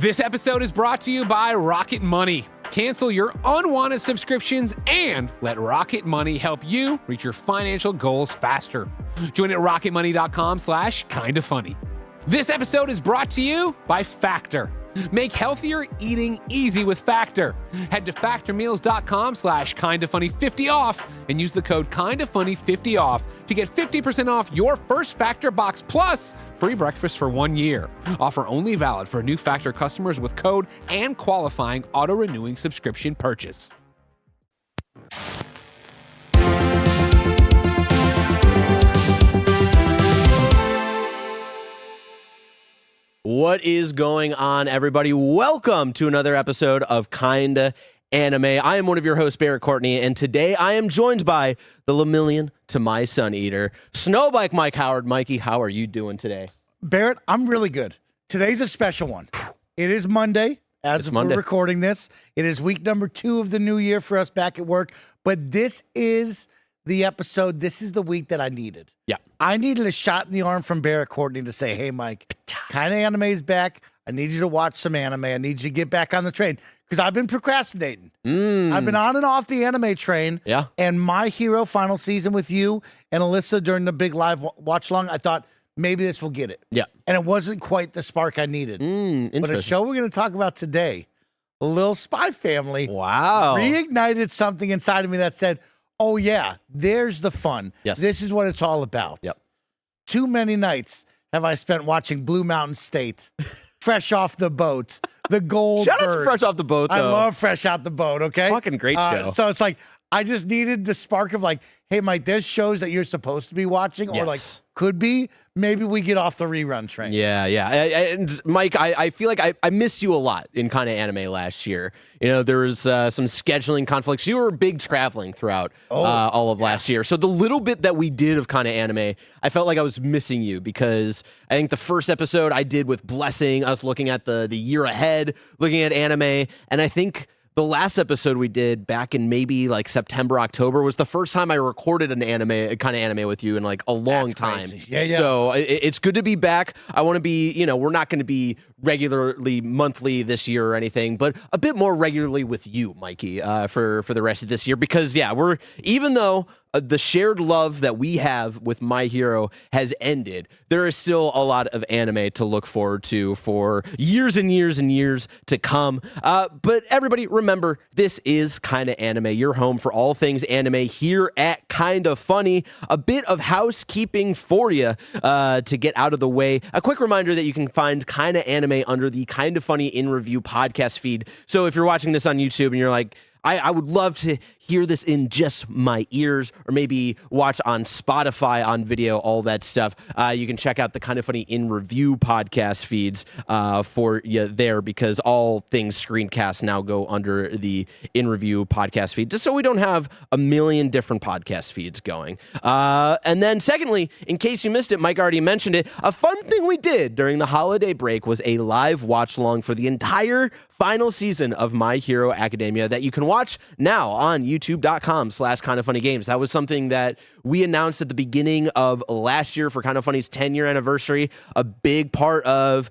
This episode is brought to you by Rocket Money. Cancel your unwanted subscriptions and let Rocket Money help you reach your financial goals faster. Join at rocketmoney.com/kindafunny. This episode is brought to you by Factor. Make healthier eating easy with Factor. Head to factormeals.com/kindafunny50 off and use the code kindafunny50 off to get 50% off your first Factor box plus free breakfast for 1 year. Offer only valid for new Factor customers with code and qualifying auto-renewing subscription purchase. What is going on, everybody? Welcome to another episode of Kinda Anime. I am one of your hosts, Barrett Courtney, and today I am joined by the Lemillion to my Sun Eater, Snowbike Mike Howard. Mikey, how are you doing today? Barrett, I'm really good. Today's a special one. It is Monday, we're recording this. It is week number 2 of the new year for us back at work, but this is the episode. This is the week that I needed. Yeah. I needed a shot in the arm from Barrett Courtney to say, hey, Mike, Kinda Anime's back. I need you to watch some anime. I need you to get back on the train because I've been procrastinating. I've been on and off the anime train. Yeah. And My Hero final season with you and Alyssa during the big live watch along, I thought maybe this will get it. Yeah. And it wasn't quite the spark I needed. But a show we're going to talk about today, a little Spy Family, Wow. reignited something inside of me that said, oh, yeah, there's the fun. Yes. This is what it's all about. Yep. Too many nights have I spent watching Blue Mountain State, Fresh Off the Boat, The Gold Shout out Bird. to Fresh Off the Boat, though. I love Fresh Out the Boat, okay? Fucking great show. So it's like, I just needed the spark of like, hey, Mike, there's shows that you're supposed to be watching or like could be. Maybe we get off the rerun train. Yeah. And Mike, I feel like I missed you a lot in Kinda Anime last year. You know, there was some scheduling conflicts. You were big traveling throughout all of last year. So the little bit that we did of Kinda Anime, I felt like I was missing you because I think the first episode I did with Blessing, I was looking at the year ahead, looking at anime, and I think the last episode we did back in maybe like September, October was the first time I recorded an anime, Kinda Anime with you in like a long time. Yeah. So it's good to be back. I want to be, we're not going to be regularly monthly this year or anything, but a bit more regularly with you, Mikey, for the rest of this year. Because even though the shared love that we have with My Hero has ended, there is still a lot of anime to look forward to for years and years and years to come. But everybody, remember, this is Kinda Anime, your home for all things anime here at Kinda Funny. A bit of housekeeping for you to get out of the way. A quick reminder that you can find Kinda Anime under the Kinda Funny in Review podcast feed. So if you're watching this on YouTube and you're like, I would love to hear this in just my ears, or maybe watch on Spotify on video, all that stuff. You can check out the Kinda Funny in Review podcast feeds for you there, because all things screencast now go under the in review podcast feed, just so we don't have a million different podcast feeds going. And then secondly, in case you missed it, Mike already mentioned it, a fun thing we did during the holiday break was a live watch along for the entire final season of My Hero Academia that you can watch now on youtube.com/kindafunnygames. That was something that we announced at the beginning of last year for Kinda Funny's 10-year anniversary. A big part of,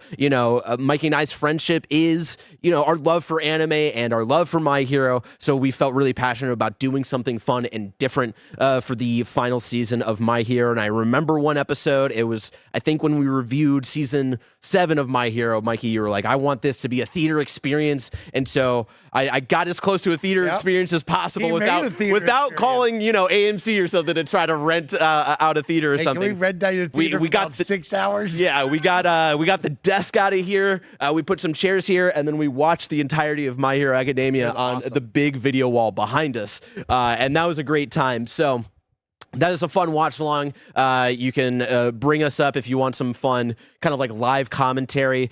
Mikey and I's friendship is, our love for anime and our love for My Hero. So we felt really passionate about doing something fun and different for the final season of My Hero. And I remember one episode, it was, I think when we reviewed season 7 of My Hero, Mikey, you were like, I want this to be a theater experience. And so I got as close to a theater experience as possible without calling, AMC or something to try to rent out a theater or something. Can we rent out your theater for about 6 hours? Yeah, we got the desk out of here. We put some chairs here, and then we watched the entirety of My Hero Academia on the big video wall behind us. And that was a great time. So that is a fun watch along. You can bring us up if you want some fun, kind of like live commentary.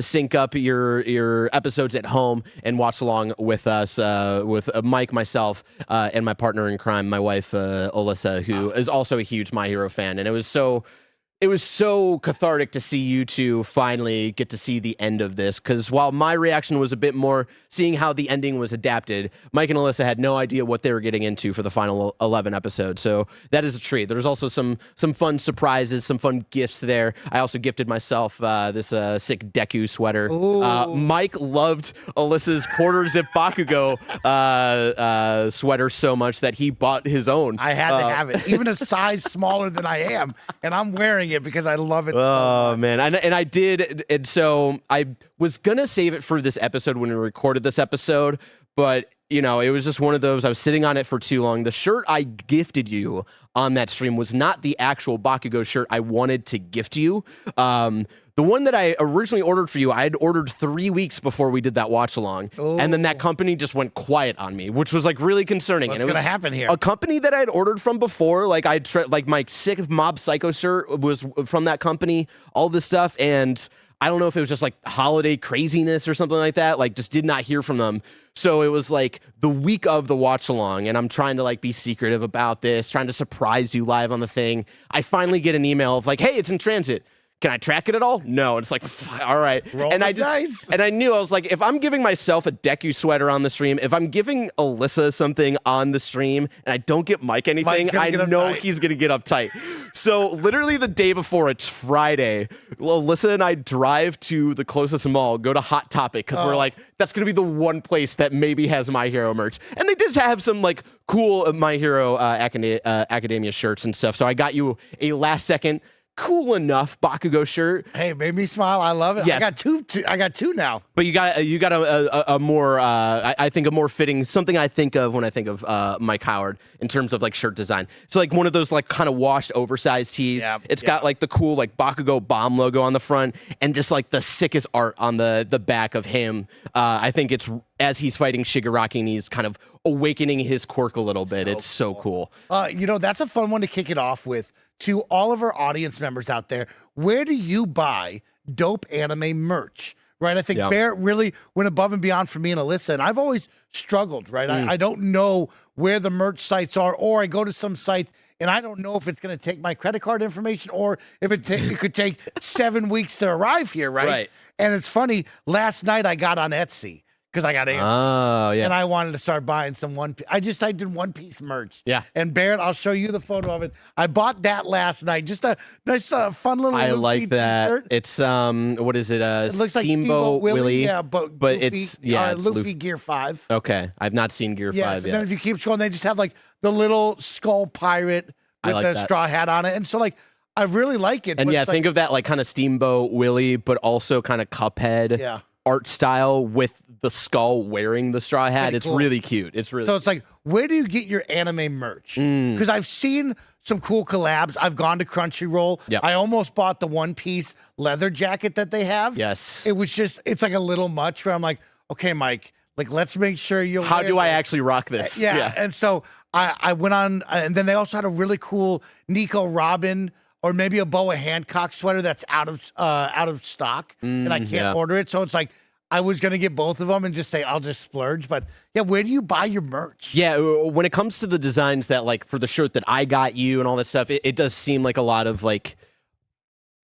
Sync up your episodes at home and watch along with us, with Mike, myself, and my partner in crime, my wife, Alyssa, who is also a huge My Hero fan. And it was so it was so cathartic to see you two finally get to see the end of this, because while my reaction was a bit more seeing how the ending was adapted, Mike and Alyssa had no idea what they were getting into for the final 11 episodes, so that is a treat. There's also some fun surprises, some fun gifts there. I also gifted myself this sick Deku sweater. Mike loved Alyssa's quarter zip Bakugo sweater so much that he bought his own. I had to have it, even a size smaller than I am, and I'm wearing it because I love it so much. Man, and I did, and so I was gonna save it for this episode when we recorded this episode, but you know, it was just one of those, I was sitting on it for too long. The shirt I gifted you on that stream was not the actual Bakugo shirt I wanted to gift you. The one that I originally ordered for you, I had ordered 3 weeks before we did that watch along. And then that company just went quiet on me, which was like really concerning. What's and it going was to happen here? a company that I'd ordered from before. Like like my sick Mob Psycho shirt was from that company, all this stuff. And I don't know if it was just like holiday craziness or something like that. Like just did not hear from them. So it was like the week of the watch along, and I'm trying to like be secretive about this, trying to surprise you live on the thing. I finally get an email of like, hey, it's in transit. Can I track it at all? No. It's like, all right. And I knew, I was like, if I'm giving myself a Deku sweater on the stream, if I'm giving Alyssa something on the stream and I don't get Mike anything, I know he's going to get uptight. So literally the day before, it's Friday, Alyssa and I drive to the closest mall, go to Hot Topic, because we're like, that's going to be the one place that maybe has My Hero merch. And they did have some like cool My Hero Academia shirts and stuff. So I got you a last second, cool enough Bakugo shirt. Hey, made me smile. I love it. Yes. I got two now. But you got a more I think a more fitting, something I think of when I think of Mike Howard in terms of like shirt design. It's like one of those like kind of washed oversized tees. It's got like the cool like Bakugo bomb logo on the front and just like the sickest art on the back of him. I think it's as he's fighting Shigaraki and he's kind of awakening his quirk a little bit. It's so cool. You know, that's a fun one to kick it off with. To all of our audience members out there, where do you buy dope anime merch? Right? I think Barrett really went above and beyond for me and Alyssa, and I've always struggled, right? I don't know where the merch sites are, or I go to some site and I don't know if it's going to take my credit card information or if it could take 7 weeks to arrive here, right? And it's funny, last night I got on Etsy because I got and I wanted to start buying some One Piece. I just typed in One Piece merch. And Barrett, I'll show you the photo of it. I bought that last night. Just a nice, fun little. I Luffy like that. T-shirt. It's what is it? It looks like Steamboat Willie. Yeah, but Luffy, it's Luffy Gear 5. Okay, I've not seen Gear 5 yet. And then if you keep scrolling, they just have like the little skull pirate with the straw hat on it, and so like I really like it. And think of that like kind of Steamboat Willie, but also kind of Cuphead art style with the skull wearing the straw hat. It's really cute. It's really so. It's like, where do you get your anime merch? Because I've seen some cool collabs. I've gone to Crunchyroll. I almost bought the One Piece leather jacket that they have. Yes. It was just, it's like a little much where I'm like, okay, Mike, like, let's make sure you. How do I actually rock this? And so I went on, and then they also had a really cool Nico Robin or maybe a Boa Hancock sweater that's out of stock, and I can't order it. So it's like, I was going to get both of them and just say, I'll just splurge. But yeah, where do you buy your merch? Yeah, when it comes to the designs that like for the shirt that I got you and all that stuff, it does seem like a lot of like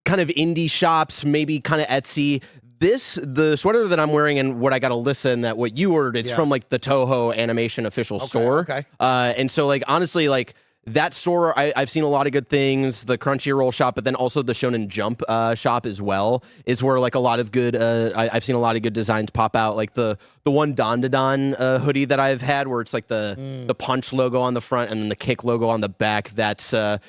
kind of indie shops, maybe kind of Etsy. The sweater that I'm wearing and what I got Alyssa and that what you ordered, it's from like the Toho Animation official store. And so like, honestly, like, that store, I've seen a lot of good things, the Crunchyroll shop, but then also the Shonen Jump shop as well is where like a lot of good, I've seen a lot of good designs pop out, like the one Dandadan hoodie that I've had where it's like the punch logo on the front and then the kick logo on the back. That's, I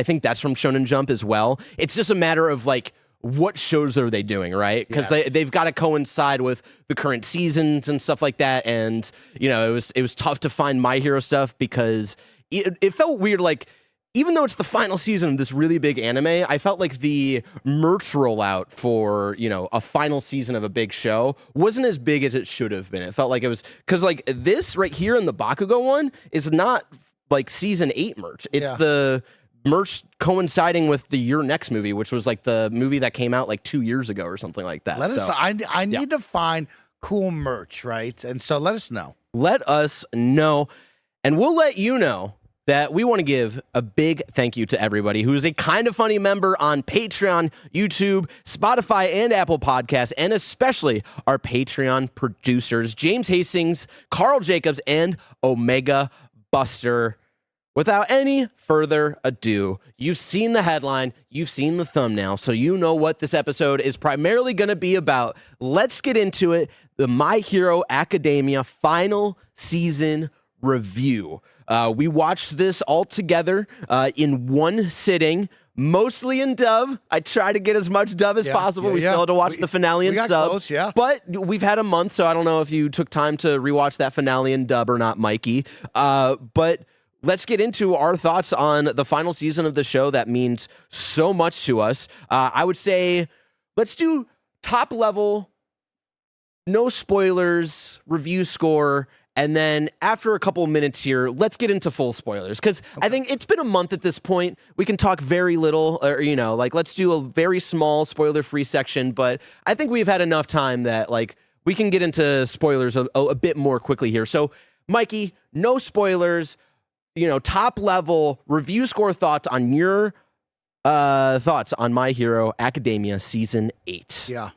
think that's from Shonen Jump as well. It's just a matter of like, what shows are they doing, right? Because they've got to coincide with the current seasons and stuff like that. And, you know, it was tough to find My Hero stuff because it felt weird, like, even though it's the final season of this really big anime, I felt like the merch rollout for, you know, a final season of a big show wasn't as big as it should have been. It felt like it was, because, like, this right here in the Bakugo one is not, like, season 8 merch. It's the merch coinciding with the Your Next movie, which was, like, the movie that came out, like, 2 years ago or something like that. I need to find cool merch, right? And so let us know. Let us know. And we'll let you know that we want to give a big thank you to everybody who is a Kind of Funny member on Patreon, YouTube, Spotify, and Apple Podcasts, and especially our Patreon producers, James Hastings, Carl Jacobs, and Omega Buster. Without any further ado, you've seen the headline, you've seen the thumbnail, so you know what this episode is primarily going to be about. Let's get into it. The My Hero Academia final season review. We watched this all together in one sitting, mostly in dub. I try to get as much dub as possible. We still had to watch the finale in sub. Close, yeah. But we've had a month, so I don't know if you took time to rewatch that finale in dub or not, Mikey. But let's get into our thoughts on the final season of the show that means so much to us. I would say let's do top level, no spoilers, review score, and then after a couple of minutes here, let's get into full spoilers, because I think it's been a month at this point. We can talk very little, or, let's do a very small spoiler-free section, but I think we've had enough time that, we can get into spoilers a bit more quickly here. So, Mikey, no spoilers, top level review score thoughts on your thoughts on My Hero Academia Season 8. Yeah.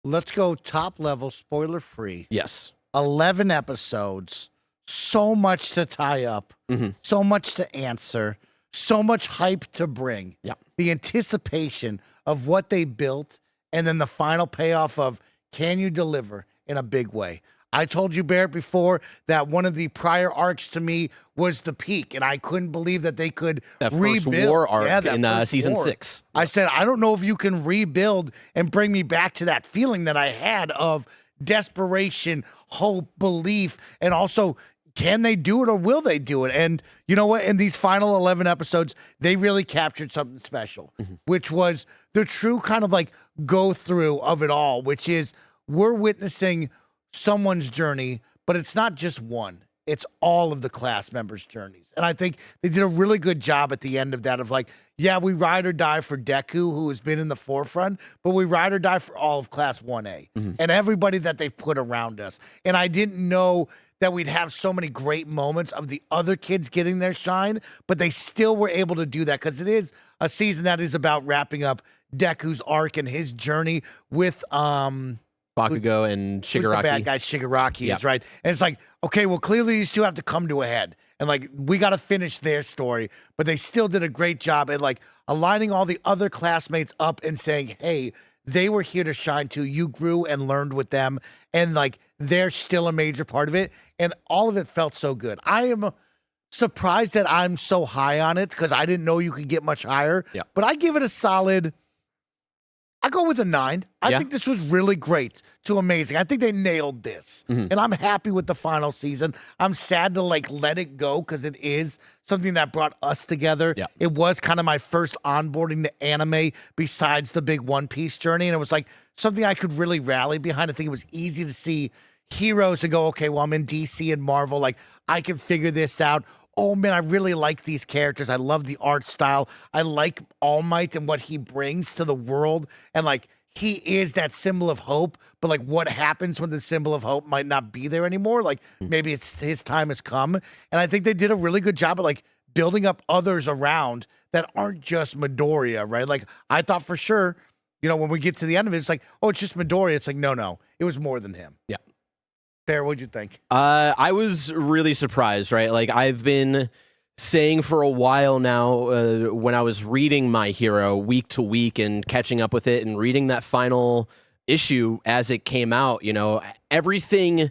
Let's go top level, spoiler free. Yes. 11 episodes, so much to tie up, so much to answer, so much hype to bring. Yeah. The anticipation of what they built, and then the final payoff of, can you deliver in a big way? I told you, Barrett, before that one of the prior arcs to me was the peak, and I couldn't believe that they could rebuild. First war arc in season 6. I said, I don't know if you can rebuild and bring me back to that feeling that I had of desperation, hope, belief, and also, can they do it or will they do it? And you know what? In these final 11 episodes, they really captured something special, which was the true kind of go through of it all, which is we're witnessing someone's journey, but it's not just one. It's all of the class members' journeys. And I think they did a really good job at the end of that of we ride or die for Deku, who has been in the forefront, but we ride or die for all of Class 1A and everybody that they've put around us. And I didn't know that we'd have so many great moments of the other kids getting their shine, but they still were able to do that because it is a season that is about wrapping up Deku's arc and his journey with Bakugo and Shigaraki. The bad guy Shigaraki is, right? And it's okay, well, clearly these two have to come to a head. And we got to finish their story. But they still did a great job at aligning all the other classmates up and saying, hey, they were here to shine too. You grew and learned with them. And they're still a major part of it. And all of it felt so good. I am surprised that I'm so high on it because I didn't know you could get much higher. Yeah. But I give it a solid, I go with a 9. I think this was really great to amazing. I think they nailed this. And I'm happy with the final season. I'm sad to let it go because it is something that brought us together. Yeah. It was kind of my first onboarding to anime besides the big One Piece journey. And it was something I could really rally behind. I think it was easy to see heroes and go, okay, well, I'm in DC and Marvel. I can figure this out. Oh, man, I really like these characters. I love the art style. I like All Might and what he brings to the world. And, he is that symbol of hope. But, what happens when the symbol of hope might not be there anymore? Maybe it's his time has come. And I think they did a really good job of, building up others around that aren't just Midoriya, right? I thought for sure, when we get to the end of it, it's oh, it's just Midoriya. It's no. It was more than him. Yeah. Bear, what'd you think? I was really surprised, right? I've been saying for a while now, when I was reading My Hero week to week and catching up with it and reading that final issue as it came out, everything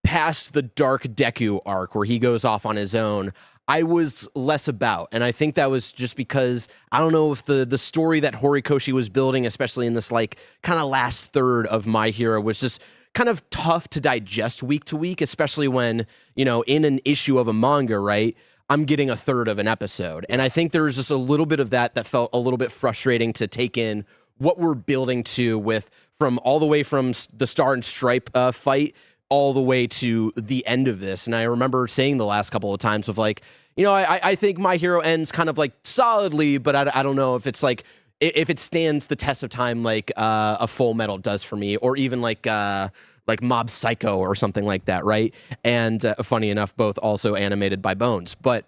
past the Dark Deku arc where he goes off on his own, I was less about. And I think that was just because I don't know if the story that Horikoshi was building, especially in this kind of last third of My Hero, was just kind of tough to digest week to week, especially when, in an issue of a manga, right, I'm getting a third of an episode. And I think there was just a little bit of that felt a little bit frustrating to take in what we're building to from all the way from the Star and Stripe fight all the way to the end of this. And I remember saying the last couple of times of I think My Hero ends kind of solidly, but I don't know if it's if it stands the test of time a Full Metal does for me, or even Mob Psycho or something like that, right? And funny enough, both also animated by Bones. But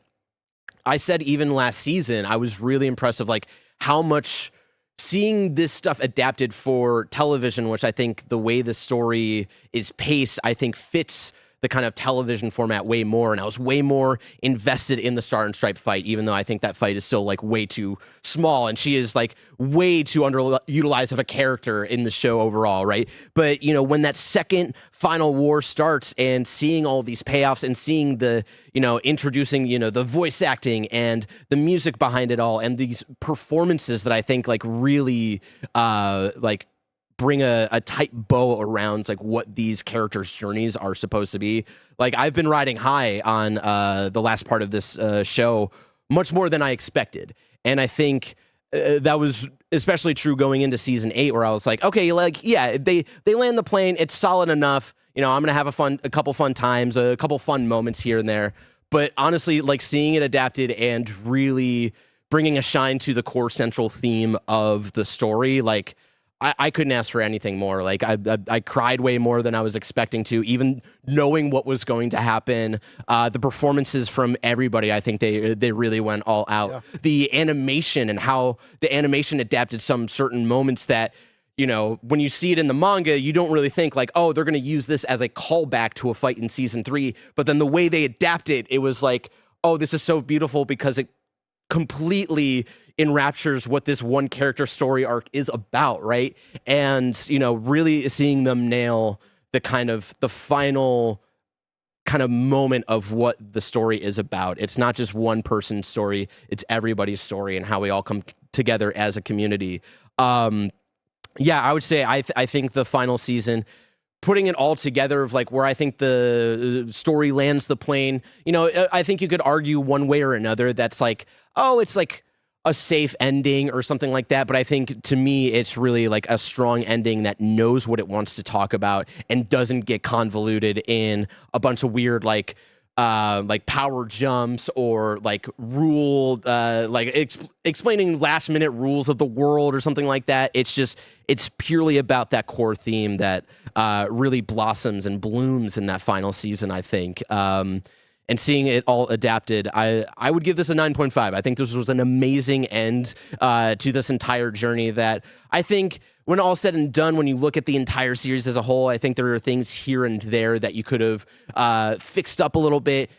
I said even last season, I was really impressed of like how much seeing this stuff adapted for television, which I think the way the story is paced, I think fits the kind of television format way more. And I was way more invested in the Star and Stripe fight, even though I think that fight is still like way too small. And she is like way too underutilized of a character in the show overall, right? But, you know, when that second final war starts and seeing all these payoffs and seeing the, you know, introducing, you know, the voice acting and the music behind it all and these performances that I think like really like bring a tight bow around like what these characters' journeys are supposed to be. Like I've been riding high on the last part of this show much more than I expected. And I think that was especially true going into season 8, where I was like, okay, like, yeah, they land the plane. It's solid enough. You know, I'm going to have a couple fun times, a couple fun moments here and there. But honestly, like seeing it adapted and really bringing a shine to the core central theme of the story, like, I couldn't ask for anything more. Like I cried way more than I was expecting to, even knowing what was going to happen. The performances from everybody, I think they really went all out. Yeah. The animation and how the animation adapted some certain moments that, you know, when you see it in the manga, you don't really think like, oh, they're going to use this as a callback to a fight in season 3. But then the way they adapted, it was like, oh, this is so beautiful because it completely enraptures what this one character story arc is about, right? And, you know, really seeing them nail the final kind of moment of what the story is about. It's not just one person's story, it's everybody's story and how we all come together as a community. Yeah, I would say I think the final season, putting it all together of like where I think the story lands the plane, you know, I think you could argue one way or another that's like, oh, it's like a safe ending or something like that. But I think to me, it's really like a strong ending that knows what it wants to talk about and doesn't get convoluted in a bunch of weird like power jumps or like explaining last minute rules of the world or something like that. It's purely about that core theme that really blossoms and blooms in that final season, I think. And seeing it all adapted, I would give this a 9.5. I think this was an amazing end to this entire journey that I think when all said and done, when you look at the entire series as a whole, I think there are things here and there that you could have fixed up a little bit,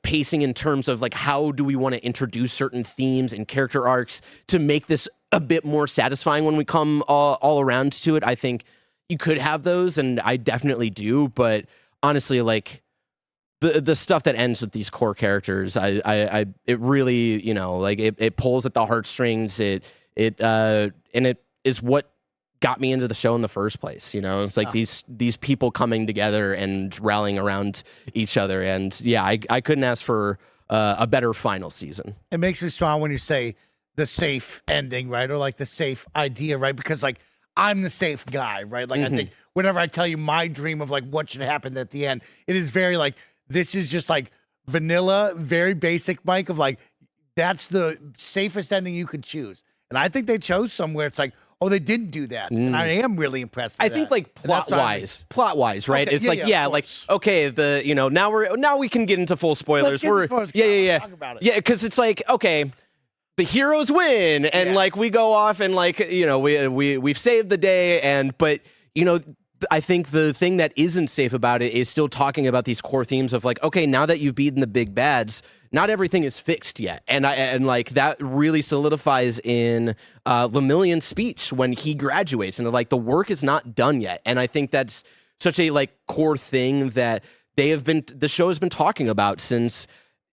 pacing in terms of like how do we want to introduce certain themes and character arcs to make this a bit more satisfying when we come all around to it. I think you could have those, and I definitely do, but honestly, like, the stuff that ends with these core characters, it really, you know, like it pulls at the heartstrings. And it is what got me into the show in the first place. You know, it's like these people coming together and rallying around each other. And yeah, I couldn't ask for a better final season. It makes me smile when you say the safe ending, right? Or like the safe idea, right? Because like I'm the safe guy, right? Like I think whenever I tell you my dream of like what should happen at the end, it is very like, this is just like vanilla, very basic, Mike, of like, that's the safest ending you could choose. And I think they chose somewhere it's like, oh, they didn't do that. And I am really impressed with I think like plot wise, right? Okay, it's like, okay, you know, now we can get into full spoilers. Talk about it. Yeah, because it's like, okay, the heroes win, and like we go off and like, you know, we've saved the day, but you know, I think the thing that isn't safe about it is still talking about these core themes of like, okay, now that you've beaten the big bads, not everything is fixed yet. And like that really solidifies in Lemillion's speech when he graduates, and like the work is not done yet. And I think that's such a like core thing that the show has been talking about since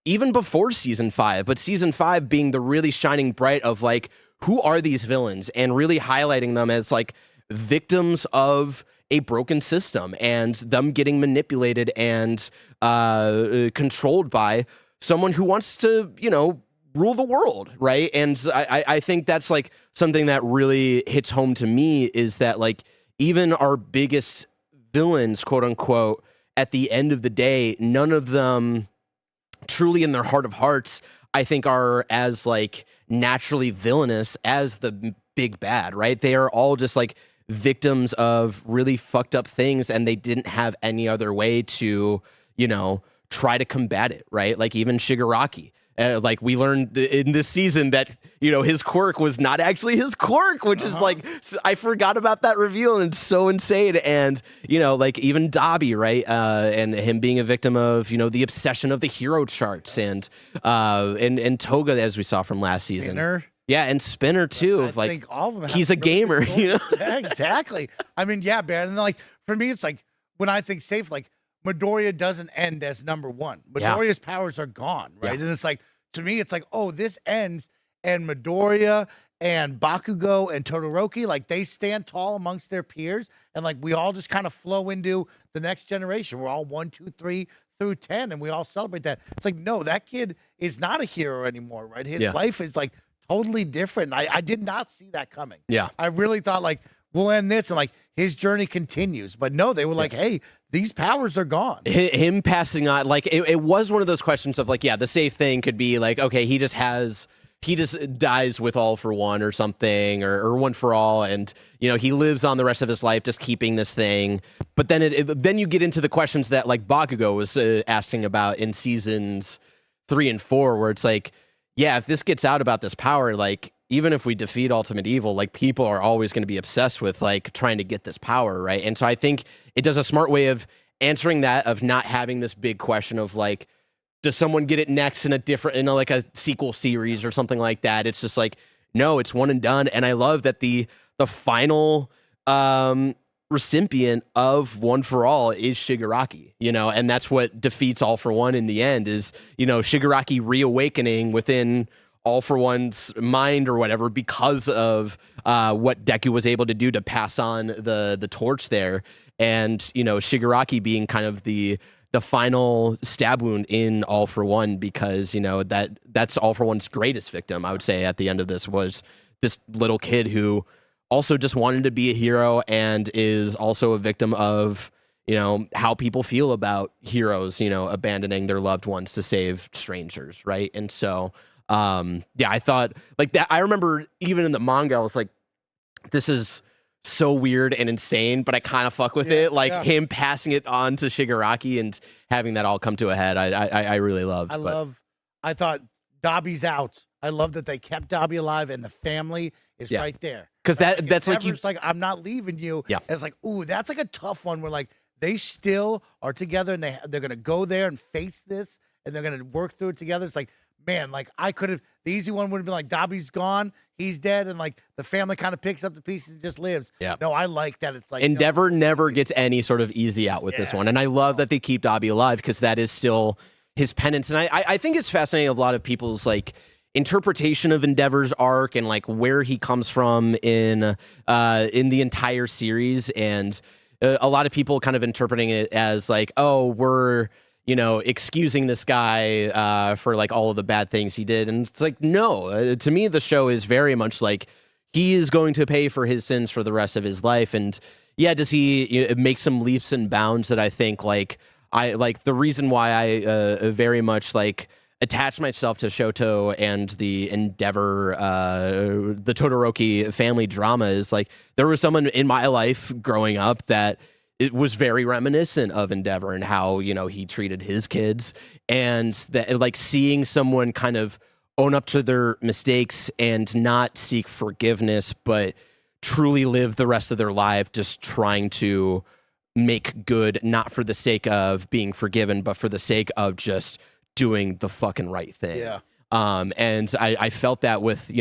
even before season 5, but season 5 being the really shining bright of like, who are these villains, and really highlighting them as like victims of a broken system and them getting manipulated and controlled by someone who wants to, you know, rule the world, right? And I think that's like something that really hits home to me, is that like even our biggest villains, quote unquote, at the end of the day, none of them truly in their heart of hearts, I think, are as like naturally villainous as the big bad, right? They are all just like victims of really fucked up things, and they didn't have any other way to, you know, try to combat it, right? Like even Shigaraki, Like we learned in this season that, his quirk was not actually his quirk, which is like, I forgot about that reveal, and it's so insane. And, like even Dobby, right? And him being a victim of, the obsession of the hero charts and Toga, as we saw from last season. Spinner. Yeah, and Spinner too. I think all of them he's a gamer, Yeah, exactly. I mean, yeah, man. And like for me, it's like when I think safe, like Midoriya doesn't end as number one. Midoriya's powers are gone, right? And it's like, to me, it's like, oh, this ends, and Midoriya and Bakugo and Todoroki, like they stand tall amongst their peers, and like we all just kind of flow into the next generation. We're all 1, 2, 3 through 10, and we all celebrate that. It's like, no, that kid is not a hero anymore, right? His life is like totally different. I did not see that coming. Yeah. I really thought like, we'll end this and like his journey continues. But no, they were like, hey, these powers are gone. Him passing on, like it was one of those questions of like, the safe thing could be like, okay, he just dies with All for One or something, or One for All, and he lives on the rest of his life just keeping this thing. But then then you get into the questions that like Bakugo was asking about in seasons 3 and 4, where it's like, if this gets out about this power, like even if we defeat Ultimate Evil, like people are always going to be obsessed with like trying to get this power, right? And so I think it does a smart way of answering that, of not having this big question of like, does someone get it next in a different, like a sequel series or something like that? It's just like, no, it's one and done. And I love that the final recipient of One for All is Shigaraki, and that's what defeats All for One in the end is, Shigaraki reawakening within All for One's mind or whatever because of what Deku was able to do to pass on the torch there. And, Shigaraki being kind of the final stab wound in All for One, because, that's All for One's greatest victim, I would say, at the end of this, was this little kid who also just wanted to be a hero and is also a victim of, how people feel about heroes, abandoning their loved ones to save strangers, right? And so, I thought like that. I remember even in the manga, I was like, this is so weird and insane, but I kind of fuck with it. Like him passing it on to Shigaraki and having that all come to a head. I really loved. I thought Dobby's out. I love that they kept Dobby alive and the family is right there. Because that's like it's like, I'm not leaving you. Yeah. And it's like, ooh, that's like a tough one where like they still are together and they're gonna go there and face this and they're gonna work through it together. It's like, man, like I could have, the easy one would have been like Dobby's gone, he's dead, and like the family kind of picks up the pieces and just lives. Yeah. No, I like that. It's like Endeavor never gets any sort of easy out with this one. And I love that they keep Dobby alive, because that is still his penance. And I think it's fascinating, a lot of people's like interpretation of Endeavor's arc and like where he comes from in the entire series. And a lot of people kind of interpreting it as like, oh, we're excusing this guy for like all of the bad things he did. And it's like, no, to me, the show is very much like he is going to pay for his sins for the rest of his life. And does he make some leaps and bounds that I think like the reason why I very much like attach myself to Shoto and the Endeavor, the Todoroki family drama is like, there was someone in my life growing up that it was very reminiscent of Endeavor and how, he treated his kids, and that like seeing someone kind of own up to their mistakes and not seek forgiveness, but truly live the rest of their life just trying to make good, not for the sake of being forgiven, but for the sake of just doing the fucking right thing. Yeah. And I felt that with,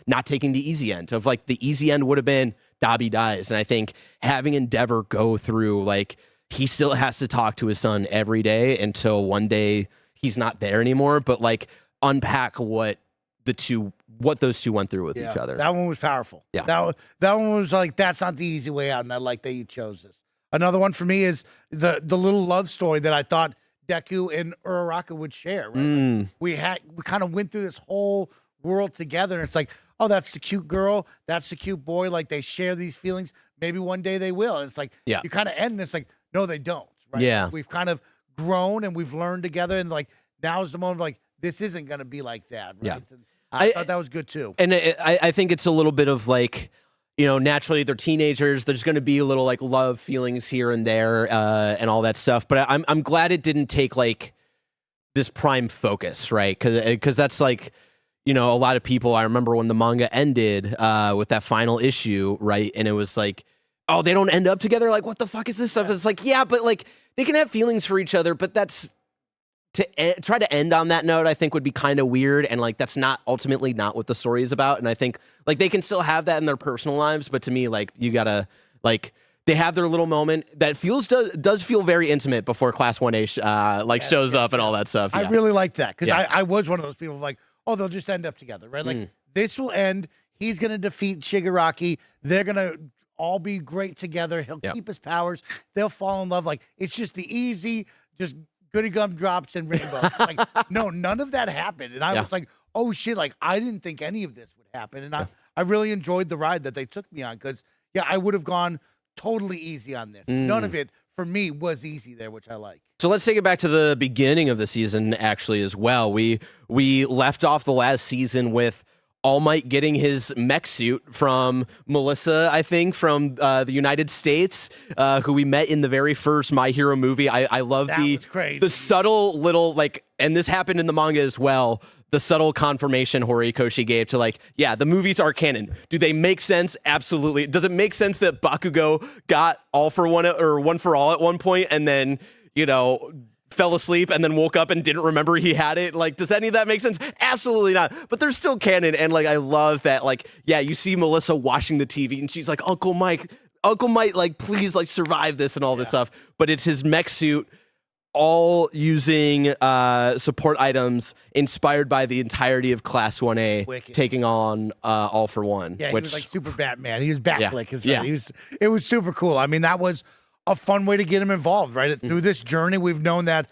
not taking the easy end of like the easy end would have been Dobby dies. And I think having Endeavor go through, like, he still has to talk to his son every day until one day he's not there anymore, but like unpack what those two went through with each other. That one was powerful. Yeah. That one was like, that's not the easy way out. And I like that you chose this. Another one for me is the little love story that I thought Deku and Uraraka would share, right? Like we kind of went through this whole world together, and it's like, oh, that's the cute girl, that's the cute boy, like they share these feelings, maybe one day they will. And it's like, you kind of end and it's like, no, they don't, right? Yeah. We've kind of grown and we've learned together, and like now is the moment of like, this isn't going to be like that, right? Yeah. And I thought that was good too. And I think it's a little bit of like, naturally they're teenagers. There's going to be a little like love feelings here and there, and all that stuff. But I'm glad it didn't take like this prime focus, right? Because that's like, a lot of people, I remember when the manga ended with that final issue, right? And it was like, oh, they don't end up together? Like, what the fuck is this stuff? It's like, yeah, but like, they can have feelings for each other, but that's, try to end on that note, I think would be kind of weird. And like, that's ultimately not what the story is about. And I think like they can still have that in their personal lives. But to me, like, you gotta, like, they have their little moment that does feel very intimate before Class 1A shows up and all that stuff. Yeah. I really like that because I was one of those people like, oh, they'll just end up together, right? Like this will end. He's going to defeat Shigaraki. They're going to all be great together. He'll keep his powers. They'll fall in love. Like it's just the easy, just goody gumdrops and rainbows. Like, no, none of that happened. And I was like, oh shit, like I didn't think any of this would happen. And I really enjoyed the ride that they took me on because I would have gone totally easy on this. None of it for me was easy there, which I like. So let's take it back to the beginning of the season actually as well. We left off the last season with All Might getting his mech suit from Melissa, I think, from the United States, who we met in the very first My Hero movie. I love the subtle little, like, and this happened in the manga as well, the subtle confirmation Horikoshi gave to like, yeah, the movies are canon. Do they make sense? Absolutely. Does it make sense that Bakugo got all for one or one for all at one point and then, fell asleep and then woke up and didn't remember he had it? Like, does any of that make sense? Absolutely not. But they're still canon. And like, I love that, like, yeah, you see Melissa watching the TV and she's like, Uncle Mike, like, please, like, survive this and all this stuff. But it's his mech suit, all using support items inspired by the entirety of Class 1A. Wicked. Taking on All for One. Yeah, he was like super Batman. He was Batflick. It was super cool. I mean, that was a fun way to get him involved, right? Through this journey, we've known that,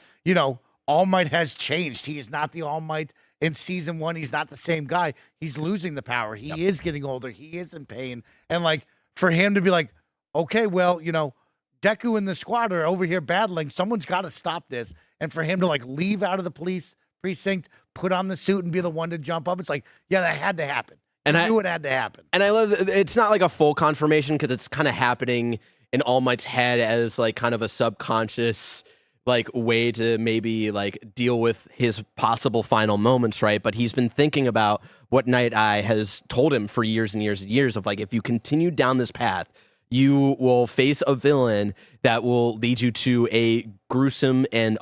All Might has changed. He is not the All Might in season 1. He's not the same guy. He's losing the power. He is getting older. He is in pain. And like, for him to be like, okay, well, Deku and the squad are over here battling. Someone's got to stop this. And for him to like leave out of the police precinct, put on the suit and be the one to jump up. It's like, yeah, that had to happen. And I knew it had to happen. And I love it's not like a full confirmation because it's kind of happening in All Might's head as like kind of a subconscious like way to maybe like deal with his possible final moments, right? But he's been thinking about what Night Eye has told him for years and years and years of like, if you continue down this path, you will face a villain that will lead you to a gruesome and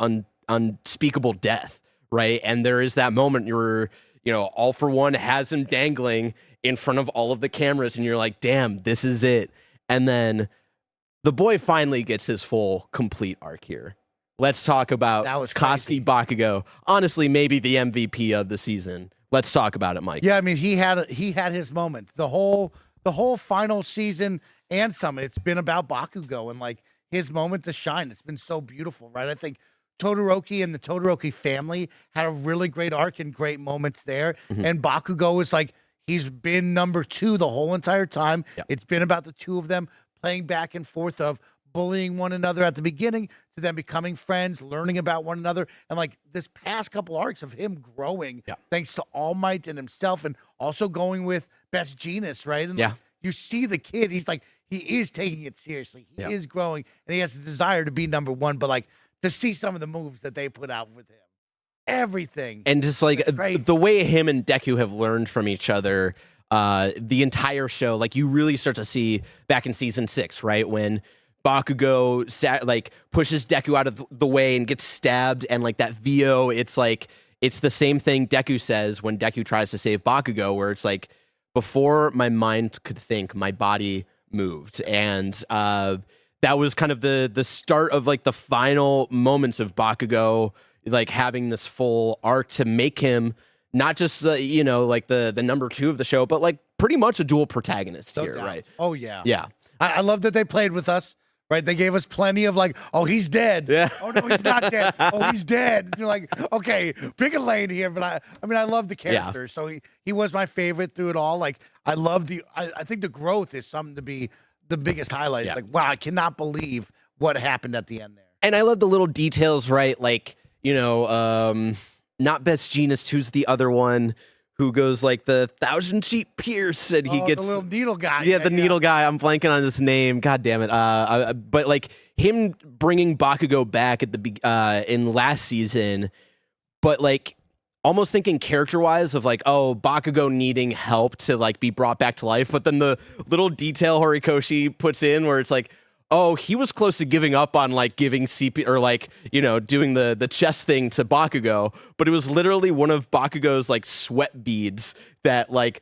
unspeakable death, right? And there is that moment where, All for One has him dangling in front of all of the cameras and you're like, damn, this is it. And then the boy finally gets his full, complete arc here. Let's talk about Katsuki Bakugo. Honestly, maybe the MVP of the season. Let's talk about it, Mike. Yeah, I mean, he had his moment. The whole final season and some, it's been about Bakugo and like his moment to shine. It's been so beautiful, right? I think Todoroki and the Todoroki family had a really great arc and great moments there. And Bakugo is like, he's been number 2 the whole entire time. Yep. It's been about the two of them playing back and forth of bullying one another at the beginning to them becoming friends, learning about one another. And like this past couple arcs of him growing thanks to All Might and himself and also going with Best Genius, right? And like, you see the kid, he's like, he is taking it seriously. He is growing and he has a desire to be number 1, but like to see some of the moves that they put out with him, everything. And just like the way him and Deku have learned from each other, the entire show, like you really start to see back in season 6, right? When Bakugo pushes Deku out of the way and gets stabbed, and like that VO, it's like it's the same thing Deku says when Deku tries to save Bakugo, where it's like before my mind could think, my body moved, and that was kind of the start of like the final moments of Bakugo, like having this full arc to make him not just like the number 2 of the show, but like pretty much a dual protagonist here, right? Oh yeah, yeah. I love that they played with us. Right, they gave us plenty of like, oh, he's dead. Yeah. Oh no, he's not dead. Oh, he's dead. And you're like, okay, pick a lane here. But I love the character. So he was my favorite through it all. Like, I love I think the growth is something to be the biggest highlight. It's like, wow, I cannot believe what happened at the end there. And I love the little details, right? Like, not Best Genius. Who's the other one? Who goes like the 1,000 Sheep Pierce, and he gets the little needle guy. Yeah, the needle guy. I'm blanking on his name. God damn it. But like him bringing Bakugo back at the in last season but like almost thinking character-wise of like, oh, Bakugo needing help to like be brought back to life, but then the little detail Horikoshi puts in where it's like, oh, he was close to giving up on like giving CP or like, doing the chest thing to Bakugo, but it was literally one of Bakugo's like sweat beads that like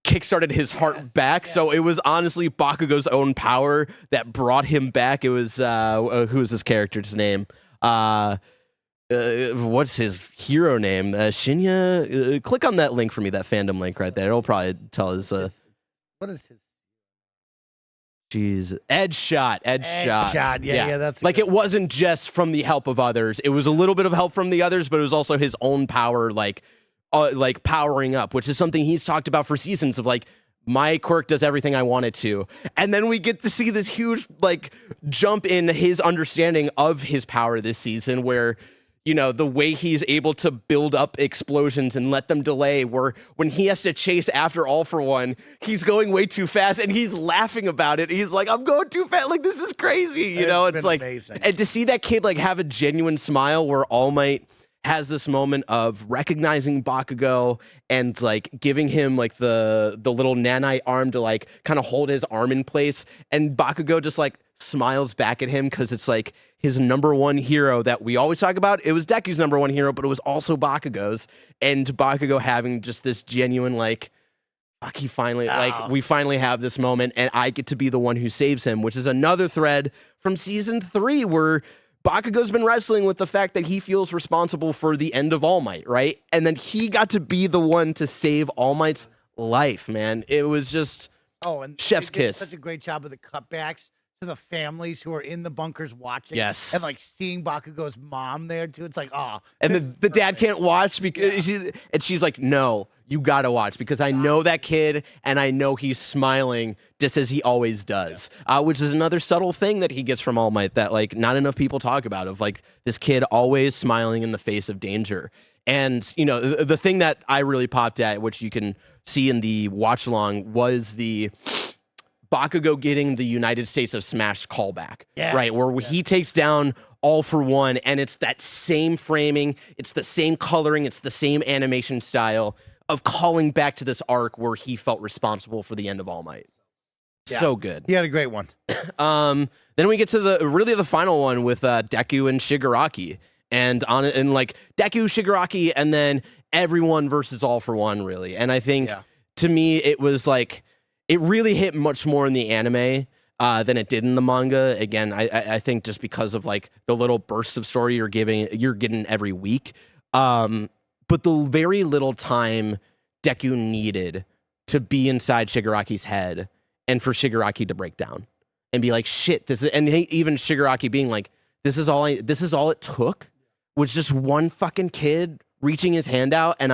kickstarted his heart back. Yes. So it was honestly Bakugo's own power that brought him back. It was who is this character's name? What's his hero name? Shinya. Click on that link for me, that fandom link right there. It'll probably tell his. What is his? Jeez, Edge shot. Yeah, that's like it wasn't just from the help of others. It was a little bit of help from the others, but it was also his own power, like powering up, which is something he's talked about for seasons of like, my quirk does everything I want it to. And then we get to see this huge like jump in his understanding of his power this season where, the way he's able to build up explosions and let them delay, where when he has to chase after All for One, he's going way too fast and he's laughing about it. He's like, I'm going too fast. Like, this is crazy. It's like, amazing. And to see that kid like have a genuine smile where All Might has this moment of recognizing Bakugo and like giving him like the little nanite arm to like kind of hold his arm in place, and Bakugo just like smiles back at him because it's like his number one hero that we always talk about. It was Deku's number one hero, but it was also Bakugo's, and Bakugo having just this genuine like, fuck, he finally like we finally have this moment and I get to be the one who saves him, which is another thread from season 3 where Bakugo's been wrestling with the fact that he feels responsible for the end of All Might, right? And then he got to be the one to save All Might's life, man. It was just and chef's kiss. Such a great job of the cutbacks to the families who are in the bunkers watching. Yes. And like seeing Bakugo's mom there too. It's like, and the dad can't watch because she's like, no, you gotta watch because I know that kid and I know he's smiling just as he always does. Which is another subtle thing that he gets from All Might that like not enough people talk about, of like this kid always smiling in the face of danger. And the thing that I really popped at, which you can see in the watch along, was the Bakugo getting the United States of Smash callback, right? Where he takes down All for One, and it's that same framing, it's the same coloring, it's the same animation style of calling back to this arc where he felt responsible for the end of All Might. Yeah. So good. He had a great one. Then we get to the final one with Deku and Shigaraki, and like Deku, Shigaraki, and then everyone versus All for One, really. And I think to me it was like, it really hit much more in the anime than it did in the manga. Again, I think just because of like the little bursts of story you're getting every week. But the very little time Deku needed to be inside Shigaraki's head and for Shigaraki to break down and be like, shit, this is, and even Shigaraki being like, this is all it took, was just one fucking kid reaching his hand out and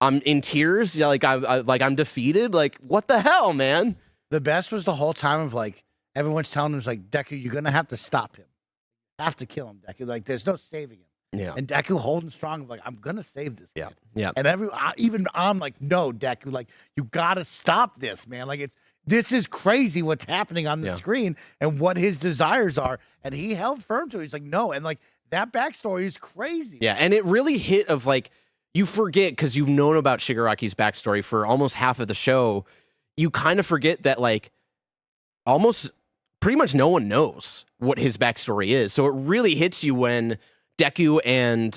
I'm in tears. Yeah, like I'm defeated. Like, what the hell, man? The best was the whole time of like everyone's telling him, like, Deku, you're gonna have to stop him. You have to kill him, Deku. Like, there's no saving him. Yeah. And Deku holding strong, like, I'm gonna save this kid. Yeah. And even I'm like, no, Deku, like, you gotta stop this, man. Like, this is crazy what's happening on the screen and what his desires are. And he held firm to it. He's like, no, and like that backstory is crazy. Yeah, and it really hit of like, you forget, because you've known about Shigaraki's backstory for almost half of the show, you kind of forget that like almost pretty much no one knows what his backstory is. So it really hits you when Deku and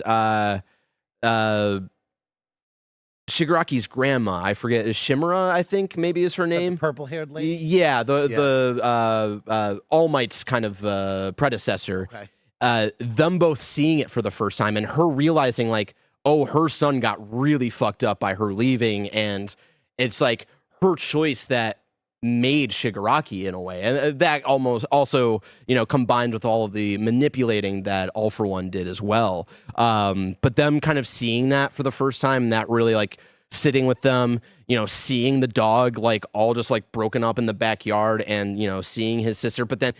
Shigaraki's grandma, I forget, is Shimura, I think maybe is her name. Purple-haired lady? Yeah, the All Might's kind of predecessor. Okay. Them both seeing it for the first time and her realizing like, oh, her son got really fucked up by her leaving, and it's like her choice that made Shigaraki in a way. And that almost also, combined with all of the manipulating that All for One did as well. But them kind of seeing that for the first time, that really like sitting with them, seeing the dog like all just like broken up in the backyard and, seeing his sister, but then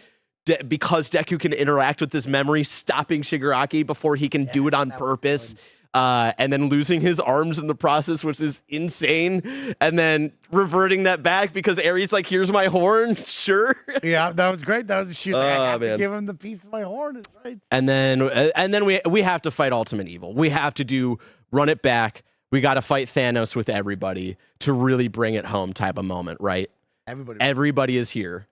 because Deku can interact with this memory, stopping Shigaraki before he can do it on purpose. and then losing his arms in the process, which is insane, and then reverting that back because Ares like, here's my horn, sure. Yeah, that was great. She's like, I have to give him the piece of my horn. It's right. And then we have to fight Ultimate Evil. We have to run it back. We got to fight Thanos with everybody to really bring it home type of moment, right? Everybody is here.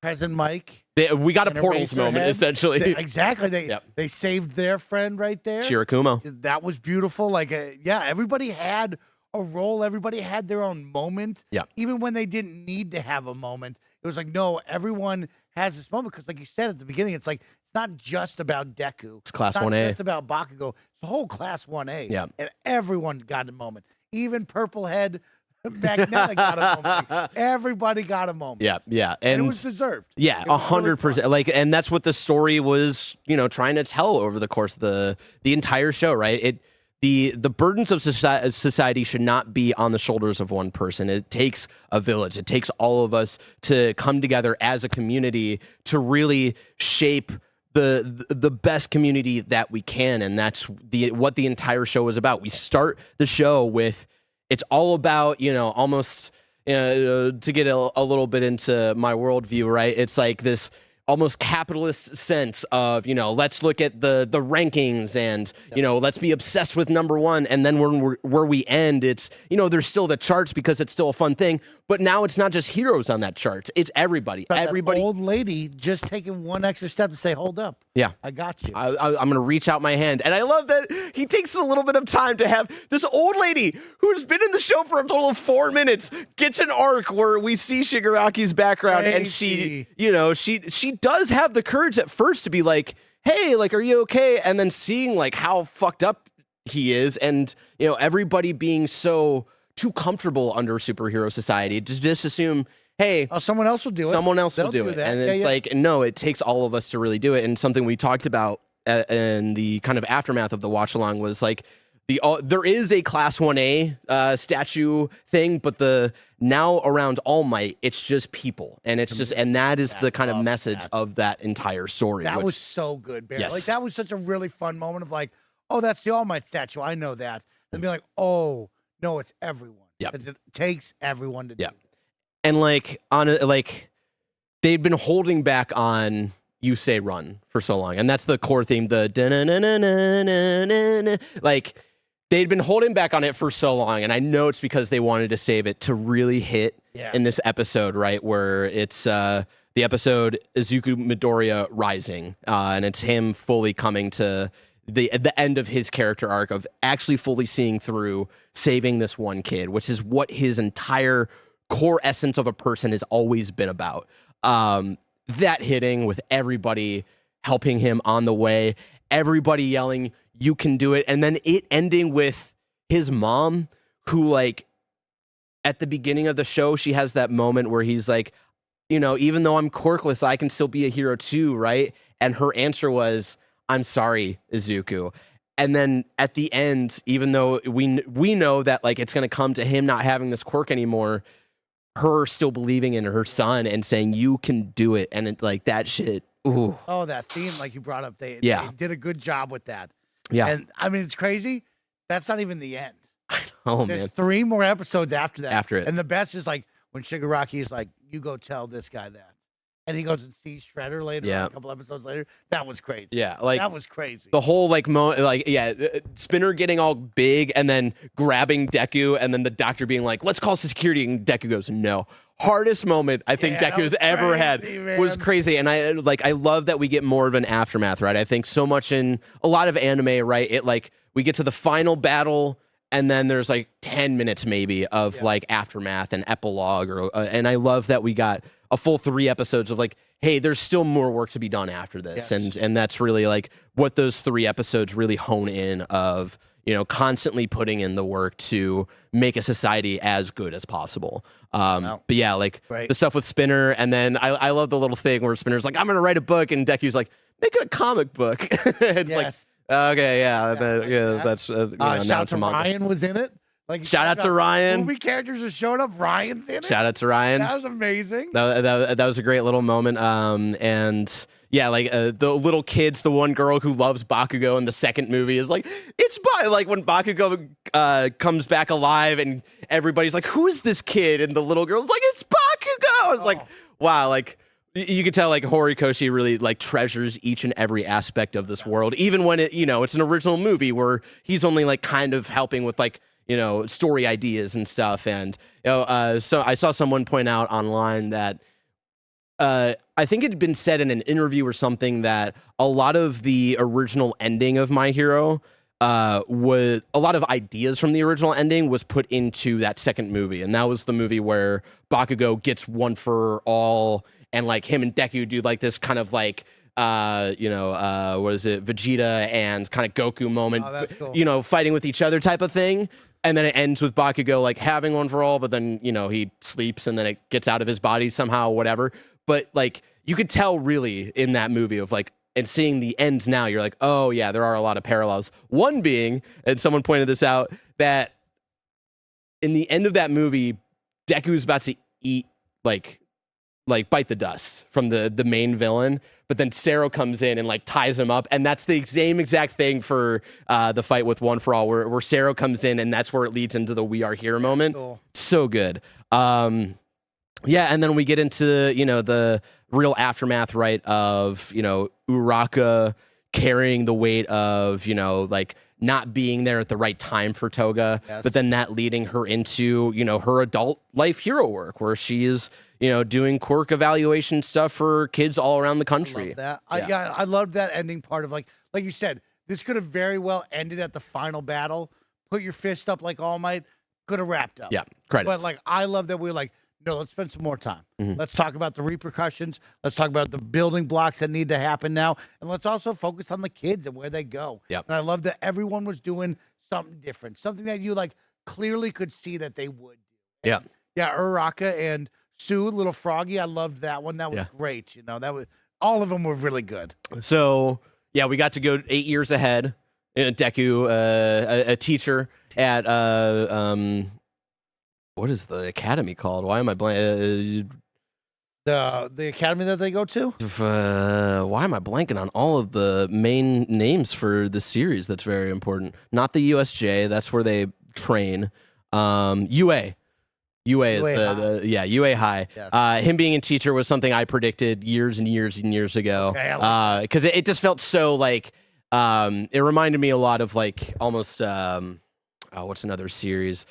Present Mike. We got a Portals moment, essentially. Exactly. They saved their friend right there. Shirakumo. That was beautiful. Like, everybody had a role. Everybody had their own moment. Yeah. Even when they didn't need to have a moment, it was like, no, everyone has this moment. Because like you said at the beginning, it's like, it's not just about Deku. It's Class 1A. It's not just about Bakugo. It's the whole Class 1A. Yeah. And everyone got a moment. Even Purple Head Magnetic got a moment. Everybody got a moment. Yeah. And it was deserved. Yeah, 100%. Like, and that's what the story was, trying to tell over the course of the entire show, right? The burdens of society should not be on the shoulders of one person. It takes a village. It takes all of us to come together as a community to really shape the best community that we can, and that's what the entire show is about. We start the show with, it's all about, almost, to get a little bit into my worldview, right? It's like this almost capitalist sense of, let's look at the rankings and, let's be obsessed with number one. And then where we end, it's, there's still the charts because it's still a fun thing. But now it's not just heroes on that chart. It's everybody. But everybody. That old lady just taking one extra step to say, hold up. Yeah. I got you. I'm going to reach out my hand. And I love that he takes a little bit of time to have this old lady who's been in the show for a total of 4 minutes gets an arc where we see Shigaraki's background. Crazy. And she does have the courage at first to be like, hey, like, are you okay? And then seeing like how fucked up he is and, everybody being so too comfortable under superhero society to just assume, hey, someone else will do it. Someone else will do it. And it's like, no, it takes all of us to really do it. And something we talked about in the kind of aftermath of the watch along was like, there is a Class 1A statue thing, but now around All Might, it's just people. And it's just, and that is the kind of message of that entire story. That was so good, Barrett. Yes. Like, that was such a really fun moment of like, oh, that's the All Might statue. I know that. And be like, oh, no, it's everyone. Yeah. It takes everyone to do it. And like they'd been holding back on You Say Run for so long, and that's the core theme. The like they'd been holding back on it for so long, and I know it's because they wanted to save it to really hit in this episode, right? Where it's the episode Izuku Midoriya Rising, and it's him fully coming to the end of his character arc of actually fully seeing through saving this one kid, which is what his entire core essence of a person has always been about. That hitting with everybody helping him on the way, everybody yelling, you can do it. And then it ending with his mom, who like at the beginning of the show, she has that moment where he's like, even though I'm quirkless, I can still be a hero too, right? And her answer was, I'm sorry, Izuku. And then at the end, even though we know that like it's going to come to him not having this quirk anymore, her still believing in her son and saying, you can do it. And it, like that shit. Ooh. Oh, that theme, like you brought up, they did a good job with that. Yeah. And I mean, it's crazy. That's not even the end. Oh, There's man. 3 more episodes after that. After it. And the best is like when Shigaraki is like, you go tell this guy that. And he goes and sees Shredder later, a couple episodes later. That was crazy. Yeah, like that was crazy. The whole Spinner getting all big and then grabbing Deku, and then the doctor being like, "Let's call security," and Deku goes, "No." Hardest moment I think Deku's ever had was crazy, and I love that we get more of an aftermath, right? I think so much in a lot of anime, right? It like we get to the final battle. And then there's like 10 minutes maybe of like aftermath and epilogue, and I love that we got a full 3 episodes of like, hey, there's still more work to be done after this, and that's really like what those 3 episodes really hone in of, constantly putting in the work to make a society as good as possible. But yeah, like the stuff with Spinner, and then I love the little thing where Spinner's like, I'm gonna write a book, and Deku's like, make it a comic book. It's like. Okay, that's shout out to Ryan was in it. Like shout out to Ryan. Movie characters are showing up. Ryan's in it. Shout out to Ryan. That was amazing. That was a great little moment. And yeah, like the little kids, the one girl who loves Bakugo in the second movie is like, it's like when Bakugo comes back alive and everybody's like, who is this kid? And the little girl's like, it's Bakugo. I was like, wow, like you could tell like Horikoshi really like treasures each and every aspect of this world, even when it, it's an original movie where he's only like kind of helping with like, story ideas and stuff. And, so I saw someone point out online that I think it had been said in an interview or something that a lot of the original ending of My Hero, was a lot of ideas from the original ending was put into that second movie. And that was the movie where Bakugo gets one for all, and like him and Deku do like this kind of like, what is it, Vegeta and kind of Goku moment, that's cool. Fighting with each other type of thing. And then it ends with Bakugo like having one for all, but then, he sleeps and then it gets out of his body somehow, whatever. But like you could tell really in that movie of like, and seeing the end now, you're like, oh yeah, there are a lot of parallels. One being, and someone pointed this out, that in the end of that movie, Deku's about to eat like bite the dust from the main villain, but then Sero comes in and like ties him up, and that's the same exact thing for the fight with One for All, where Sero comes in, and that's where it leads into the "We Are Here" moment. Cool. So good. Yeah, and then we get into the real aftermath, right, of Uraka carrying the weight of like not being there at the right time for Toga, yes. But then that leading her into her adult life hero work, where she is doing quirk evaluation stuff for kids all around the country. I love that. I loved that ending part of like you said, this could have very well ended at the final battle. Put your fist up like All Might, could have wrapped up. Yeah, credits. But like I love that we were like, no, let's spend some more time. Mm-hmm. Let's talk about the repercussions. Let's talk about the building blocks that need to happen now. And let's also focus on the kids and where they go. Yep. And I love that everyone was doing something different, something that you like clearly could see that they would do. Yeah. Yeah, Uraka and Sue, Little Froggy, I loved that one. That was great. That was all of them were really good. So yeah, we got to go 8 years ahead. Deku, a teacher at what is the academy called? Why am I blank? The academy that they go to? Why am I blanking on all of the main names for the series? That's very important. Not the USJ. That's where they train. UA. UA is the UA High. Yes. Him being a teacher was something I predicted years and years and years ago. Because it just felt so like it reminded me a lot of like almost what's another series?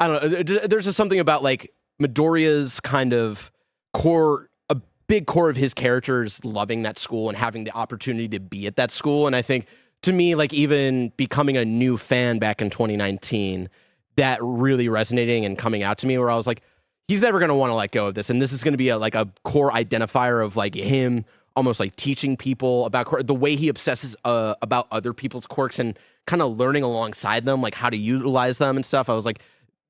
I don't know. There's just something about like Midoriya's kind of core, a big core of his character is loving that school and having the opportunity to be at that school. And I think to me, like even becoming a new fan back in 2019, that really resonating and coming out to me, where I was like, he's never going to want to let go of this. And this is going to be a core identifier of like him almost like teaching people about the way he obsesses about other people's quirks and kind of learning alongside them, like how to utilize them and stuff. I was like,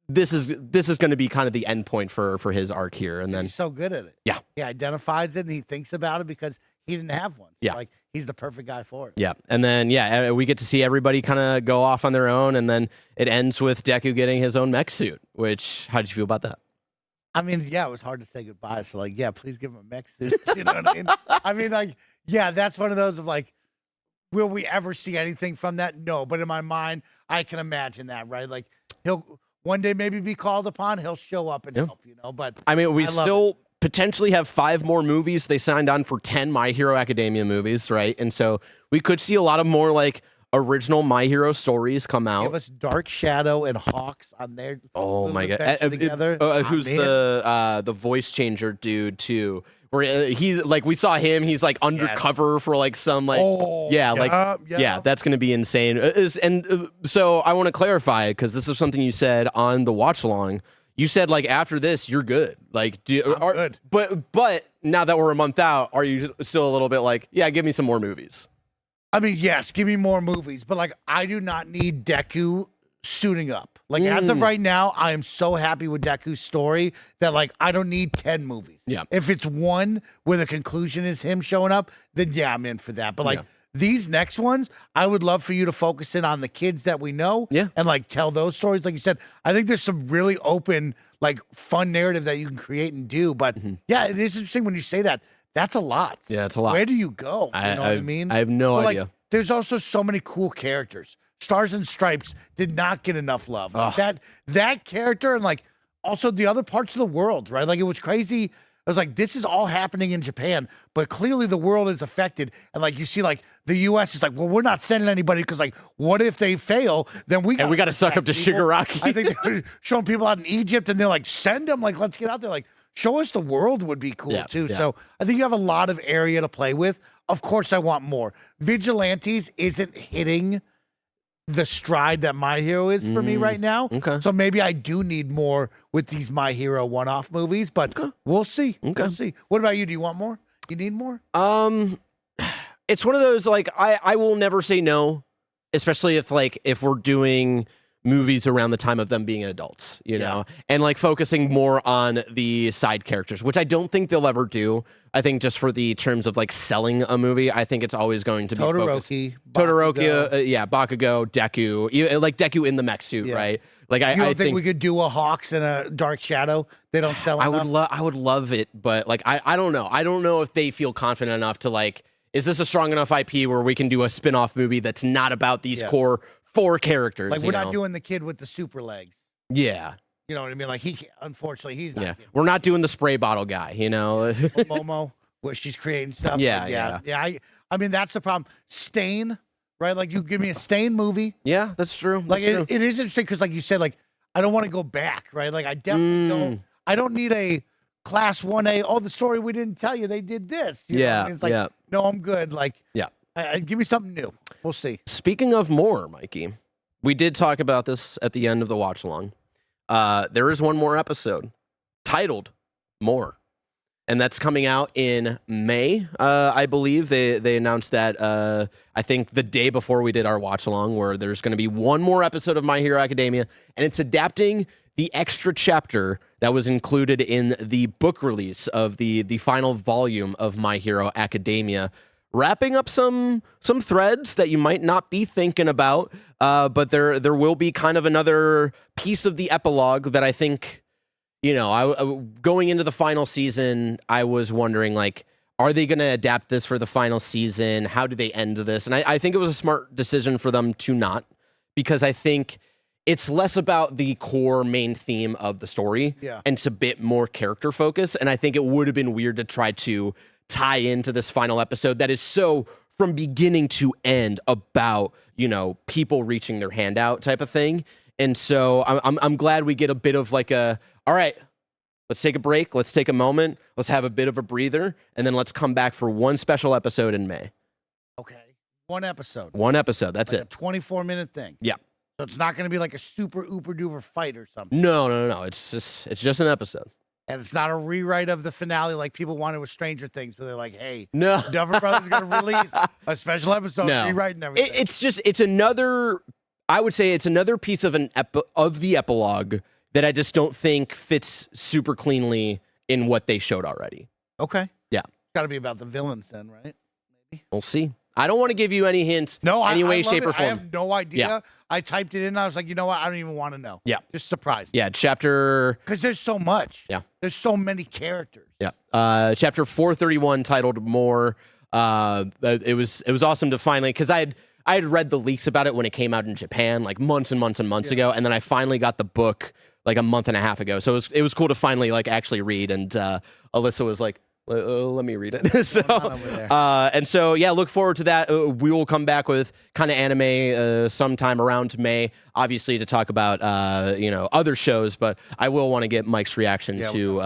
this is going to be kind of the end point for his arc here. And then he's so good at it. Yeah. He identifies it and he thinks about it because he didn't have one. So yeah. Like he's the perfect guy for it. Yeah. And then, we get to see everybody kind of go off on their own. And then it ends with Deku getting his own mech suit, which, how did you feel about that? I mean, yeah, it was hard to say goodbye. So like, yeah, please give him a mech suit. You know what I mean? I mean, like, yeah, that's one of those of like, will we ever see anything from that? No. But in my mind, I can imagine that, right? Like he'll one day maybe be called upon. He'll show up and help, But I mean, we still potentially have 5 more movies. They signed on for 10 My Hero Academia movies, right? And so we could see a lot of more like original My Hero stories come out. Give us Dark Shadow and Hawks on their my god, together. Who's the voice changer dude too? Where he's like, we saw him. He's like undercover for like some like that's gonna be insane. So I want to clarify because this is something you said on the watch along. You said like after this you're good. Like, good. But now that we're a month out, are you still a little bit like, yeah, give me some more movies? I mean, yes, give me more movies, but like I do not need Deku suiting up. Like as of right now, I am so happy with Deku's story that like I don't need 10 movies. Yeah. If it's one where the conclusion is him showing up, then yeah, I'm in for that. But like these next ones, I would love for you to focus in on the kids that we know and like tell those stories. Like you said, I think there's some really open, like fun narrative that you can create and do. But yeah, it is interesting when you say that. that's a lot. Yeah, it's a lot. Where do you go? You know what I mean? I have no But, idea. Like, there's also so many cool characters. Stars and Stripes did not get enough love. Like, that character and like also the other parts of the world, right? Like it was crazy. I was like, this is all happening in Japan, but clearly the world is affected. And like you see, like the U.S. is like, well, we're not sending anybody because like, what if they fail? Then we got to suck up to Shigaraki. I think they're showing people out in Egypt, and they're like, send them. Like, let's get out there. Like, show us the world would be cool too. Yeah. So I think you have a lot of area to play with. Of course, I want more. Vigilantes isn't hitting the stride that My Hero is for me right now. Okay. So maybe I do need more with these My Hero one-off movies, but we'll see. Okay. We'll see. What about you? Do you want more? You need more? It's one of those, like, I will never say no, especially if we're doing movies around the time of them being adults, you know, and like focusing more on the side characters, which I don't think they'll ever do. I think just for the terms of like selling a movie, I think it's always going to be Todoroki, Bakugo, Deku, like Deku in the mech suit, right? Like you don't think we could do a Hawks and a Dark Shadow? They don't sell enough? I would love it, but like I don't know. I don't know if they feel confident enough to like, is this a strong enough IP where we can do a spin-off movie that's not about these core 4 characters? Like we're not doing the kid with the super legs. Yeah. You know what I mean? Like unfortunately, he's not. We're not doing the spray bottle guy, you know? Momo, where she's creating stuff. Yeah. I mean, that's the problem. Stain, right? Like you give me a Stain movie. Yeah, that's true. Like it is interesting because, like you said, like I don't want to go back, right? Like I definitely don't. I don't need a Class 1A. Oh, the story we didn't tell you, they did this. You know what I mean? It's like, no, I'm good. Like, give me something new. We'll see. Speaking of more, Mikey, we did talk about this at the end of the watch along. There is one more episode titled More, and that's coming out in May. I believe they announced that, I think the day before we did our watch along, where there's going to be one more episode of My Hero Academia, and it's adapting the extra chapter that was included in the book release of the final volume of My Hero Academia, wrapping up some threads that you might not be thinking about, but there will be kind of another piece of the epilogue that I think, you know, I going into the final season, I was wondering, like, are they going to adapt this for the final season? How do they end this? And I think it was a smart decision for them to not, because I think it's less about the core main theme of the story, and it's a bit more character focused. And I think it would have been weird to try to tie into this final episode that is so from beginning to end about, you know, people reaching their hand out type of thing. And so I'm glad we get a bit of like all right, let's take a break. Let's take a moment. Let's have a bit of a breather. And then let's come back for one special episode in May. Okay. One episode. That's like it. A 24-minute thing. Yeah. So it's not going to be like a super ooper duper fight or something. No. It's just an episode. And it's not a rewrite of the finale like people wanted with Stranger Things, where they're like, hey, no, Duffer Brothers going to release a special episode rewriting everything. It's another, I would say it's another piece of of the epilogue that I just don't think fits super cleanly in what they showed already. Okay. Yeah. It's got to be about the villains then, right? Maybe. We'll see. I don't want to give you any hints. No, any way, I love shape, it. or form. I have no idea. Yeah. I typed it in and I was like, you know what? I don't even want to know. Yeah. Just surprised. Yeah, chapter... Because there's so much. Yeah. There's so many characters. Yeah. Chapter 431 titled More. It was awesome to finally... Because I had read the leaks about it when it came out in Japan, like months and months and months ago, and then I finally got the book like a month and a half ago. So it was cool to finally like actually read, and Alyssa was like, let me read it. So, and so, yeah, look forward to that. We will come back with kind of anime sometime around May, obviously, to talk about, other shows, but I will want to get Mike's reaction to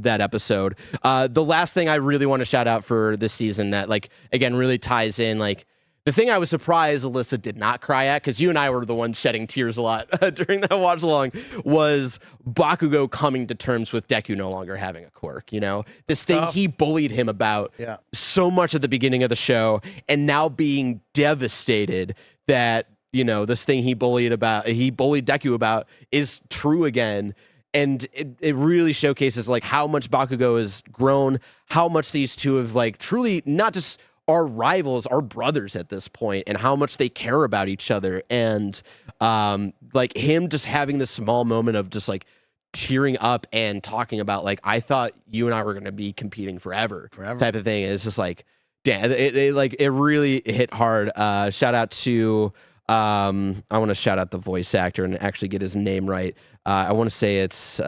that episode. The last thing I really want to shout out for this season that, like, again, really ties in, like, the thing I was surprised Alyssa did not cry at, because you and I were the ones shedding tears a lot during that watch along, was Bakugo coming to terms with Deku no longer having a quirk. You know, this thing he bullied him about so much at the beginning of the show, and now being devastated that, you know, this thing he bullied Deku about is true again. And it really showcases like how much Bakugo has grown, how much these two have like truly not just are rivals, are brothers at this point, and how much they care about each other. And like him just having this small moment of just like tearing up and talking about like, I thought you and I were going to be competing forever type of thing. It's just like, damn, it really hit hard. Shout out to, I want to shout out the voice actor and actually get his name right. I want to say it's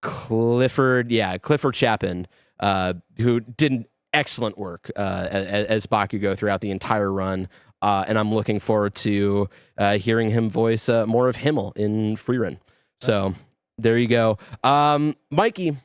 Clifford Chapin, who did excellent work as Bakugo throughout the entire run. And I'm looking forward to hearing him voice more of Himmel in Freerun. So there you go. Mikey,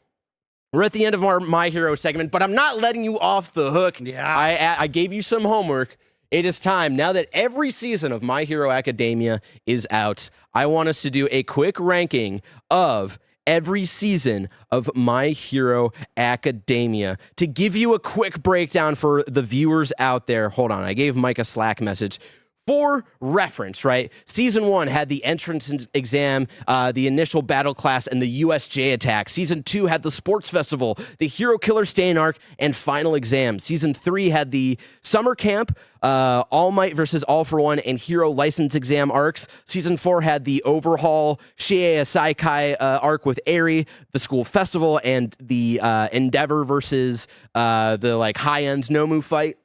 we're at the end of our My Hero segment, but I'm not letting you off the hook. Yeah. I gave you some homework. It is time, now that every season of My Hero Academia is out, I want us to do a quick ranking of every season of My Hero Academia. To give you a quick breakdown for the viewers out there, hold on, I gave Mike a Slack message. For reference, right? Season 1 had the entrance exam, the initial battle class, and the USJ attack. Season 2 had the sports festival, the Hero Killer Stain arc, and final exam. Season 3 had the summer camp, All Might versus All for One, and Hero license exam arcs. Season 4 had the overhaul Shiea Saikai arc with Eri, the school festival, and the Endeavor versus the like high-end Nomu fight.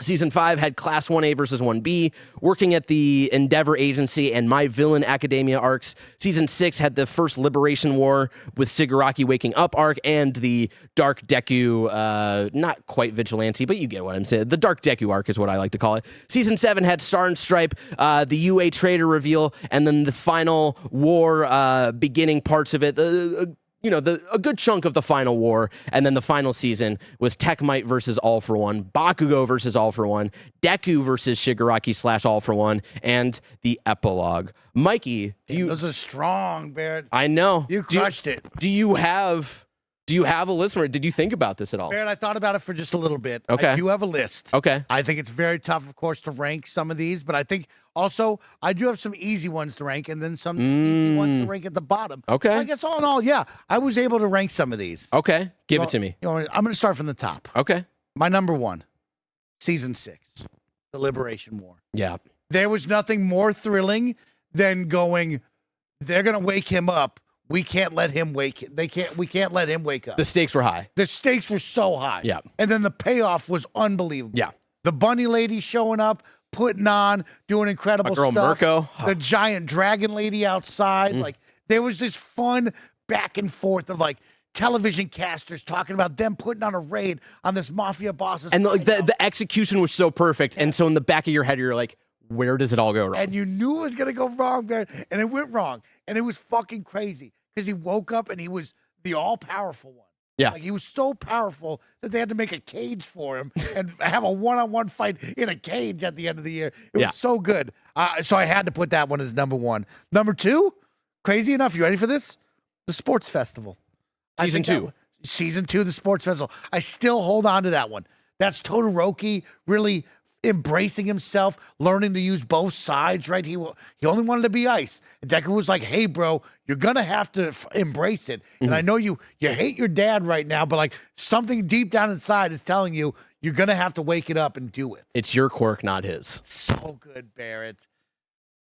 Season 5 had Class 1A versus 1B, working at the Endeavor Agency, and My Villain Academia arcs. Season 6 had the first Liberation War with Shigaraki waking up arc, and the Dark Deku, not quite Vigilante, but you get what I'm saying. The Dark Deku arc is what I like to call it. Season 7 had Star and Stripe, the UA Trader reveal, and then the final war beginning parts of it. A good chunk of the final war, and then the final season was Tech Might versus All for One, Bakugo versus All for One, Deku versus Shigaraki / All for One, and the epilogue. Mikey, those are strong, Barrett. I know. You crushed it. Do you have a list? Or did you think about this at all? Barrett, I thought about it for just a little bit. Okay. I do have a list. Okay. I think it's very tough, of course, to rank some of these, but I think also I do have some easy ones to rank and then some easy ones to rank at the bottom. Okay. So I guess all in all, yeah, I was able to rank some of these. Okay. Give it to me. I'm going to start from the top. Okay. My number 1, Season 6, The Liberation War. Yeah. There was nothing more thrilling than going, they're going to wake him up. We can't let him wake. We can't let him wake up. The stakes were high. The stakes were so high. Yeah. And then the payoff was unbelievable. Yeah. The bunny lady showing up, putting on, doing incredible girl stuff. Mirko. The giant dragon lady outside. Like, there was this fun back and forth of like television casters talking about them putting on a raid on this mafia boss's. And the execution was so perfect. And so in the back of your head, you're like, where does it all go wrong? And you knew it was going to go wrong, Barrett, and it went wrong. And it was fucking crazy because he woke up and he was the all-powerful one. Yeah. Like, he was so powerful that they had to make a cage for him and have a one-on-one fight in a cage at the end of the year. It was so good. So I had to put that one as number 1. Number 2, crazy enough, you ready for this? The Sports Festival. Season 2. Season 2, the Sports Festival. I still hold on to that one. That's Todoroki really embracing himself, learning to use both sides, right? He only wanted to be ice. And Deku was like, hey, bro, you're going to have to embrace it. And I know you hate your dad right now, but like something deep down inside is telling you you're going to have to wake it up and do it. It's your quirk, not his. So good, Barrett.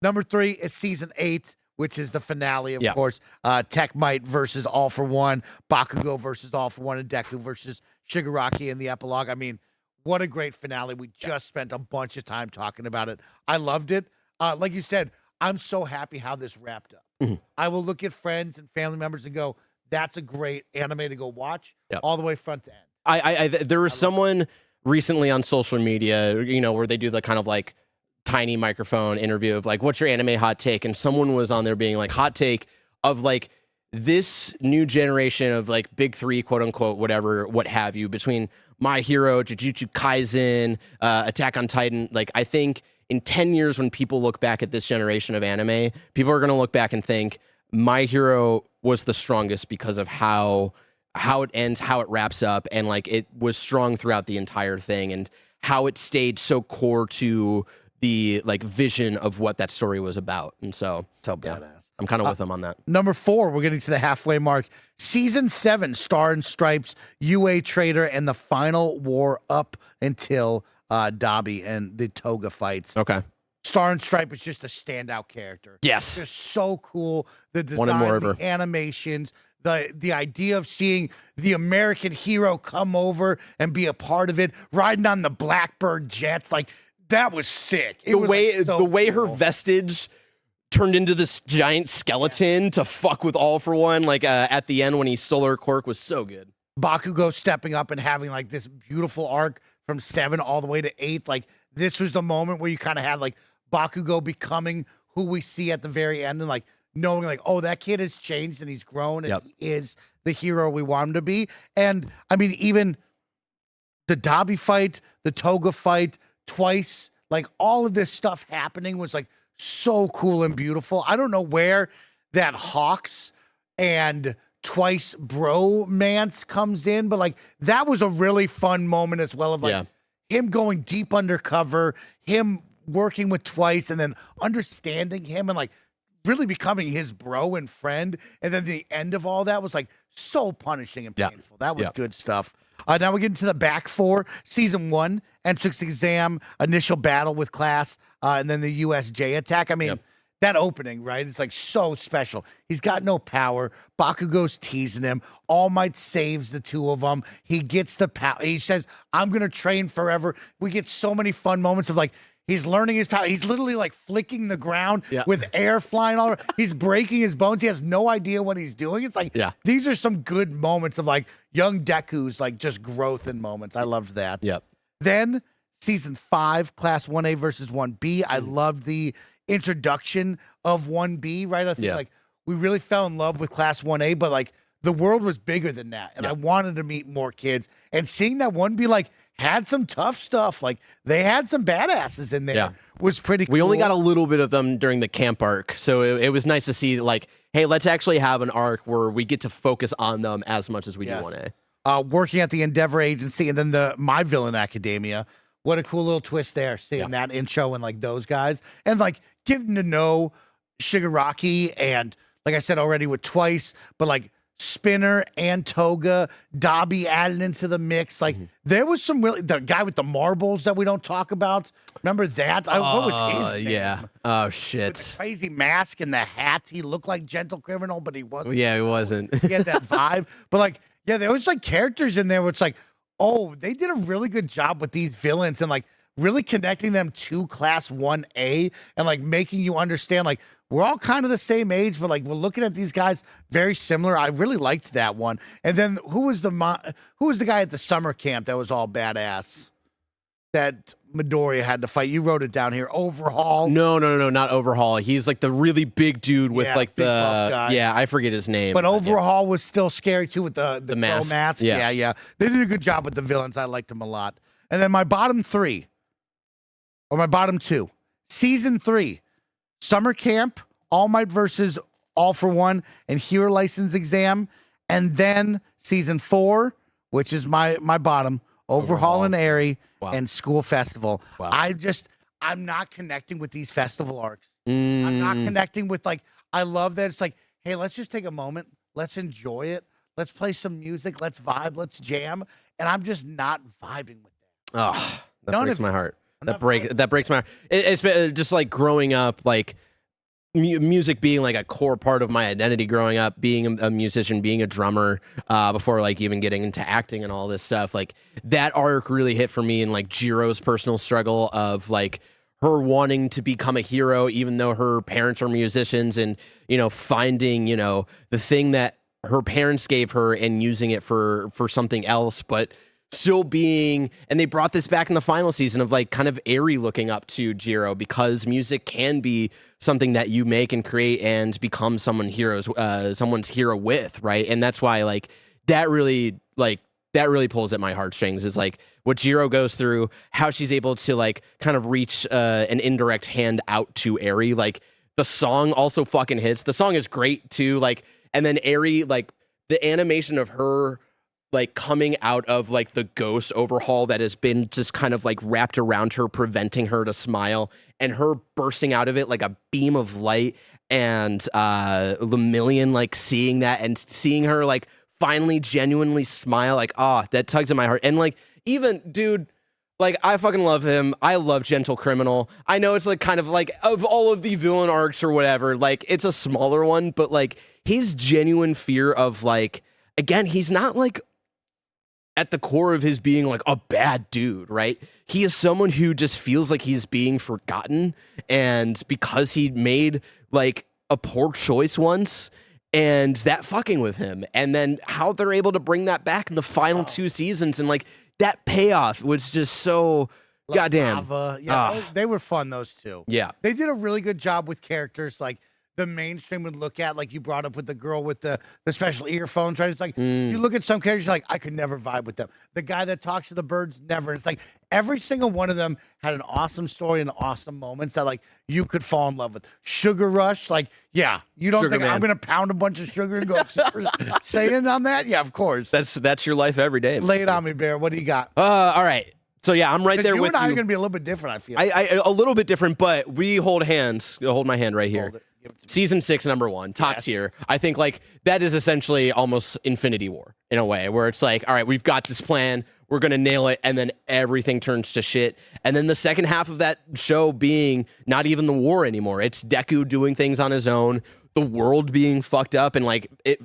Number 3 is Season 8, which is the finale, of course. Tech Might versus All for One, Bakugo versus All for One, and Deku versus Shigaraki in the epilogue. I mean, what a great finale. We just spent a bunch of time talking about it. I loved it. Like you said, I'm so happy how this wrapped up. I will look at friends and family members and go, that's a great anime to go watch all the way front to end. There was someone recently on social media, where they do the kind of like tiny microphone interview of like, what's your anime hot take? And someone was on there being like, hot take of like this new generation of like big 3, quote unquote, whatever, what have you, between My Hero, Jujutsu Kaisen, Attack on Titan. Like, I think in 10 years, when people look back at this generation of anime, people are going to look back and think My Hero was the strongest because of how it ends, how it wraps up, and like it was strong throughout the entire thing, and how it stayed so core to the like vision of what that story was about. And so badass. I'm kind of with them on that. Number 4, we're getting to the halfway mark. Season 7, Star and Stripes, UA Trader, and the final war up until Dabi and the Toga fights. Okay. Star and Stripe is just a standout character. Yes. Just so cool. The design, One and more the over. animations, the idea of seeing the American hero come over and be a part of it, riding on the Blackbird jets, like that was sick. It The was, way like, so the way her cool. vestige turned into this giant skeleton to fuck with All for One, like at the end when he stole her quirk, was so good. Bakugo stepping up and having like this beautiful arc from 7 all the way to 8. Like this was the moment where you kind of had like Bakugo becoming who we see at the very end and like knowing like, oh, that kid has changed and he's grown and he is the hero we want him to be. And I mean, even the Dabi fight, the Toga fight, Twice, like all of this stuff happening was like so cool and beautiful. I don't know where that Hawks and Twice bromance comes in, but like that was a really fun moment as well of like him going deep undercover, him working with Twice and then understanding him and like really becoming his bro and friend. And then the end of all that was like so punishing and painful. That was good stuff. Now we get into the back 4. Season 1, entrance exam, initial battle with class, and then the USJ attack. I mean, that opening, right? It's like so special. He's got no power. Bakugo's teasing him. All Might saves the two of them. He gets the power. He says, I'm going to train forever. We get so many fun moments of like, he's learning his power. He's literally like flicking the ground with air flying all over. He's breaking his bones. He has no idea what he's doing. It's like, these are some good moments of like young Deku's like just growth in moments. I loved that. Then season 5, class 1A versus 1B. I loved the introduction of 1B, right? I think like we really fell in love with class 1A, but like the world was bigger than that. And I wanted to meet more kids and seeing that 1B like had some tough stuff. Like they had some badasses in there was pretty cool. We only got a little bit of them during the camp arc. So it was nice to see like, hey, let's actually have an arc where we get to focus on them as much as we do 1A. Working at the Endeavor Agency and then the My Villain Academia. What a cool little twist there, seeing that intro and like those guys. And like getting to know Shigaraki and like I said already with Twice, but like Spinner and Toga, Dabi added into the mix. Like there was some really, the guy with the marbles that we don't talk about. Remember that? What was his name? Oh shit. With the crazy mask and the hat. He looked like Gentle Criminal, but he wasn't. Yeah, he wasn't. He had that vibe. But like, yeah, there was like characters in there where it's like, oh, they did a really good job with these villains and like really connecting them to class 1A and like making you understand like we're all kind of the same age, but like we're looking at these guys very similar. I really liked that one. And then who was the guy at the summer camp that was all badass that Midoriya had to fight? You wrote it down here. Overhaul. No, not Overhaul. He's like the really big dude with like big the buff guy. I forget his name. But Overhaul was still scary too with the mask. mask. Yeah. Yeah. They did a good job with the villains. I liked them a lot. And then my bottom 3, or my bottom 2, season 3, summer camp, All Might versus All for One, and Hero License Exam. And then season 4, which is my bottom, Overhaul and Airy, and School Festival. I'm not connecting with these festival arcs. I'm not connecting with like, I love that it's like, hey, let's just take a moment. Let's enjoy it. Let's play some music. Let's vibe. Let's jam. And I'm just not vibing with that. Oh, that breaks my heart. That breaks my heart. It's been just like growing up, like music being like a core part of my identity growing up, being a musician, being a drummer, before like even getting into acting and all this stuff. Like that arc really hit for me in like Jiro's personal struggle of like her wanting to become a hero, even though her parents are musicians, and, you know, finding, you know, the thing that her parents gave her and using it for something else, but still being, and they brought this back in the final season of like kind of Eri looking up to Jiro, because music can be something that you make and create and become someone's hero with, right? And that's why like that really pulls at my heartstrings, is like what Jiro goes through, how she's able to like kind of reach an indirect hand out to Eri. Like the song also fucking hits. The song is great too. Like, and then Eri, like the animation of her like coming out of like the ghost overhaul that has been just kind of like wrapped around her, preventing her to smile, and her bursting out of it like a beam of light, and Lemillion like seeing that and seeing her like finally genuinely smile, like, that tugs at my heart. And like, even dude, Like, I fucking love him. I love Gentle Criminal. I know it's like kind of like of all of the villain arcs or whatever, like it's a smaller one, but like his genuine fear of like, again, he's not like at the core of his being like a bad dude, right? He is someone who just feels like he's being forgotten. And because he made like a poor choice once, and that fucking with him. And then how they're able to bring that back in the final 2 seasons, and like that payoff was just so goddamn. Yeah, they were fun, those two. Yeah. They did a really good job with characters like the mainstream would look at, like you brought up with the girl with the special earphones, right? It's like you look at some characters, you're like, I could never vibe with them. The guy that talks to the birds, never. It's like every single one of them had an awesome story and awesome moments that like you could fall in love with. Sugar Rush, like, yeah, you don't Sugar think Man. I'm gonna pound a bunch of sugar and go Super Saiyan on that? Yeah, of course. That's your life every day. Lay it on me, Bear. What do you got? All right. So yeah, I'm right there You with and I you. are gonna be a little bit different, I feel. I a little bit different, but we hold hands. Hold my hand right here. Hold it. Give it to me. Season 6, number 1, top Yes. tier. I think like that is essentially almost Infinity War in a way, where it's like, all right, we've got this plan, we're gonna nail it, and then everything turns to shit. And then the second half of that show being not even the war anymore. It's Deku doing things on his own, the world being fucked up, and like it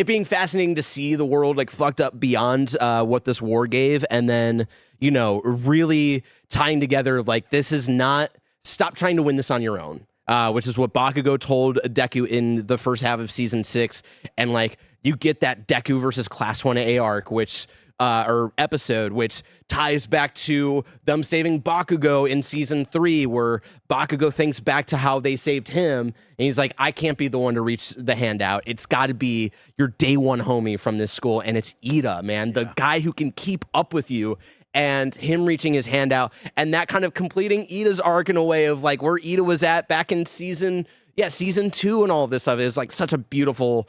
being fascinating to see the world like fucked up beyond what this war gave, and then, you know, really tying together like this is not, stop trying to win this on your own. Which is what Bakugo told Deku in the first half of season 6. And like, you get that Deku versus Class 1A arc, which, or episode, which ties back to them saving Bakugo in season 3, where Bakugo thinks back to how they saved him. And he's like, I can't be the one to reach the handout. It's got to be your day one homie from this school. And it's Ida, man, the guy who can keep up with you. And him reaching his hand out, and that kind of completing Ida's arc in a way of like where Ida was at back in season 2 and all of this stuff. It was like such a beautiful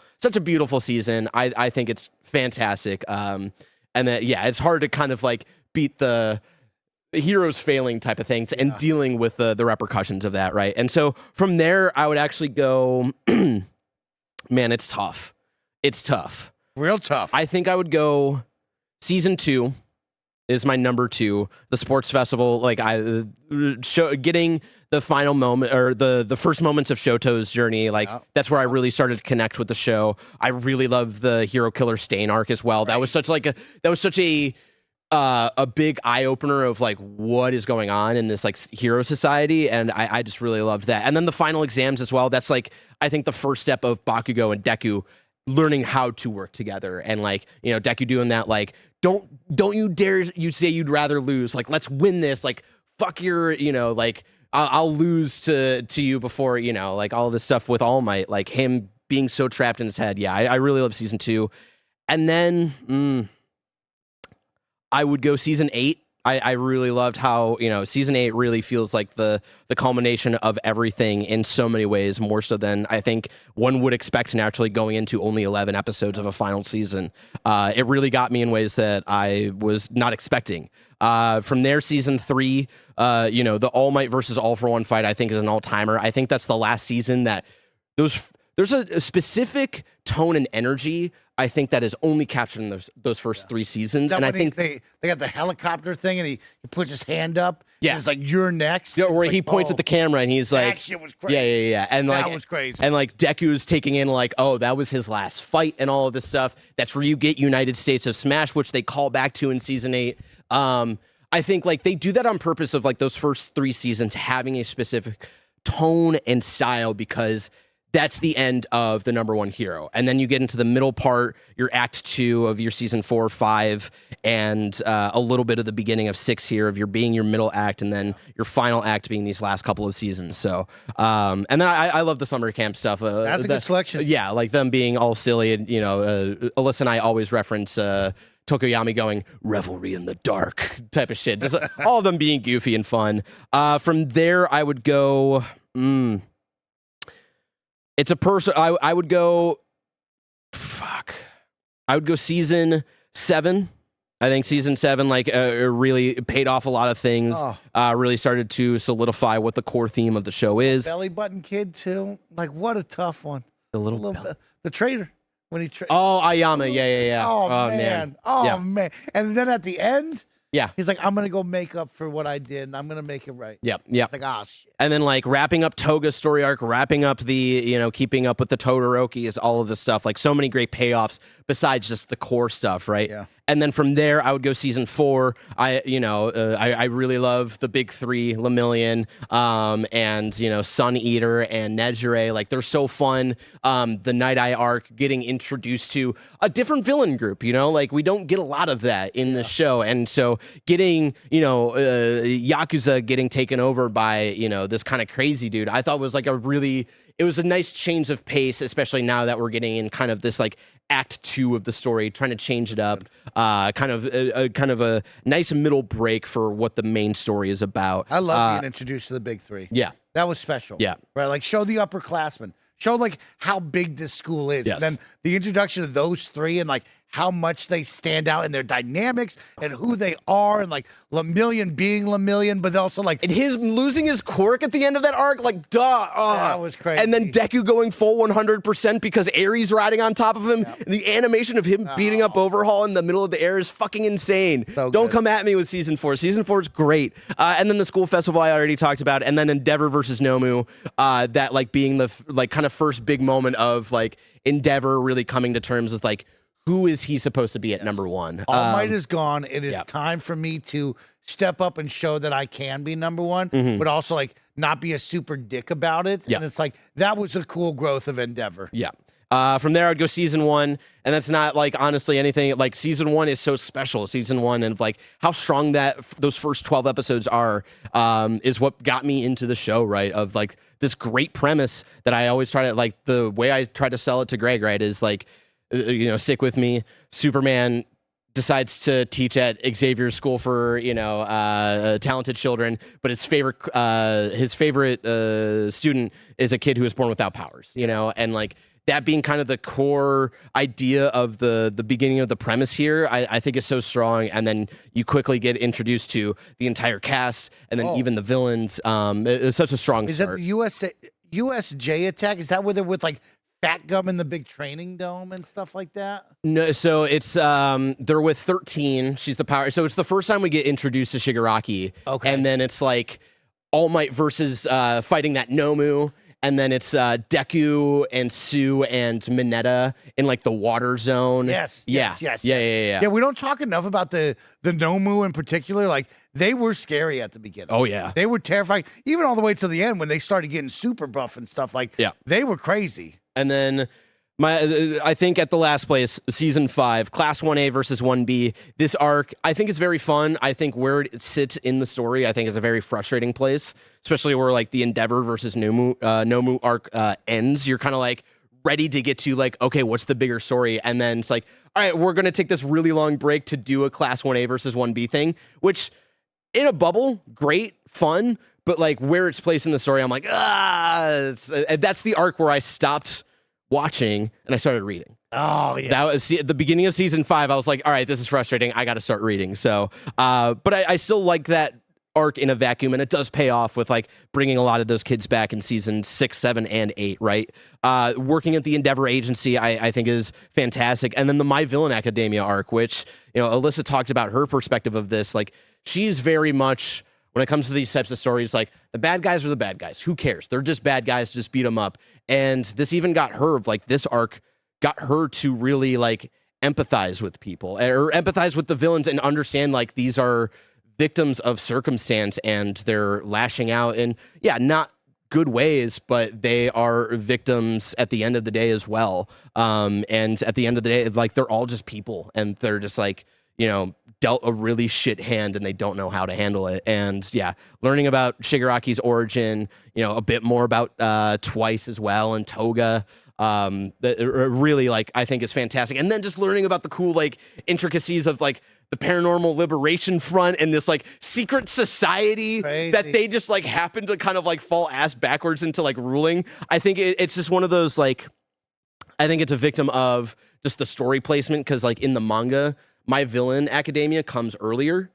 season. I think it's fantastic. And that, yeah, it's hard to kind of like beat the heroes failing type of things and dealing with the repercussions of that, right? And so from there, I would actually go, man, it's tough. It's tough. Real tough. I think I would go season 2. Is my number 2, the sports festival. Like getting the final moment or the first moments of Shoto's journey. Like that's where I really started to connect with the show. I really love the Hero Killer Stain arc as well. Right. That was such a big eye opener of like what is going on in this like hero society, and I just really loved that. And then the final exams as well. That's like I think the first step of Bakugo and Deku learning how to work together, and like, you know, Deku doing that like, don't you dare you say you'd rather lose, like let's win this, like fuck your, you know, like I'll lose to you before, you know, like all this stuff with All Might, like him being so trapped in his head. Yeah, I really love season 2. And then I would go season 8. I really loved how, you know, season 8 really feels like the culmination of everything in so many ways, more so than I think one would expect naturally going into only 11 episodes of a final season. It really got me in ways that I was not expecting. From there, season 3, you know, the All Might versus All for One fight, I think is an all-timer. I think that's the last season that there's a specific tone and energy, I think, that is only captured in those first 3 seasons. And I think they got the helicopter thing, and he puts his hand up. Yeah, and it's like, you're next. Yeah, where like, he points at the camera and he's like, that shit was crazy. Yeah. And like, that was crazy. And like Deku's taking in like, oh, that was his last fight and all of this stuff. That's where you get United States of Smash, which they call back to in season 8. I think like they do that on purpose of like those first 3 seasons having a specific tone and style, because that's the end of the number 1 hero. And then you get into the middle part, your act 2 of your season 4 or 5, and a little bit of the beginning of 6 here of your being your middle act, and then your final act being these last couple of seasons. So, and then I love the summer camp stuff. That's a good selection. Yeah, like them being all silly, and, you know, Alyssa and I always reference Tokoyami going revelry in the dark type of shit. Just all of them being goofy and fun. From there, I would go. It's a person. I would go. I would go season 7. I think season 7 like really paid off a lot of things. Really started to solidify what the core theme of the show is. Belly button kid too. Like, what a tough one. The traitor when he Ayama. Yeah. Oh man. Yeah. Man. And then at the end, Yeah. He's like, I'm gonna go make up for what I did, and I'm gonna make it right. Yep. It's like, oh shit. And then like wrapping up Toga's story arc, wrapping up the, keeping up with the Todoroki is all of this stuff. Like so many great payoffs besides just the core stuff, right? Yeah. And then from there, I would go season 4. I really love the big 3, Lemillion, and Sun Eater and Nejire. Like they're so fun. The Night Eye arc, getting introduced to a different villain group. Like we don't get a lot of that in the show, and so getting Yakuza getting taken over by this kind of crazy dude, I thought was like it was a nice change of pace, especially now that we're getting in kind of this like act 2 of the story, trying to change it up, kind of a nice middle break for what the main story is about. I love being introduced to the big 3. Yeah. That was special. Yeah. Right. Like show the upperclassmen, show like how big this school is. Yes. And then the introduction of those 3 and like how much they stand out in their dynamics and who they are, and like Lemillion being Lemillion, but also like and his losing his quirk at the end of that arc, like duh. That was crazy. And then Deku going full 100% because Ares riding on top of him. Yep. The animation of him beating up Overhaul in the middle of the air is fucking insane. So Don't come at me with season 4. Season 4 is great. And then the school festival I already talked about, and then Endeavor versus Nomu, that like being the like kind of first big moment of like Endeavor really coming to terms with like, who is he supposed to be at number 1? All Might is gone. It is time for me to step up and show that I can be number 1, but also like not be a super dick about it. Yeah. And it's like, that was a cool growth of Endeavor. Yeah. From there, I'd go season 1, and that's not like honestly anything. Like season 1 is so special. Season 1 and like how strong those first 12 episodes are is what got me into the show. Right, of like this great premise that I always try to like. The way I try to sell it to Greg, right, is like stick with me. Superman decides to teach at Xavier's school for talented children, but his favorite student is a kid who was born without powers. And like that being kind of the core idea of the beginning of the premise here, I think is so strong. And then you quickly get introduced to the entire cast, and then even the villains. It's such a strong start. Is that the USJ attack? Is that where they're with like Fat Gum in the big training dome and stuff like that? No, so it's they're with 13. She's the power. So it's the first time we get introduced to Shigaraki. Okay. And then it's like All Might versus fighting that Nomu. And then it's Deku and Sue and Mineta in like the water zone. Yes. Yeah. Yeah, we don't talk enough about the Nomu in particular. Like they were scary at the beginning. Oh yeah. They were terrifying. Even all the way to the end when they started getting super buff and stuff. Like they were crazy. And then I think at the last place, season 5, Class 1A versus 1B. This arc, I think is very fun. I think where it sits in the story, I think is a very frustrating place, especially where like the Endeavor versus Nomu arc ends. You're kind of like ready to get to like, okay, what's the bigger story? And then it's like, all right, we're going to take this really long break to do a Class 1A versus 1B thing, which in a bubble, great, fun. But like where it's placed in the story, I'm like, that's the arc where I stopped watching and I started reading. Oh yeah. That was at the beginning of season 5. I was like, all right, this is frustrating. I got to start reading. So, but I still like that arc in a vacuum, and it does pay off with like bringing a lot of those kids back in season 6, 7, and 8. Right. Working at the Endeavor Agency, I think is fantastic. And then the My Villain Academia arc, which Alyssa talked about her perspective of this. Like she's very much, when it comes to these types of stories, like the bad guys are the bad guys. Who cares? They're just bad guys. Just beat them up. And this even got her, like this arc got her to really like empathize with people or empathize with the villains and understand like these are victims of circumstance and they're lashing out in, not good ways, but they are victims at the end of the day as well. And at the end of the day, like they're all just people and they're just like, dealt a really shit hand and they don't know how to handle it. And learning about Shigaraki's origin, a bit more about Twice as well and Toga, that really like I think is fantastic. And then just learning about the cool like intricacies of like the Paranormal Liberation Front and this like secret society that they just like happen to kind of like fall ass backwards into like ruling. I think it's just one of those like, I think it's a victim of just the story placement because like in the manga, My Villain Academia comes earlier,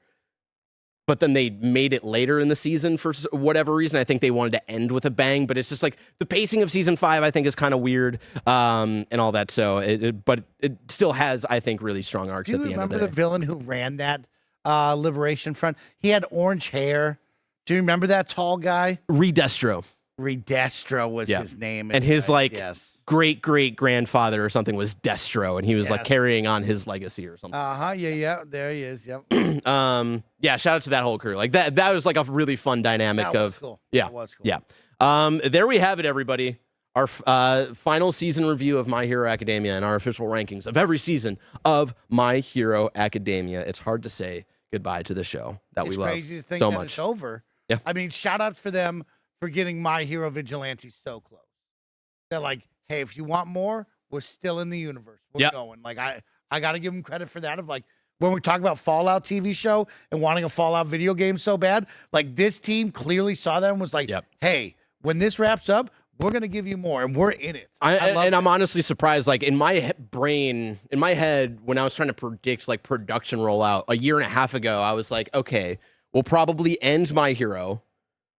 but then they made it later in the season for whatever reason. I think they wanted to end with a bang, but it's just like the pacing of season 5, I think is kind of weird and all that. So, but it still has, I think, really strong arcs at the end of the day. Do you remember the villain who ran that Liberation Front. He had orange hair. Do you remember that tall guy? Redestro. Redestro was his name. And his great-great-grandfather or something was Destro, and he was like carrying on his legacy or something. Yeah. There he is. Yep. Shout out to that whole crew. Like that was like a really fun dynamic Cool. Yeah. That was cool. Yeah. There we have it, everybody. Our final season review of My Hero Academia and our official rankings of every season of My Hero Academia. It's hard to say goodbye to the show that we love crazy to think so that much. It's over. Yeah. I mean, shout outs for them for getting My Hero Vigilante so close. They're like, hey, if you want more, we're still in the universe. We're going. Like, I got to give them credit for that. Of like, when we talk about Fallout TV show and wanting a Fallout video game so bad, like this team clearly saw that and was like, hey, when this wraps up, we're going to give you more, and we're in it. I'm honestly surprised. Like, in my brain, in my head, when I was trying to predict, like, production rollout a year and a half ago, I was like, okay, we'll probably end My Hero.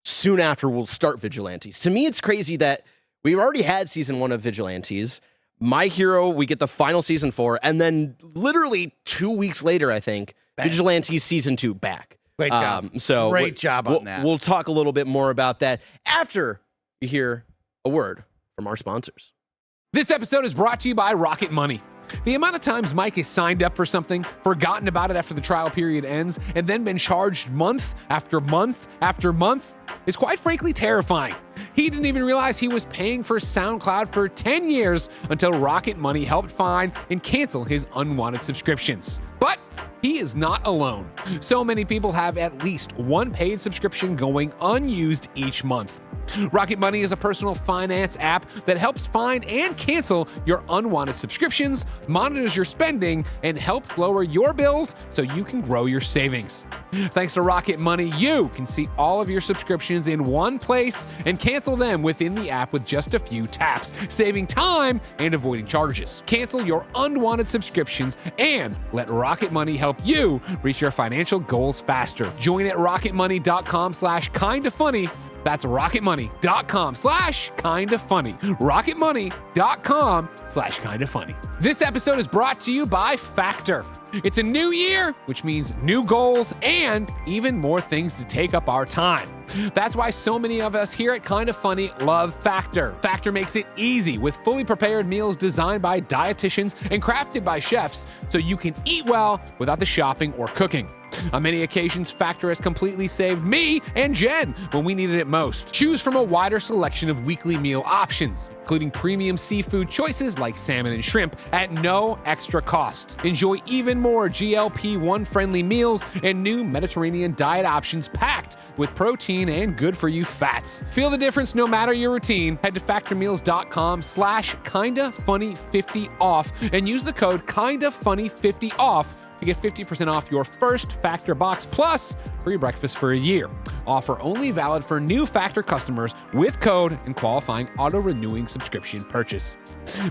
Soon after, we'll start Vigilantes. To me, it's crazy that we've already had season 1 of Vigilantes. My Hero, we get the final season 4, and then literally 2 weeks later, I think, Vigilantes season 2 back. Great job. Great job on that. We'll talk a little bit more about that after we hear a word from our sponsors. This episode is brought to you by Rocket Money. The amount of times Mike has signed up for something, forgotten about it after the trial period ends, and then been charged month after month after month is quite frankly terrifying. He didn't even realize he was paying for SoundCloud for 10 years until Rocket Money helped find and cancel his unwanted subscriptions. But he is not alone. So many people have at least one paid subscription going unused each month. Rocket Money is a personal finance app that helps find and cancel your unwanted subscriptions, monitors your spending, and helps lower your bills so you can grow your savings. Thanks to Rocket Money, you can see all of your subscriptions in one place and cancel them within the app with just a few taps, saving time and avoiding charges. Cancel your unwanted subscriptions and let Rocket Money help you reach your financial goals faster. Join at rocketmoney.com/kindafunny. That's rocketmoney.com/kindafunny. rocketmoney.com/kindafunny. This episode is brought to you by Factor. It's a new year, which means new goals and even more things to take up our time. That's why so many of us here at Kinda Funny love Factor. Factor makes it easy with fully prepared meals designed by dietitians and crafted by chefs so you can eat well without the shopping or cooking. On many occasions, Factor has completely saved me and Jen when we needed it most. Choose from a wider selection of weekly meal options, including premium seafood choices like salmon and shrimp at no extra cost. Enjoy even more GLP-1 friendly meals and new Mediterranean diet options packed with protein and good for you fats. Feel the difference no matter your routine. Head to factormeals.com/kindafunny50off and use the code kindafunny50off to get 50% off your first Factor box plus free breakfast for a year. Offer only valid for new Factor customers with code and qualifying auto-renewing subscription purchase.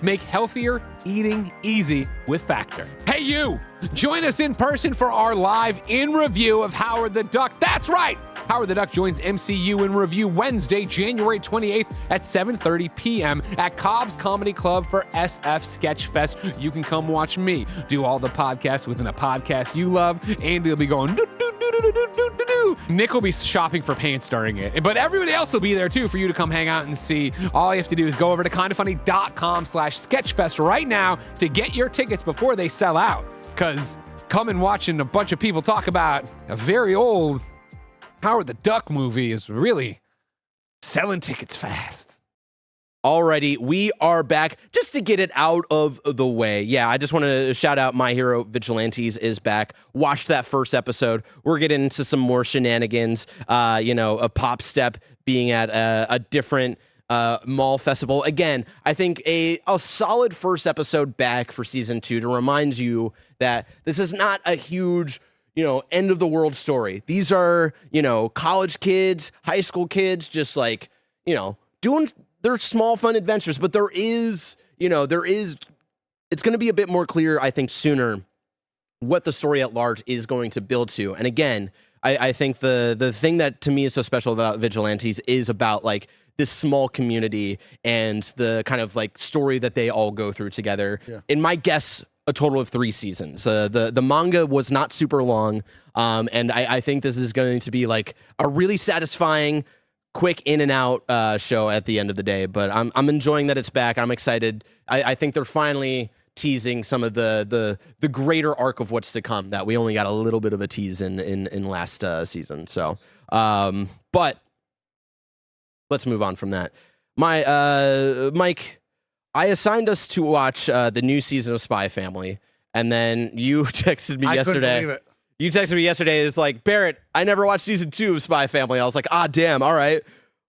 Make healthier eating easy with Factor. Hey you! Join us in person for our live in review of Howard the Duck. That's right! Howard the Duck joins MCU in review Wednesday, January 28th at 7:30 p.m. at Cobb's Comedy Club for SF Sketchfest. You can come watch me do all the podcasts within a podcast you love. Andy will be going do-do-do-do-do-do-do. Nick will be shopping for pants during it. But everybody else will be there too for you to come hang out and see. All you have to do is go over to kindafunny.com/sketchfest right now to get your tickets before they sell out. Because coming watching a bunch of people talk about a very old Howard the Duck movie is really selling tickets fast. Alrighty, we are back. Just to get it out of the way. Yeah, I just want to shout out My Hero Vigilantes is back. Watch that first episode. We're getting into some more shenanigans. A pop step being at a different mall festival. Again, I think a solid first episode back for season 2 to remind you that this is not a huge end of the world story. These are, college kids, high school kids, just like, doing their small fun adventures. But it's going to be a bit more clear, I think, sooner what the story at large is going to build to. And again, I think the thing that to me is so special about Vigilantes is about like this small community and the kind of like story that they all go through together. Yeah. In my guess, a total of 3 seasons. The manga was not super long, and I think this is going to be like a really satisfying, quick in and out show at the end of the day. But I'm enjoying that it's back. I'm excited. I think they're finally teasing some of the greater arc of what's to come that we only got a little bit of a tease in last season. So, but let's move on from that. Mike, I assigned us to watch the new season of Spy Family, and then you texted me yesterday. Couldn't believe it. You texted me yesterday. It's like, Barrett, I never watched season 2 of Spy Family. I was like, damn, all right.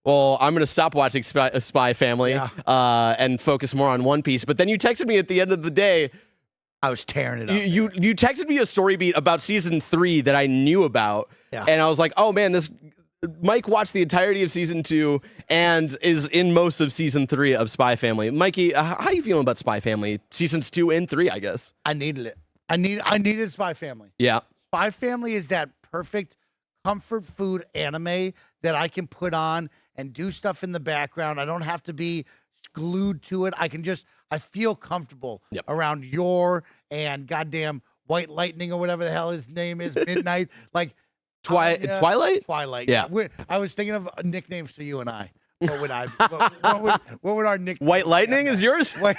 Well, I'm going to stop watching Spy Family and focus more on One Piece. But then you texted me at the end of the day. I was tearing it up. You texted me a story beat about season 3 that I knew about. Yeah. And I was like, oh, man, this Mike watched the entirety of season 2 and is in most of season 3 of Spy Family. Mikey, how are you feeling about Spy Family? Seasons 2 and 3, I guess. I needed it. I needed Spy Family. Yeah. Spy Family is that perfect comfort food anime that I can put on and do stuff in the background. I don't have to be glued to it. I feel comfortable around Yor and goddamn White Lightning or whatever the hell his name is, Midnight. Like Twilight? Twilight. Yeah. I was thinking of nicknames for you and I. What would our nickname? White Lightning is yours? White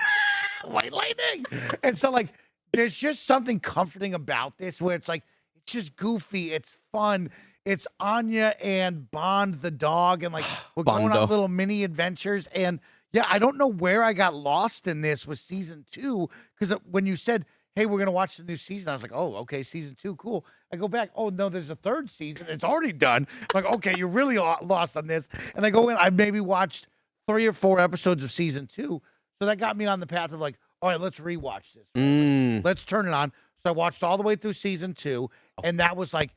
Lightning. And so like there's just something comforting about this where it's like it's just goofy, it's fun. It's Anya and Bond the dog, and like we're going on little mini adventures. And yeah, I don't know where I got lost in this with season 2, because when you said, hey, we're gonna watch the new season, I was like, oh, okay, season 2, cool. I go back, oh no, there's a 3rd season, it's already done. I'm like, okay, you're really lost on this. And I go in, I maybe watched 3 or 4 episodes of season 2, so that got me on the path of like, all right, let's rewatch this. Let's turn it on. So I watched all the way through season 2, and that was like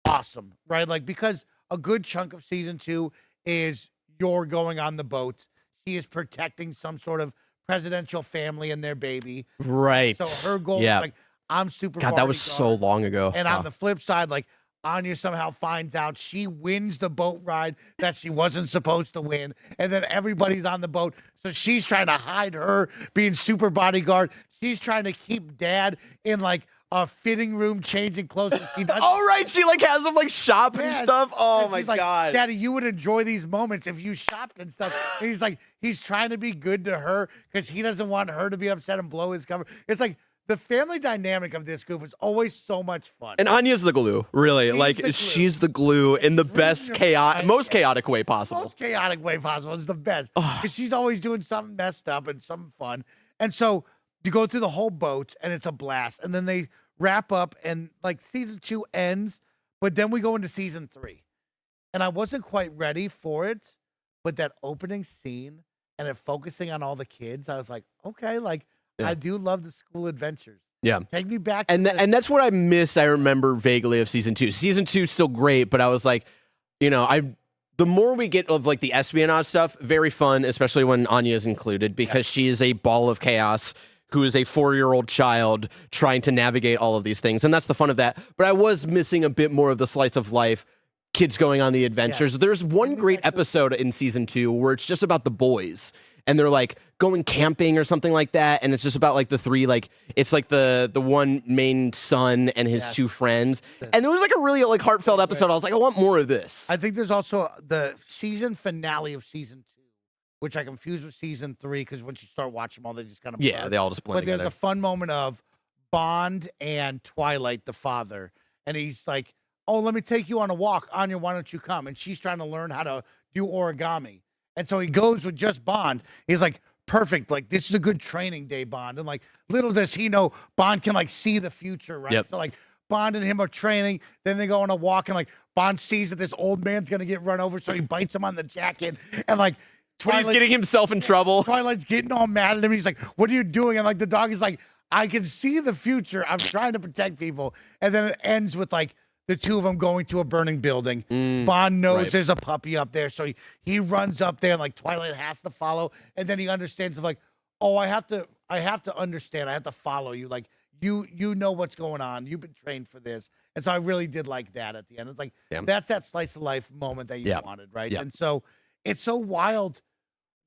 awesome, right? Like, because a good chunk of season 2 is Yor going on the boat. She is protecting some sort of presidential family and their baby. Right. So her goal is like, I'm super. God, that was so long ago. And on the flip side, like Anya somehow finds out she wins the boat ride that she wasn't supposed to win. And then everybody's on the boat. So she's trying to hide her being super bodyguard. She's trying to keep dad in like a fitting room changing clothes. Oh, right. She like has him like shop and stuff. Oh, and my God. Like, Daddy, you would enjoy these moments if you shopped and stuff. And he's like, he's trying to be good to her because he doesn't want her to be upset and blow his cover. It's like, the family dynamic of this group is always so much fun. And Anya's the glue, really. She's the glue in the best most chaotic way possible. Most chaotic way possible. It's the best. Because she's always doing something messed up and something fun. And so you go through the whole boat and it's a blast. And then they wrap up and like season 2 ends, but then we go into season 3. And I wasn't quite ready for it, but that opening scene and it focusing on all the kids, I was like, okay, like, I do love the school adventures. Yeah. Take me back. And that's what I miss. I remember vaguely of season 2. Season 2 is still great, but I was like, the more we get of like the espionage stuff, very fun, especially when Anya is included, because she is a ball of chaos who is a 4-year-old child trying to navigate all of these things. And that's the fun of that. But I was missing a bit more of the slice of life, kids going on the adventures. Yeah. There's one great episode in season 2 where it's just about the boys. And they're like going camping or something like that, and it's just about like the 3, like it's like the one main son and his 2 friends, and there was like a really like heartfelt episode. I was like, I want more of this. I think there's also the season finale of season 2, which I confuse with season 3 because once you start watching them all, they just kind of blur. They all just blend together. But there's a fun moment of Bond and Twilight, the father, and he's like, "Oh, let me take you on a walk, Anya. Why don't you come?" And she's trying to learn how to do origami. And so he goes with just Bond. He's like, perfect. Like, this is a good training day, Bond. And like, little does he know, Bond can like see the future, right? Yep. So like, Bond and him are training. Then they go on a walk, and like, Bond sees that this old man's gonna get run over, so he bites him on the jacket. And like, he's getting himself in trouble. Twilight's getting all mad at him. He's like, "What are you doing?" And like, the dog is like, "I can see the future. I'm trying to protect people." And then it ends with like, the 2 of them going to a burning building. Bond knows there's a puppy up there, so he runs up there, and like Twilight has to follow. And then he understands of like, oh, I have to understand. I have to follow you. Like you know what's going on. You've been trained for this. And so I really did like that at the end. It's like that's that slice of life moment that you wanted, right? And so it's so wild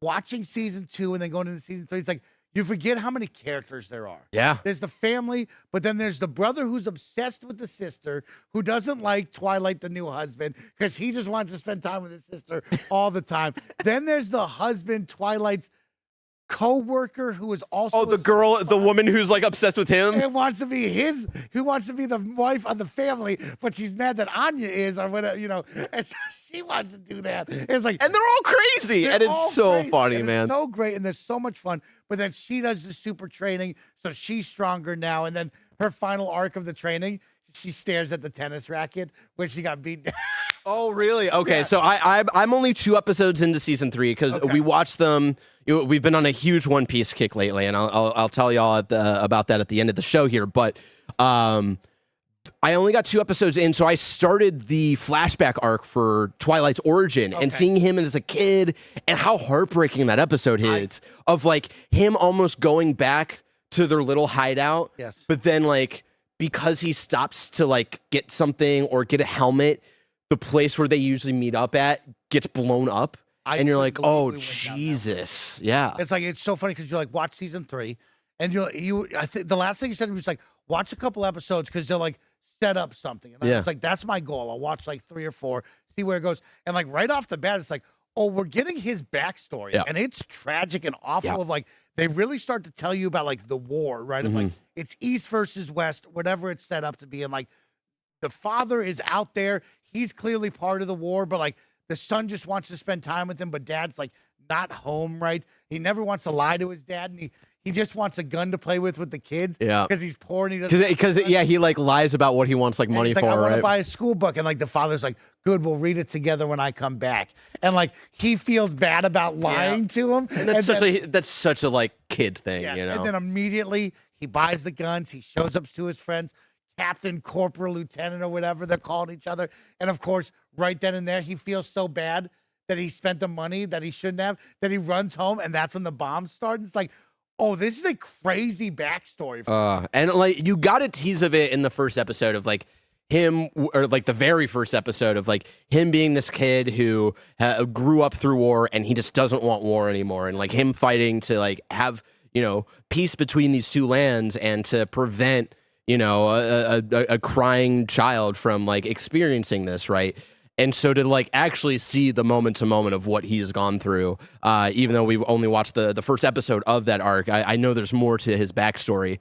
watching season 2 and then going into season 3. It's like you forget how many characters there are. Yeah. There's the family, but then there's the brother who's obsessed with the sister, who doesn't like Twilight, the new husband, because he just wants to spend time with his sister all the time. Then there's the husband, Twilight's co-worker, who is also the woman who's like obsessed with him and wants to be the wife of the family, but she's mad that Anya is, or whatever, and so she wants to do that. It's like, and they're all crazy, and it's so funny, man. It's so great, and there's so much fun. But then she does the super training, so she's stronger now. And then her final arc of the training, she stares at the tennis racket when she got beat down. Oh, really? Okay, yeah. So I'm only 2 episodes into season 3 because we watched them. We've been on a huge One Piece kick lately, and I'll tell y'all about that at the end of the show here. But I only got 2 episodes in, so I started the flashback arc for Twilight's origin and seeing him as a kid and how heartbreaking that episode is of like him almost going back to their little hideout. Yes. But then like because he stops to like get something or get a helmet, the place where they usually meet up at gets blown up. And you're like, oh, Jesus. Yeah. It's like, it's so funny because you're like, watch season 3. And I think the last thing you said was like, watch a couple episodes because they're like, set up something. And I was like, that's my goal. I'll watch like 3 or 4, see where it goes. And like right off the bat, it's like, oh, we're getting his backstory. Yeah. And it's tragic and awful of like, they really start to tell you about like the war, right? Of like, it's East versus West, whatever it's set up to be. And like, the father is out there. He's clearly part of the war, but like the son just wants to spend time with him, but dad's like not home, right? He never wants to lie to his dad, and he just wants a gun to play with the kids. Yeah, because he's poor and he doesn't. Because he like lies about what he wants like money for. I want to buy a school book, and like the father's like, "Good, we'll read it together when I come back." And like he feels bad about lying to him. And that's such a like kid thing, you know. And then immediately he buys the guns. He shows up to his friends. Captain, corporal, lieutenant, or whatever they're calling each other. And of course, right then and there, he feels so bad that he spent the money that he shouldn't have, that he runs home, and that's when the bombs start. And it's like, oh, this is a crazy backstory. And like you got a tease of it in the first episode of like him, or like the very first episode of like him being this kid who grew up through war and he just doesn't want war anymore, and like him fighting to like have, peace between these two lands and to prevent a crying child from like experiencing this, right? And so to like actually see the moment to moment of what he's gone through, even though we've only watched the first episode of that arc, I know there's more to his backstory.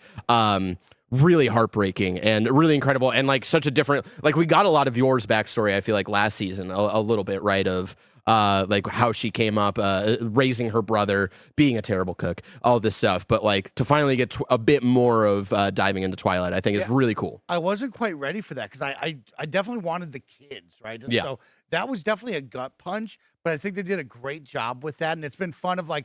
Really heartbreaking and really incredible, and like such a different, like we got a lot of yours backstory, I feel like last season a little bit, right, of like how she came up raising her brother, being a terrible cook, all this stuff, but like to finally get a bit more of diving into Twilight, I think is really cool. I wasn't quite ready for that because I definitely wanted the kids, right? And so that was definitely a gut punch, but I think they did a great job with that, and it's been fun of like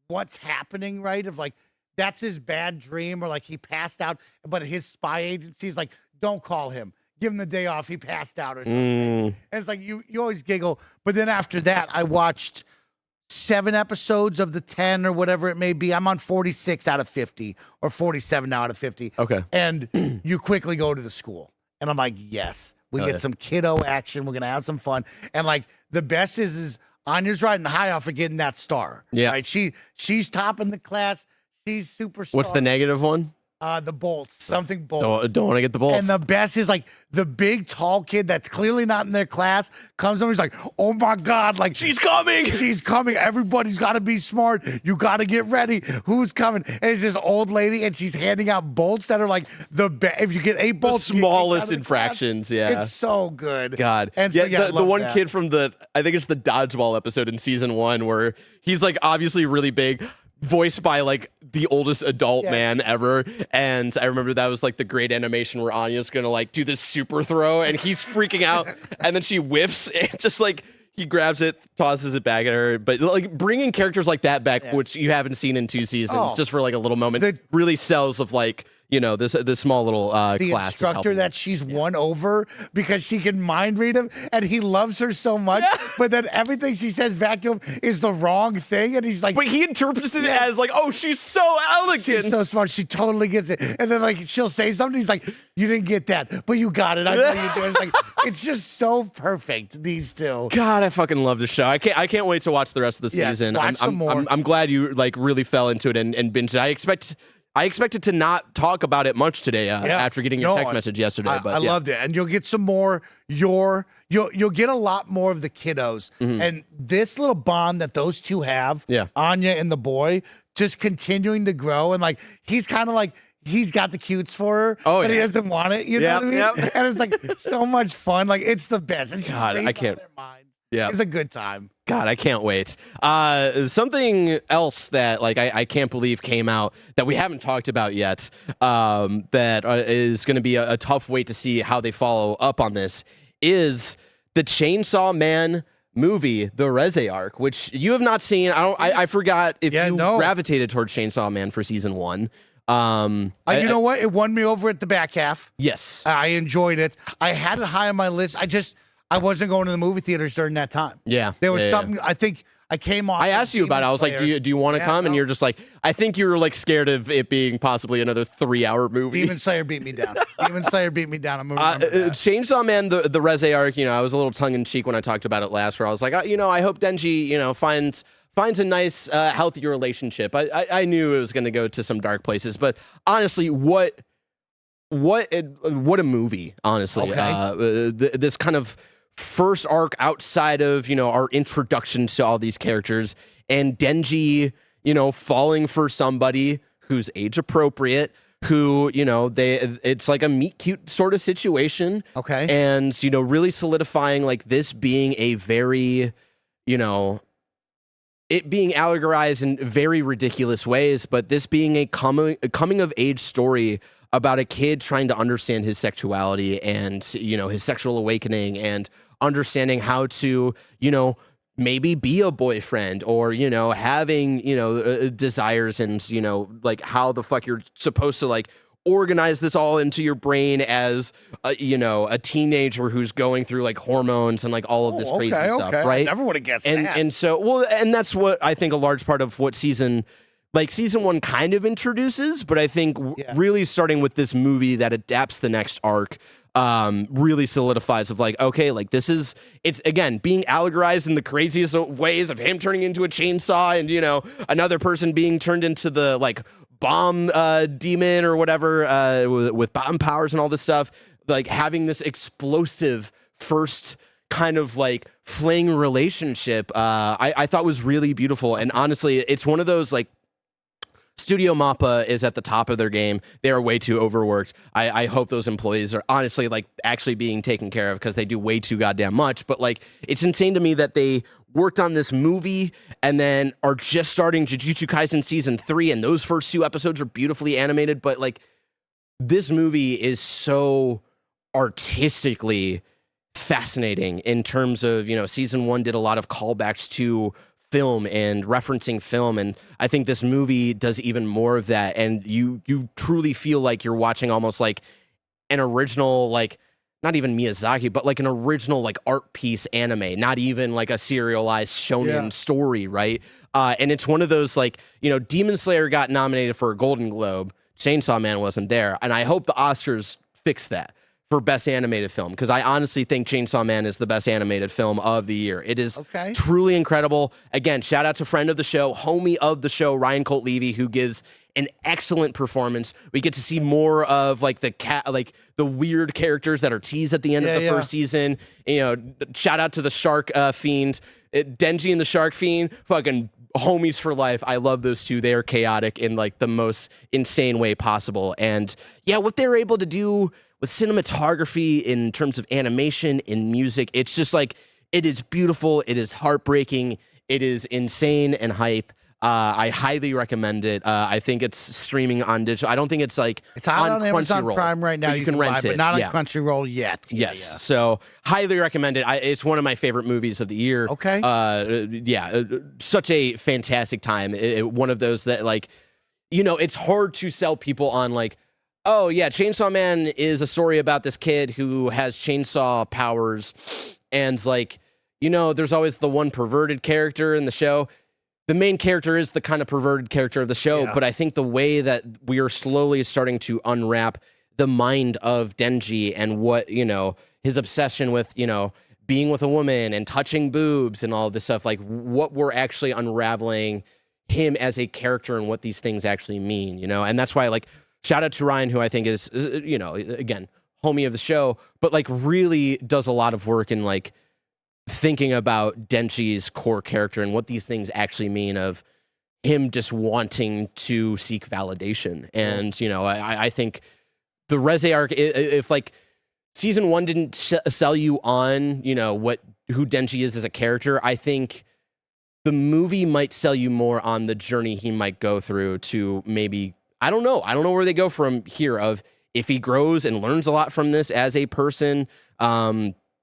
what's happening, right? Of like that's his bad dream, or like he passed out, but his spy agency's like, don't call him. Give him the day off. He passed out or something. And it's like you always giggle. But then after that, I watched 7 episodes of the 10 or whatever it may be. I'm on 46 out of 50 or 47 now out of 50. Okay. And you quickly go to the school. And I'm like, yes, we get some kiddo action. We're going to have some fun. And like the best is Anya's riding high off of getting that star. Yeah. Right? She's topping the class. She's superstar. What's the negative one? The bolts, something bolts. Don't want to get the bolts. And the best is like the big tall kid that's clearly not in their class comes over. He's like, "Oh my God, like she's coming. She's coming. Everybody's got to be smart. You got to get ready. Who's coming?" And it's this old lady, and she's handing out bolts that are like if you get 8 bolts, the smallest infractions. Yeah, it's so good. God, and so, the one kid from I think it's the dodgeball episode in season 1 where he's like obviously really big, voiced by like the oldest adult man ever, and I remember that was like the great animation where Anya's gonna like do this super throw and he's freaking out and then she whiffs and just like he grabs it, tosses it back at her. But like bringing characters like that back, which you haven't seen in 2 seasons, just for like a little moment, really sells of like this small little the class. instructor that she's won over because she can mind read him and he loves her so much, but then everything she says back to him is the wrong thing, and he's like, but he interprets it as like, oh, she's so elegant, she's so smart, she totally gets it. And then like she'll say something, he's like, you didn't get that, but you got it. I know you do. It's like it's just so perfect. These two. God, I fucking love the show. I can't wait to watch the rest of the season. Watch some more. I'm glad you like really fell into it and binged it. I expected to not talk about it much today after getting your text message yesterday. But I loved it, and you'll get some more. You'll get a lot more of the kiddos, and this little bond that those two have, Anya and the boy, just continuing to grow, and like he's kind of like. He's got the cutes for her, but he doesn't want it. You know what I mean? And it's like so much fun. Like it's the best. And God, I can't. Yeah, it's a good time. God, I can't wait. Something else that like I can't believe came out that we haven't talked about yet. That is going to be a tough wait to see how they follow up on this is the Chainsaw Man movie, the Reze arc, which you have not seen. I forgot if you gravitated towards Chainsaw Man for season 1. You know what? It won me over at the back half. Yes. I enjoyed it. I had it high on my list. I wasn't going to the movie theaters during that time. Yeah. There was something, I think I came off. I asked you about it. I was like, do you want to come? And you're just like, I think you were like scared of it being possibly another 3-hour movie. Demon Slayer beat me down. I'm Chainsaw Man, the Reze arc, I was a little tongue in cheek when I talked about it last, where I was like, I hope Denji, finds a nice, healthy relationship. I knew it was going to go to some dark places, but honestly, what a movie, honestly. Okay. This kind of first arc outside of, our introduction to all these characters, and Denji, falling for somebody who's age appropriate, who, it's like a meet cute sort of situation. Okay. And, really solidifying like this being a very, it being allegorized in very ridiculous ways, but this being a coming of age story about a kid trying to understand his sexuality and, his sexual awakening and understanding how to, maybe be a boyfriend or, having, desires and, like how the fuck you're supposed to like organize this all into your brain as a teenager who's going through like hormones and like all of this crazy stuff, right? I never would have guessed that. And so, and that's what I think a large part of what season 1 kind of introduces, but I think really starting with this movie that adapts the next arc, really solidifies of like, okay, like it's again being allegorized in the craziest ways of him turning into a chainsaw and another person being turned into the like bomb demon or whatever with bomb powers and all this stuff, like having this explosive first kind of like fling relationship, I thought was really beautiful. And honestly, it's one of those like Studio Mappa is at the top of their game. They are way too overworked. I hope those employees are honestly like actually being taken care of because they do way too goddamn much. But like, it's insane to me that they worked on this movie and then are just starting Jujutsu Kaisen season 3, and those first 2 episodes are beautifully animated. But like, this movie is so artistically fascinating in terms of, season 1 did a lot of callbacks to film and referencing film, and I think this movie does even more of that, and you truly feel like you're watching almost like an original, like not even Miyazaki, but like an original like art piece anime, not even like a serialized shonen story, right? And it's one of those like, Demon Slayer got nominated for a Golden Globe, Chainsaw Man wasn't there, and I hope the Oscars fix that for best animated film, because I honestly think Chainsaw Man is the best animated film of the year. It is truly incredible. Again, shout out to friend of the show, homie of the show, Ryan Colt Levy, who gives an excellent performance. We get to see more of like the weird characters that are teased at the end of the first season. Shout out to the Shark Fiend, Denji and the Shark Fiend, fucking homies for life. I love those two. They are chaotic in like the most insane way possible. And yeah, what they're able to do with cinematography in terms of animation and music, it's just like, it is beautiful. It is heartbreaking. It is insane and hype. I highly recommend it. I think it's streaming on digital. I don't think it's like it's out on Amazon Prime right now. You can rent it, but not on Crunchyroll yet. Yes. So highly recommend it. It's one of my favorite movies of the year. Okay. Such a fantastic time. One of those that like, it's hard to sell people on like Oh, yeah. Chainsaw Man is a story about this kid who has chainsaw powers. And, like, you know, there's always the one perverted character in the show. The main character is the kind of perverted character of the show. But I think the way that we are slowly starting to unwrap the mind of Denji and what, you know, his obsession with, you know, being with a woman and touching boobs and all this stuff, like what we're actually unraveling him as a character and what these things actually mean, you know? And that's why, like, shout out to Ryan, who I think is, you know, again, homie of the show, but like really does a lot of work in like thinking about Denji's core character and what these things actually mean of him just wanting to seek validation. And, you know, I think the Reze arc, if like season 1 didn't sell you on, you know, who Denji is as a character, I think the movie might sell you more on the journey he might go through to maybe, I don't know where they go from here of if he grows and learns a lot from this as a person.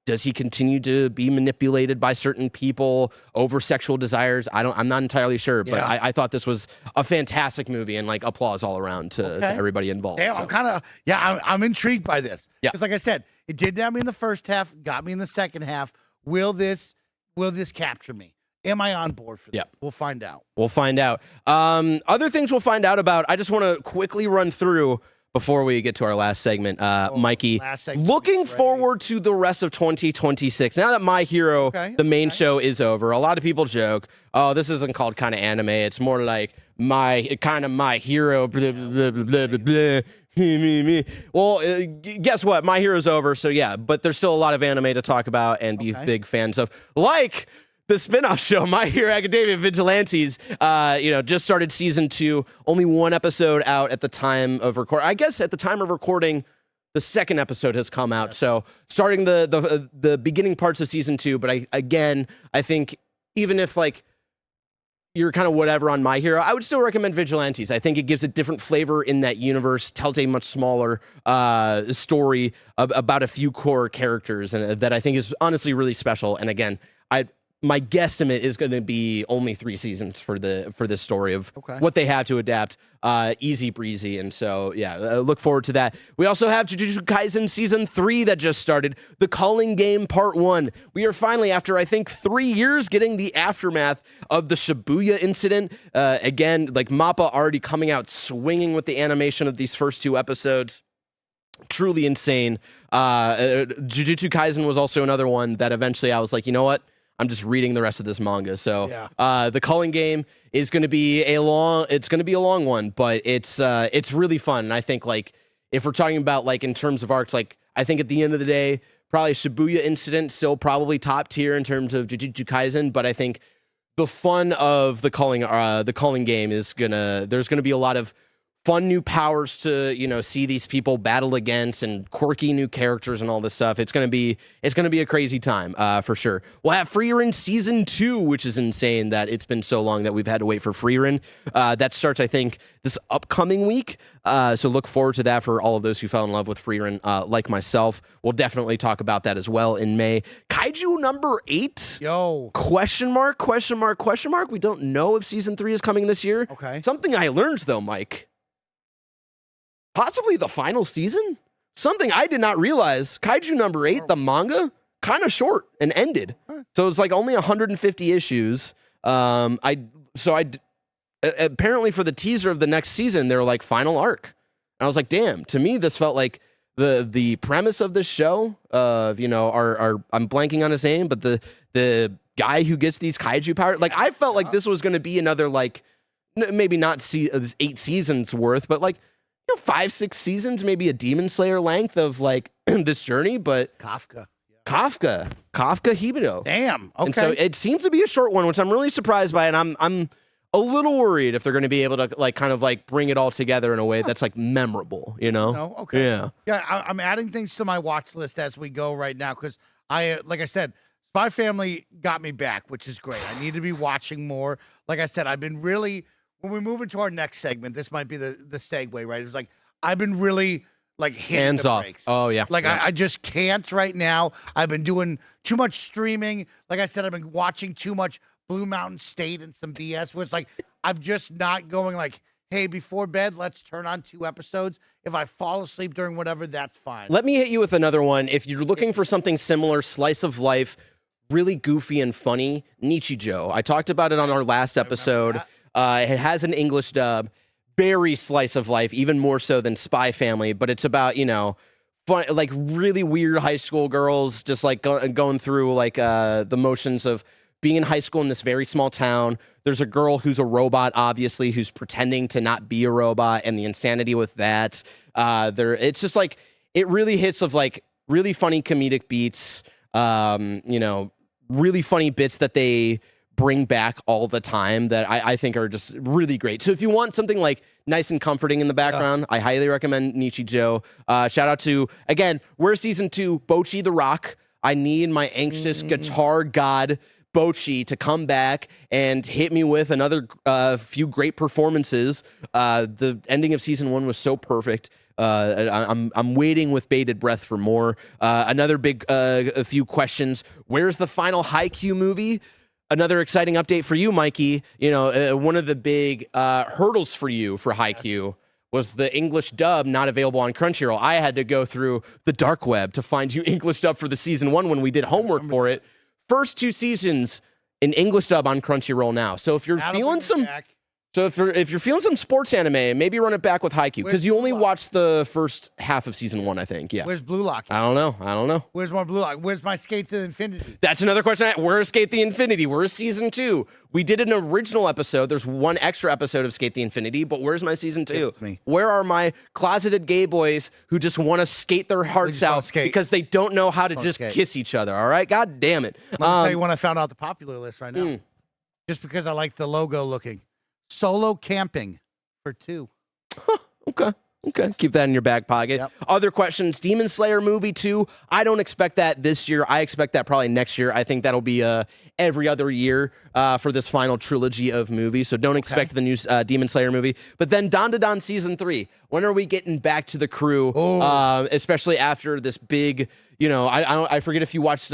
Does he continue to be manipulated by certain people over sexual desires? I'm not entirely sure, but I thought this was a fantastic movie and like applause all around to everybody involved. Damn, so. I'm intrigued by this. Yeah. Because like I said, it did have me in the first half, got me in the second half. Will this capture me? Am I on board for this? Yeah. We'll find out. We'll find out. Other things we'll find out about, I just want to quickly run through before we get to our last segment. Mikey, looking forward to the rest of 2026. Now that My Hero, the main show, is over, a lot of people joke, oh, this isn't called kind of anime. It's more like My Hero, blah, blah, blah, blah, blah. Well, guess what? My Hero's over, so yeah, but there's still a lot of anime to talk about and be big fans of. Like the spinoff show, My Hero Academia Vigilantes, just started season 2. Only one episode out at the time of recording. I guess at the time of recording, the second episode has come out. So starting the beginning parts of season 2. But I think even if like you're kind of whatever on My Hero, I would still recommend Vigilantes. I think it gives a different flavor in that universe, tells a much smaller story about a few core characters, and that I think is honestly really special. And again, my guesstimate is going to be only 3 seasons for this story of what they have to adapt. Easy breezy. And so, look forward to that. We also have Jujutsu Kaisen Season 3 that just started. The Calling Game Part 1. We are finally, after I think 3 years, getting the aftermath of the Shibuya incident. Again, like Mappa already coming out swinging with the animation of these first 2 episodes. Truly insane. Jujutsu Kaisen was also another one that eventually I was like, you know what? I'm just reading the rest of this manga. So the Culling Game is going to be a long one, but it's really fun. And I think like if we're talking about like in terms of arcs, like I think at the end of the day, probably Shibuya incident still probably top tier in terms of Jujutsu Kaisen, but I think the fun of the Culling Game is there's gonna be a lot of fun new powers to see these people battle against, and quirky new characters and all this stuff. It's gonna be a crazy time for sure. We'll have Frieren Season 2, which is insane that it's been so long that we've had to wait for Frieren. That starts, I think, this upcoming week. So look forward to that for all of those who fell in love with Frieren, like myself. We'll definitely talk about that as well in May. Kaiju number 8. Yo. Question mark. We don't know if Season 3 is coming this year. Okay. Something I learned though, Mike. Possibly the final season? Something I did not realize. Kaiju number 8, the manga, kind of short and ended. So it's like only 150 issues. Apparently for the teaser of the next season, they're like final arc. And I was like, damn, to me, this felt like the premise of this show of, I'm blanking on his name, but the guy who gets these kaiju powers, like I felt like this was going to be another, like, maybe not 8 seasons worth, but like, 5-6 seasons, maybe a Demon Slayer length of like this journey, but Kafka Hibito. Damn. Okay. And so it seems to be a short one, which I'm really surprised by, and I'm a little worried if they're going to be able to like kind of like bring it all together in a way that's like memorable, No, okay. Yeah. I'm adding things to my watch list as we go right now because like I said, Spy Family got me back, which is great. I need to be watching more. Like I said, I've been really. When we move into our next segment, this might be the segue, right? It's like I've been really like hitting hands the off. brakes. Oh yeah, like yeah. I just can't right now. I've been doing too much streaming. Like I said, I've been watching too much Blue Mountain State and some BS. Where it's like I'm just not going like, hey, before bed, let's turn on 2 episodes. If I fall asleep during whatever, that's fine. Let me hit you with another one. If you're looking for something similar, slice of life, really goofy and funny, Nichijou. I talked about it on our last episode. It has an English dub. Very slice of life, even more so than Spy Family, but it's about, fun, like really weird high school girls just like going through like the motions of being in high school in this very small town. There's a girl who's a robot, obviously, who's pretending to not be a robot, and the insanity with that. It's just like, it really hits of like really funny comedic beats, really funny bits that they bring back all the time that I think are just really great. So if you want something like nice and comforting in the background, I highly recommend Nichijou. Shout out to, again, we're season 2, Bocchi the Rock. I need my anxious guitar god Bocchi to come back and hit me with another few great performances. The ending of season 1 was so perfect. I'm waiting with bated breath for more. Another big a few questions. Where's the final Haikyuu movie? Another exciting update for you, Mikey. One of the big hurdles for you for Haikyuu was the English dub not available on Crunchyroll. I had to go through the dark web to find you English dub for the season 1 when we did homework for it. First 2 seasons in English dub on Crunchyroll now. So if you're feeling some, if you're feeling some sports anime, maybe run it back with Haikyuu, because you only watched the first half of season 1, I think. Yeah. Where's Blue Lock? I don't know. Where's my Blue Lock? Where's my Skate to Infinity? That's another question. Where's Skate the Infinity? Where's season 2? We did an original episode. There's one extra episode of Skate the Infinity, but where's my season 2? It's me. Where are my closeted gay boys who just want to skate their hearts out because they don't know how to just kiss each other? All right, God damn it. Let me tell you when I found out the popular list right now. Just because I like the logo looking. Solo Camping for 2. Okay. Keep that in your back pocket. Yep. Other questions. Demon Slayer movie 2. I don't expect that this year. I expect that probably next year. I think that'll be every other year for this final trilogy of movies. So don't expect the new Demon Slayer movie. But then Dandadan season 3. When are we getting back to the crew? Especially after this big, I forget if you watched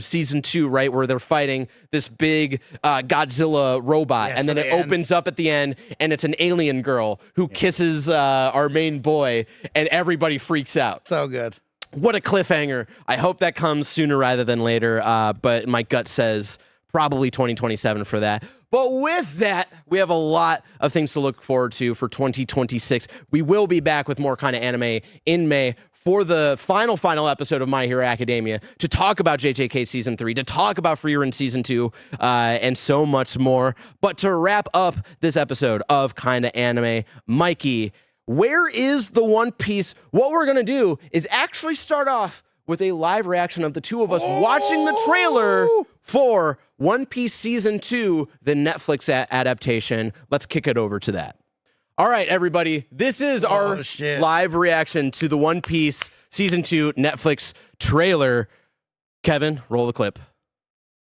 season 2, right, where they're fighting this big Godzilla robot, and then it opens up at the end, and it's an alien girl who kisses our main boy, and everybody freaks out. So good. What a cliffhanger. I hope that comes sooner rather than later, but my gut says probably 2027 for that. But with that, we have a lot of things to look forward to for 2026. We will be back with more kind of anime in May for the final episode of My Hero Academia to talk about JJK Season 3, to talk about Frieren Season 2, and so much more. But to wrap up this episode of Kinda Anime, Mikey, where is the One Piece? What we're going to do is actually start off with a live reaction of the two of us watching the trailer for One Piece Season 2, the Netflix adaptation. Let's kick it over to that. All right, everybody. This is our live reaction to the One Piece Season 2 Netflix trailer. Kevin, roll the clip.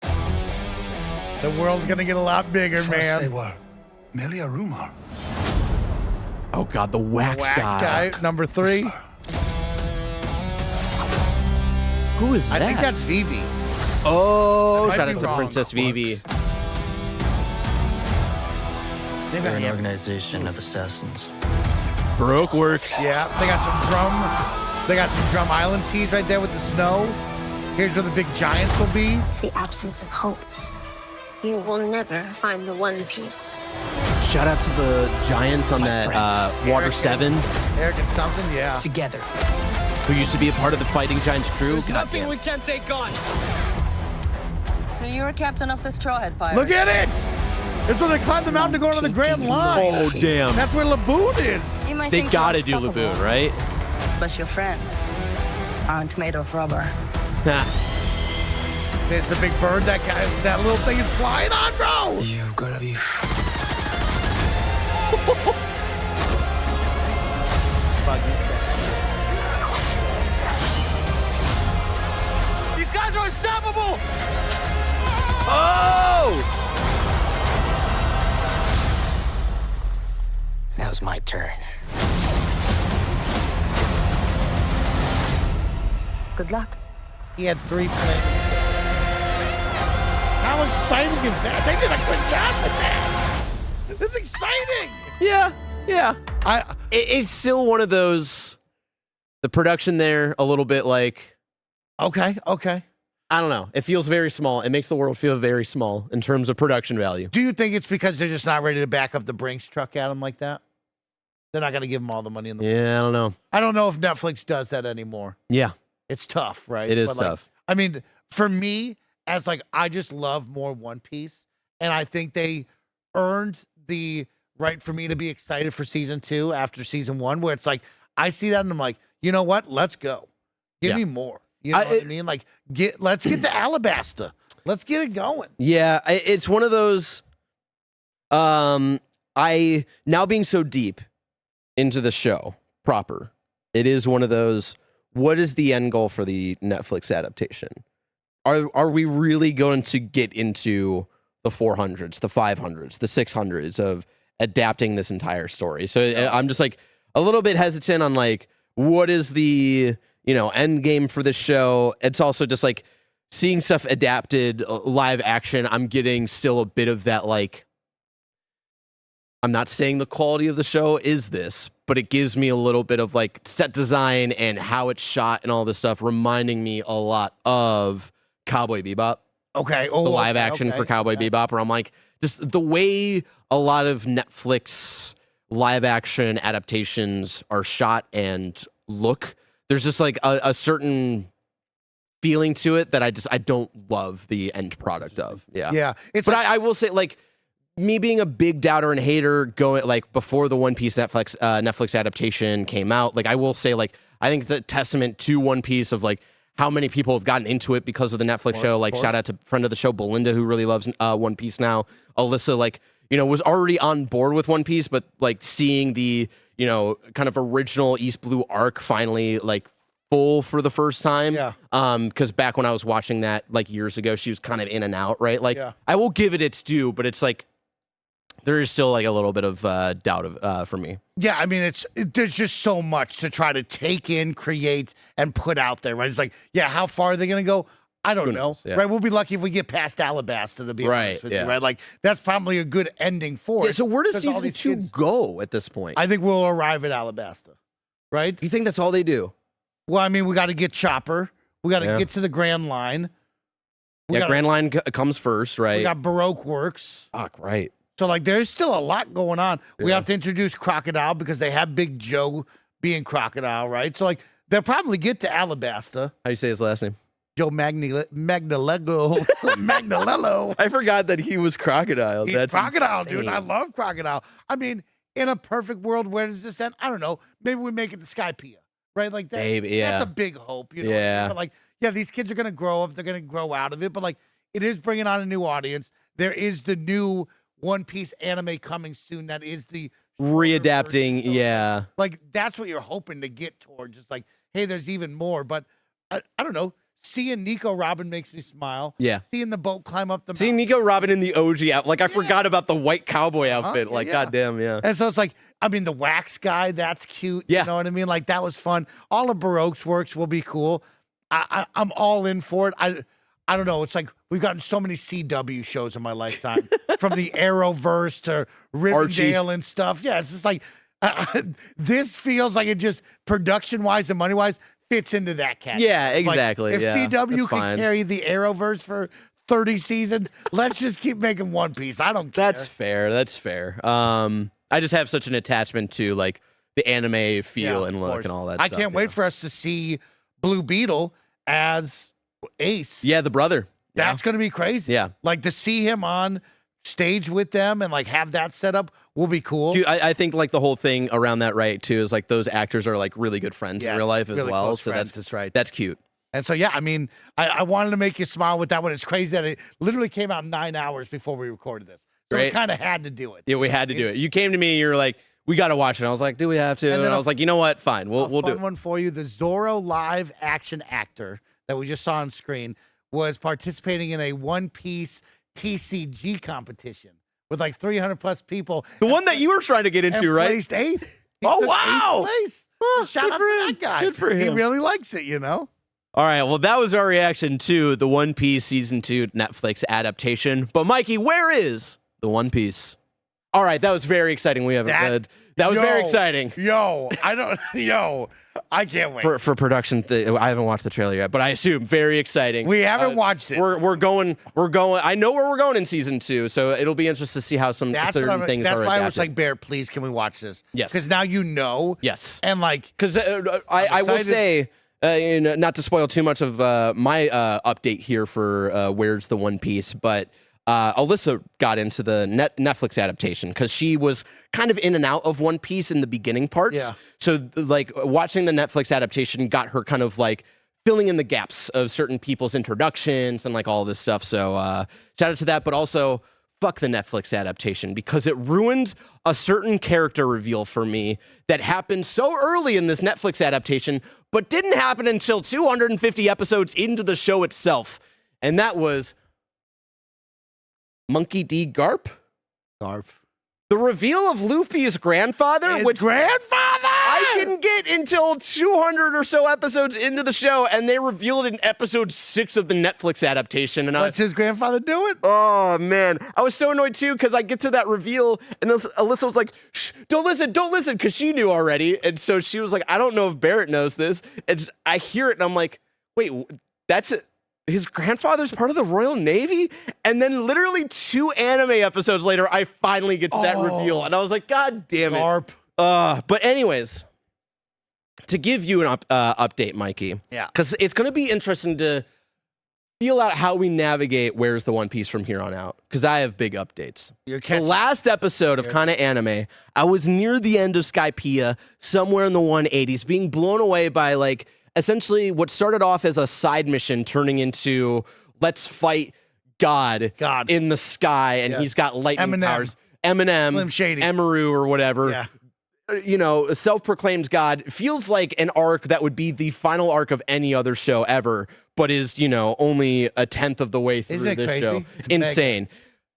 The world's going to get a lot bigger, man. They were merely a rumor. Oh, God, the wax guy. Number 3. Who is that? I think that's Vivi. Oh, shout out to Princess Vivi. They're an organization of assassins. Baroque works. Yeah, they got some Drum Island teas right there with the snow. Here's where the big giants will be. It's the absence of hope. You will never find the One Piece. Shout out to the giants on that Water Eric 7. Eric and something, yeah. Together. Who used to be a part of the Fighting Giants crew. There's nothing we can't take on. So you're captain of the Straw Hat Pirates. Look at it! It's where they climb the mountain to go to the Grand Line. Oh, damn. That's where Laboon is. You might They think gotta you're do unstoppable, Laboon, right? But your friends aren't made of rubber. Nah. There's the big bird that little thing is flying on, bro. You've got to be. These guys are unstoppable. Oh! Now's my turn. Good luck. He had 3 planes. How exciting is that? They did a good job with that. That's exciting. Yeah. Yeah. It's still one of those, the production there a little bit like, Okay. I don't know. It feels very small. It makes the world feel very small in terms of production value. Do you think it's because they're just not ready to back up the Brinks truck at them like that? They're not going to give them all the money in the world. Yeah, I don't know. I don't know if Netflix does that anymore. Yeah. It's tough, right? It is But, like, tough. I mean, for me, as like, I just love more One Piece, and I think they earned the right for me to be excited for season 2 after season 1, where it's like, I see that and I'm like, you know what? Let's go. Give me more. You know what I mean? Like, let's get the Alabasta. Let's get it going. Yeah, it's one of those. I now being so deep into the show proper, it is one of those. What is the end goal for the Netflix adaptation? Are we really going to get into the 400s, the 500s, the 600s of adapting this entire story? So I'm just like a little bit hesitant on like what is the end game for this show. It's also just like seeing stuff adapted live action. I'm getting still a bit of that, like, I'm not saying the quality of the show is this, but it gives me a little bit of like set design and how it's shot and all this stuff, reminding me a lot of Cowboy Bebop. Okay. The live action for Cowboy Bebop, where I'm like, just the way a lot of Netflix live action adaptations are shot and look, there's just like a certain feeling to it that I don't love the end product of. Yeah. It's But I will say, like, me being a big doubter and hater going like before the One Piece Netflix adaptation came out, like I will say, like, I think it's a testament to One Piece of like how many people have gotten into it because of the Netflix show. Like, shout out to friend of the show Belinda, who really loves One Piece now. Alyssa, like, was already on board with One Piece, but like seeing the kind of original East Blue arc finally like full for the first time. Yeah. Because back when I was watching that like years ago, she was kind of in and out, right? Like, I will give it its due, but it's like there is still like a little bit of doubt for me. Yeah, I mean, there's just so much to try to take in, create, and put out there, right? It's like, how far are they going to go? I don't know, right? We'll be lucky if we get past Alabasta, to be honest with you, right? Like, that's probably a good ending for it. So where does 'cause all season these 2 kids- go at this point? I think we'll arrive at Alabasta, right? You think that's all they do? Well, I mean, we got to get Chopper. We got to get to the Grand Line. Grand Line comes first, right? We got Baroque Works. Fuck, right. So, like, there's still a lot going on. We have to introduce Crocodile because they have Big Joe being Crocodile, right? So, like, they'll probably get to Alabasta. How do you say his last name? Joe Magnalello. I forgot that he was Crocodile. He's That's Crocodile, insane. dude. I love Crocodile. I mean, in a perfect world, where does this end? I don't know. Maybe we make it the Skypea, right? Like that. Maybe, That's a big hope, you know? Yeah. But like, these kids are going to grow up. They're going to grow out of it. But like, it is bringing on a new audience. There is the new One Piece anime coming soon. That is the readapting. Yeah. Like, that's what you're hoping to get towards. It's like, hey, there's even more. But I don't know. Seeing Nico Robin makes me smile. Yeah. Seeing the boat climb up the Seeing mountain. Nico Robin in the OG outfit. Like, I forgot about the white cowboy outfit. Like, goddamn, yeah. And so it's like, I mean, the wax guy, that's cute. Yeah. You know what I mean? Like, that was fun. All of Baroque's works will be cool. I'm all in for it. I don't know. It's like we've gotten so many CW shows in my lifetime, from the Arrowverse to Riverdale and stuff. Yeah, it's just like, this feels like it just production-wise and money-wise fits into that category. Yeah, exactly. Like, if yeah, CW that's can fine. carry the Arrowverse for 30 seasons, let's just keep making One Piece. I don't care. That's fair. That's fair. I just have such an attachment to like the anime feel and look and all that I stuff. can't wait for us to see Blue Beetle as Ace. Yeah, the brother. That's going to be crazy. Yeah. Like, to see him on stage with them and like have that set up will be cool. Dude, I think like the whole thing around that, right, too, is like those actors are like really good friends in real life as really well. close So friends, that's right. That's cute. And so, I mean, I wanted to make you smile with that one. It's crazy that it literally came out 9 hours before we recorded this. So we Right. kind of had to do it. Yeah, we had to do it. You came to me, you were like, we got to watch it. I was like, do we have to? And And, then I was like, you know what? Fine. We'll do fun it. one for you. The Zorro live action actor that we just saw on screen was participating in a One Piece TCG competition with like 300 plus people. The one that you were trying to get And into, right? placed 8th. He Oh, took wow. 8th place. Oh, So shout good out for to him. that guy. Good for He him. really likes it, you know? All right. Well, that was our reaction to the One Piece Season 2 Netflix adaptation. But, Mikey, where is the One Piece? All right. That was very exciting. We have That was very exciting. I can't wait. For production, I haven't watched the trailer yet, but I assume very exciting. We haven't watched it. We're going. I know where we're going in season 2, so it'll be interesting to see how certain things are adapted. That's why I was like, Barrett, please, can we watch this? Yes. Because now you know. Yes. And like, because I will say, not to spoil too much of my update here for Where's the One Piece, but Alyssa got into the Netflix adaptation because she was kind of in and out of One Piece in the beginning parts. Yeah. So like watching the Netflix adaptation got her kind of like filling in the gaps of certain people's introductions and like all this stuff. So shout out to that, but also fuck the Netflix adaptation because it ruined a certain character reveal for me that happened so early in this Netflix adaptation, but didn't happen until 250 episodes into the show itself. And that was Monkey D. Garp? The reveal of Luffy's grandfather, I didn't get until 200 or so episodes into the show, and they revealed in episode 6 of the Netflix adaptation. And what's his grandfather doing? Oh, man. I was so annoyed, too, because I get to that reveal, and Alyssa was like, shh, don't listen, because she knew already. And so she was like, I don't know if Barrett knows this. And I hear it, and I'm like, wait, that's it. His grandfather's part of the Royal Navy? And then literally 2 anime episodes later, I finally get to that reveal. And I was like, God damn it. But anyways, to give you an update, Mikey. Yeah. Because it's going to be interesting to feel out how we navigate Where's the One Piece from here on out. Because I have big updates. The last episode of Kinda Anime, I was near the end of Skypiea, somewhere in the 180s, being blown away by like essentially what started off as a side mission turning into let's fight God in the sky, and he's got lightning powers. Eminem, Slim Shady, Emaru, or whatever. Yeah. You know, a self-proclaimed God feels like an arc that would be the final arc of any other show ever, but is, you know, only a 10th of the way through this crazy? show. It's Insane.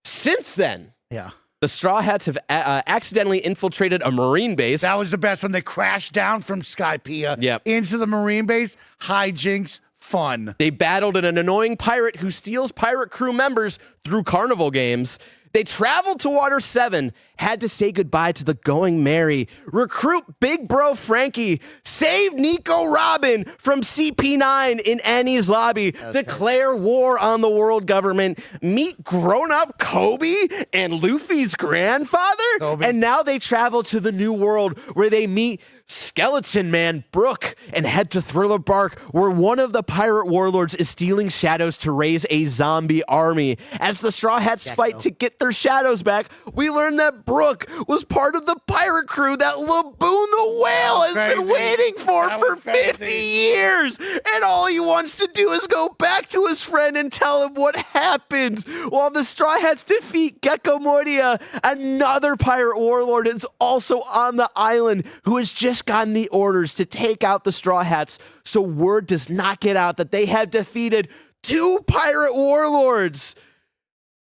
Since then, yeah, the Straw Hats have accidentally infiltrated a Marine base. That was the best when they crashed down from Skypiea into the Marine base. Hijinks, fun. They battled an annoying pirate who steals pirate crew members through carnival games. They traveled to Water 7, had to say goodbye to the Going Merry, recruit Big Bro Frankie, save Nico Robin from CP9 in Annie's lobby, declare war on the world government, meet grown-up Kobe and Luffy's grandfather, and now they travel to the New World where they meet Skeleton Man Brook and head to Thriller Bark, where one of the pirate warlords is stealing shadows to raise a zombie army. As the Straw Hats fight to get their shadows back, we learn that Brook was part of the pirate crew that Laboon the Whale has been waiting for 50 years. And all he wants to do is go back to his friend and tell him what happened. While the Straw Hats defeat Gecko Moria, another pirate warlord is also on the island who has just gotten the orders to take out the Straw Hats, so word does not get out that they have defeated 2 pirate warlords.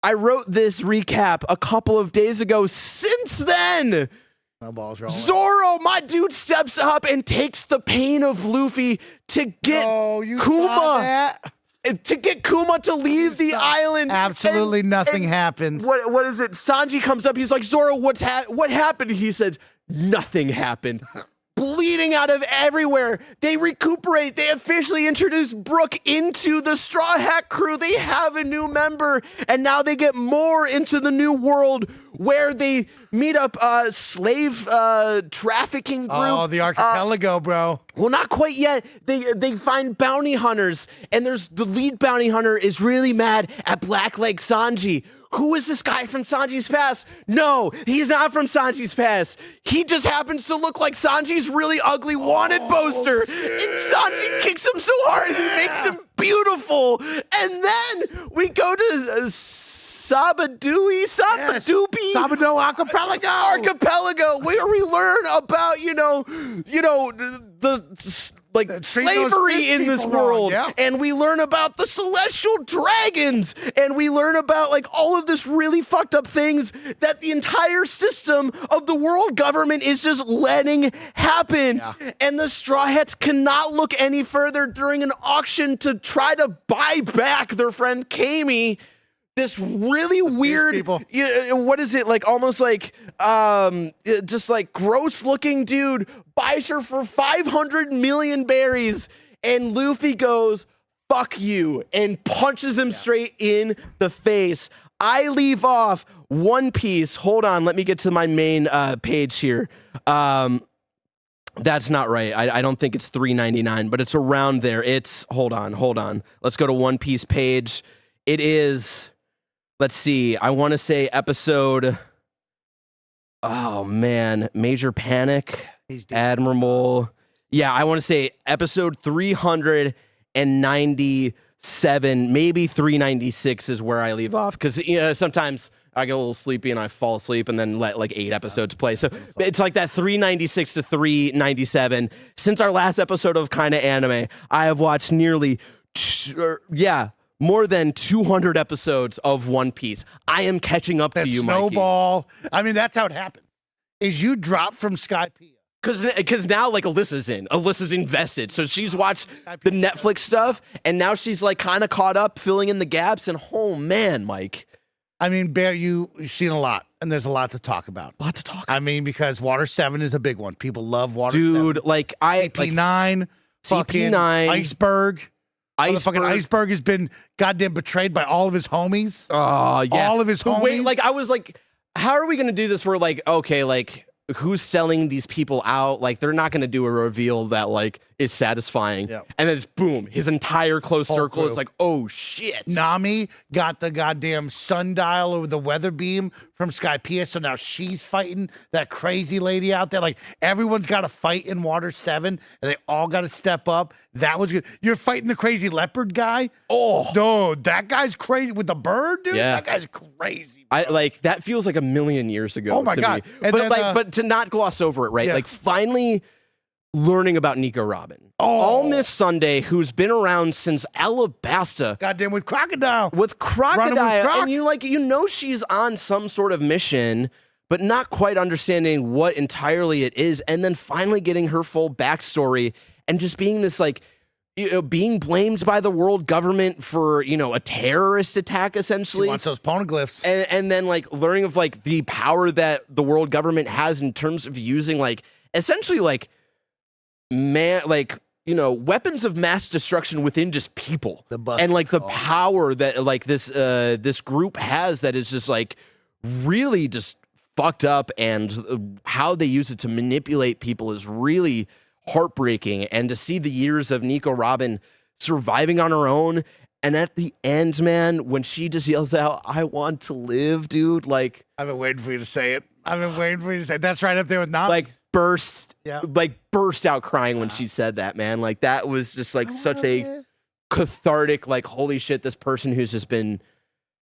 I wrote this recap a couple of days ago. Since then, Zoro, my dude, steps up and takes the pain of Luffy to get Kuma. To get Kuma to leave the island. Absolutely nothing happens. What is it? Sanji comes up. He's like, Zoro, what happened? He says, nothing happened. Bleeding out of everywhere. They recuperate. They officially introduce Brook into the Straw Hat crew. They have a new member, and now they get more into the New World where they meet up a slave trafficking group. Oh, the archipelago, bro. Well, not quite yet. They find bounty hunters, and there's the lead bounty hunter is really mad at Blackleg Sanji. Who is this guy from Sanji's past? No, he's not from Sanji's past. He just happens to look like Sanji's really ugly wanted poster. And Sanji kicks him so hard, he makes him beautiful. And then we go to Sabado Archipelago, where we learn about, the slavery in this world, and we learn about the celestial dragons, and we learn about like all of this really fucked up things that the entire system of the world government is just letting happen. And the Straw Hats cannot look any further during an auction to try to buy back their friend Kami. this really weird, people. what is it, like almost like just like gross looking dude buys her for 500 million berries, and Luffy goes, fuck you, and punches him straight in the face. I leave off One Piece. Hold on, let me get to my main page here. That's not right. I don't think it's $3.99, but it's around there. It's hold on. Let's go to One Piece page. It is, let's see. I want to say episode. Oh man, Major Panic, Admiral. Yeah, I want to say episode 397, maybe 396 is where I leave off, because sometimes I get a little sleepy and I fall asleep and then let like 8 episodes play. So it's like that 396 to 397. Since our last episode of Kinda Anime, I have watched nearly, more than 200 episodes of One Piece. I am catching up to you, Mikey. Snowball. I mean, that's how it happens. Is you drop from Skypiea. Because now, like, Alyssa's invested. So she's watched the Netflix stuff, and now she's, like, kind of caught up, filling in the gaps, and oh, man, Mike. I mean, Bear, you've seen a lot, and there's a lot to talk about. I mean, because Water 7 is a big one. People love Water 7. Dude, like, CP9, fucking CP9, Iceberg. Fucking Iceberg has been goddamn betrayed by all of his homies. Oh, yeah. All of his homies. Wait, like, I was like, how are we going to do this where, like, okay, like, who's selling these people out? Like, they're not going to do a reveal that, like, is satisfying. Yep. And then it's boom, his entire close circle is like, oh, shit. Nami got the goddamn sundial over the weather beam from Skypiea, so now she's fighting that crazy lady out there. Like, everyone's got to fight in Water 7, and they all got to step up. That was good. You're fighting the crazy leopard guy? Oh. No, that guy's crazy with the bird, dude? Yeah. That guy's crazy. I like that feels like a million years ago. Oh my God. But then, but to not gloss over it, right? Yeah. Like finally learning about Nico Robin. All Miss Sunday, who's been around since Alabasta. Goddamn, with Crocodile. With Crocodile. And you know she's on some sort of mission, but not quite understanding what entirely it is. And then finally getting her full backstory and just being this like, being blamed by the world government for, a terrorist attack, essentially. She wants those poneglyphs. And then, like, learning of, like, the power that the world government has in terms of using, like, essentially, like, weapons of mass destruction within just people. And, like, the power that, like, this group has that is just, like, really just fucked up, and how they use it to manipulate people is really heartbreaking. And to see the years of Nico Robin surviving on her own, and at the end, man, when she just yells out, "I want to live," dude, like, I've been waiting for you to say it. That's right up there with Nami. Like burst out crying when she said that, man. Like that was just like such a cathartic, like, holy shit, this person who's just been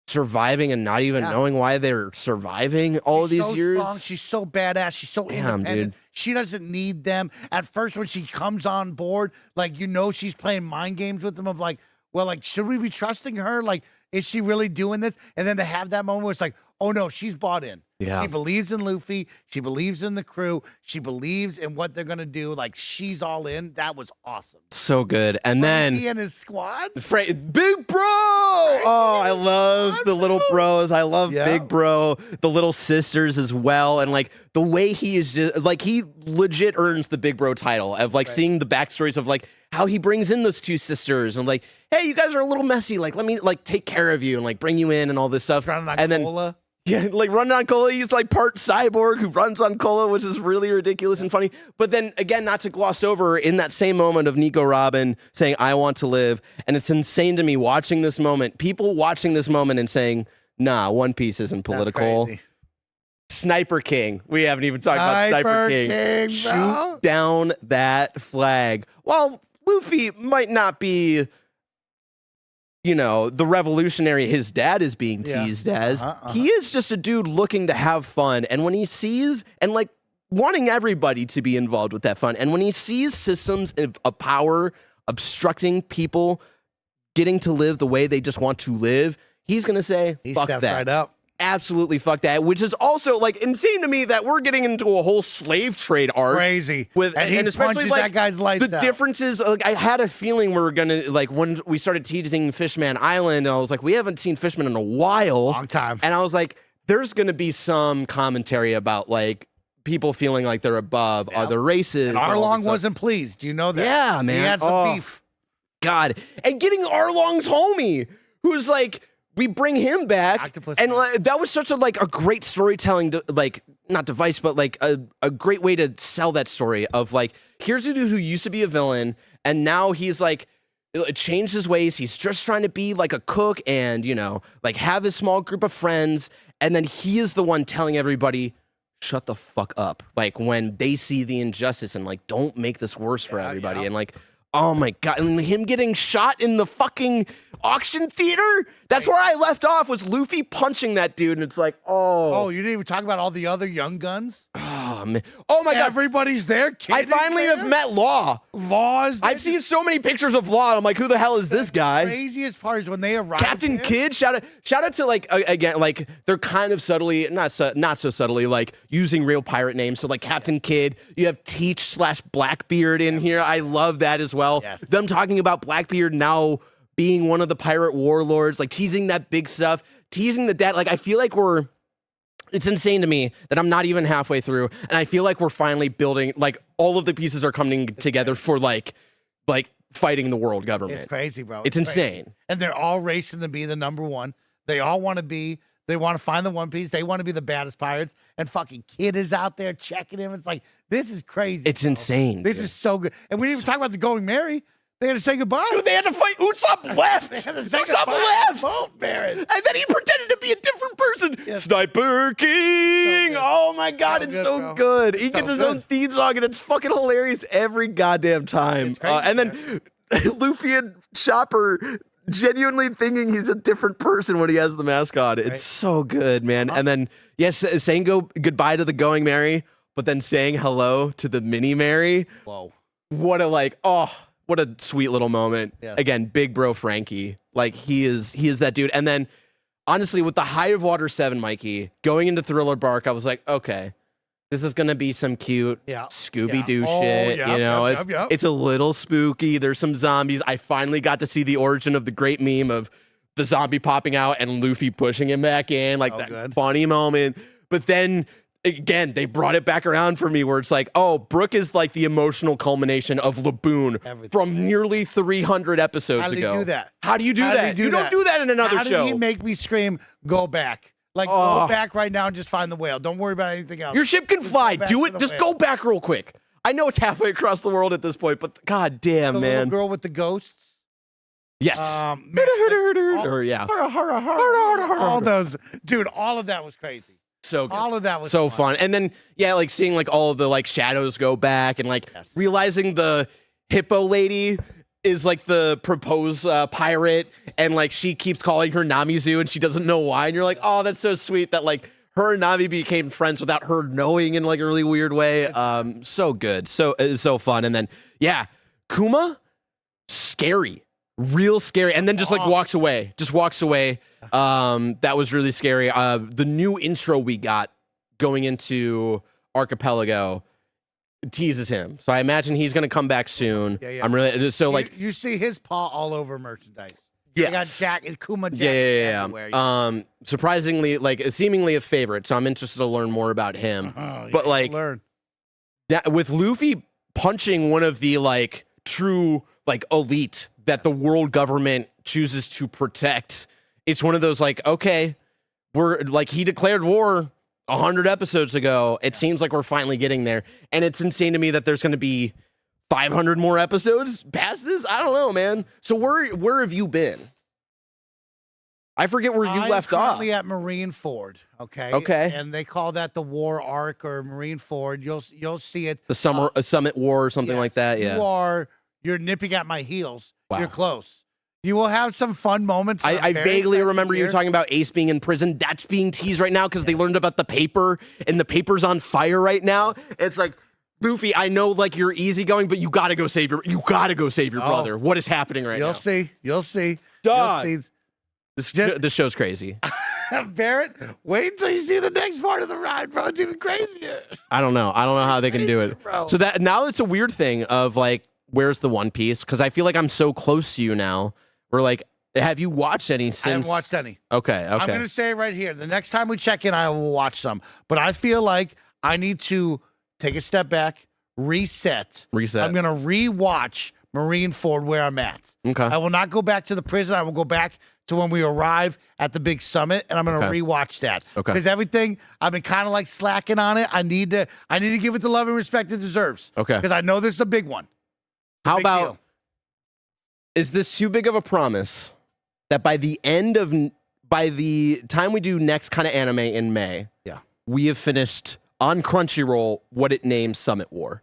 surviving and not even knowing why they're surviving all these years. Strong. She's so badass. She's so independent. Dude. She doesn't need them. At first, when she comes on board, like, she's playing mind games with them of like, well, like, should we be trusting her? Like, is she really doing this? And then to have that moment where it's like, oh no, she's bought in. Yeah. She believes in Luffy. She believes in the crew. She believes in what they're going to do. Like, she's all in. That was awesome. So good. And then he and his squad. Big Bro. Oh, I love the little bros. I love Big Bro. The little sisters as well. And like the way he is just like, he legit earns the Big Bro title of like seeing the backstories of like how he brings in those two sisters and like, hey, you guys are a little messy. Like, let me like take care of you and like bring you in and all this stuff. And then yeah, like running on cola. He's like part cyborg who runs on cola, which is really ridiculous and funny. But then again, not to gloss over, in that same moment of Nico Robin saying, "I want to live," and it's insane to me watching this moment, people watching this moment and saying, "Nah, One Piece isn't political." Sniper King. We haven't even talked about Sniper King. Shoot down that flag. While Luffy might not be, the revolutionary his dad is being teased as, he is just a dude looking to have fun. And when he sees, and like wanting everybody to be involved with that fun, and when he sees systems of power obstructing people getting to live the way they just want to live, he's going to say, fuck that. Right up. absolutely fuck that. Which is also like insane to me that we're getting into a whole slave trade arc. Crazy. And he especially punches like that guy's lights the out. differences. Like I had a feeling we were gonna like when we started teasing Fishman Island, and I was like, we haven't seen Fishman in a while, Long time. and I was like, there's gonna be some commentary about like people feeling like they're above other races. And Arlong wasn't pleased. Do you know that? Yeah, man. He had some beef. God, and getting Arlong's homie, who's like, we bring him back, Octopus and Man. that was such a like a great storytelling, like not device, but like a great way to sell that story of like, here's a dude who used to be a villain, and now he's like changed his ways. He's just trying to be like a cook, and like have his small group of friends, and then he is the one telling everybody, shut the fuck up. Like when they see the injustice and like, don't make this worse for everybody, and like. Oh my God. And him getting shot in the fucking auction theater? That's where I left off, was Luffy punching that dude. And it's like, Oh, you didn't even talk about all the other young guns? Oh, man. Oh my God. Everybody's there. Kid I is finally there? have met Law. Laws. I've seen so many pictures of Law. And I'm like, who the hell is this guy? Craziest part is when they arrive. Captain there, Kidd, shout out to like again, like they're kind of subtly, not so subtly, like using real pirate names. So like Captain Kidd, you have Teach / Blackbeard in here. I love that as well. Yes. Them talking about Blackbeard now being one of the pirate warlords, like teasing that big stuff, teasing the dad. Like I feel like it's insane to me that I'm not even halfway through, and I feel like we're finally building, like all of the pieces are coming together for like fighting the world government. It's crazy, bro. It's crazy. insane. And they're all racing to be the number one. They all want to be, they want to find the One Piece. They want to be the baddest pirates. And fucking Kid is out there checking him. It's like, this is crazy. It's bro. insane. This is so good. And we didn't even talk about the Going Merry. They had to say goodbye. Dude, they had to fight Usopp left. They had to say Usopp goodbye left. to both Barrett. And then he pretended to be a different person. Yes. Sniper King. good. Oh my God, So it's good, so bro. good. He It's gets so his own good. theme song, and it's fucking hilarious every goddamn time. It's crazy, And then Luffy and Chopper genuinely thinking he's a different person when he has the mask on. It's so good, man. And then, yes, saying goodbye to the Going Merry, but then saying hello to the Mini Merry. Whoa. What a sweet little moment. Yes. Again, big bro Frankie. Like he is that dude. And then honestly, with the High of Water 7, Mikey, going into Thriller Bark, I was like, okay, this is gonna be some cute Scooby-Doo shit. It's a little spooky. There's some zombies. I finally got to see the origin of the great meme of the zombie popping out and Luffy pushing him back in, like that funny moment. But then again, they brought it back around for me where it's like, oh, Brook is like the emotional culmination of Laboon from nearly 300 episodes How did ago. he do that? How do you do that? You don't do that in another show. How did he make me scream, go back? Like, go back right now and just find the whale. Don't worry about anything else. Your ship can fly. go back Do to it. the Just whale. go back real quick. I know it's halfway across the world at this point, but god damn, The man. little girl with the ghosts. Yes. Or yeah. All those, dude, all of that was crazy. So good. All of that was so fun. And then yeah, like seeing like all of the like shadows go back and like realizing the hippo lady is like the proposed pirate, and like she keeps calling her Namizu and she doesn't know why, and you're like, oh, that's so sweet that like her and Nami became friends without her knowing in like a really weird way. So good. So fun. And then yeah, Kuma, scary. Real scary, and then just like walks away. That was really scary. The new intro we got going into Archipelago teases him, so I imagine he's gonna come back soon. Yeah. I'm really so like you see his paw all over merchandise. Yes. You got Jack and Kuma. Jack Yeah. Surprisingly, like seemingly a favorite. So I'm interested to learn more about him. But like, with Luffy punching one of the like true like elite that the world government chooses to protect, it's one of those like, okay, we're like, he declared war 100 episodes ago. It seems like we're finally getting there. And it's insane to me that there's going to be 500 more episodes past this. I don't know, man. So where have you been? I forget where you left off. I'm currently at Marine Ford. Okay. And they call that the War Arc or Marine Ford. You'll see it. The Summit War or something like that. Yeah. You're nipping at my heels. Wow. You're close. You will have some fun moments. I vaguely remember you talking about Ace being in prison. That's being teased right now because they learned about the paper, and the paper's on fire right now. It's like, Luffy, I know like you're easygoing, but you gotta go save your brother. What is happening right now? You'll see. Dog. You'll see. This show's crazy. Barrett, wait until you see the next part of the ride, bro. It's even crazier. I don't know how they can do it. Bro. So that now it's a weird thing of like, where's the One Piece? Because I feel like I'm so close to you now. We're like, have you watched any since? I haven't watched any. Okay. I'm going to say it right here. The next time we check in, I will watch some. But I feel like I need to take a step back, reset. I'm going to rewatch Marineford where I'm at. Okay. I will not go back to the prison. I will go back to when we arrive at the big summit, and I'm going to rewatch that. Okay. Because everything, I've been kind of like slacking on it. I need to give it the love and respect it deserves. Okay. Because I know this is a big one. How big about, deal. is this too big of a promise that by the time we do next kind of anime in May, we have finished on Crunchyroll what it names Summit War?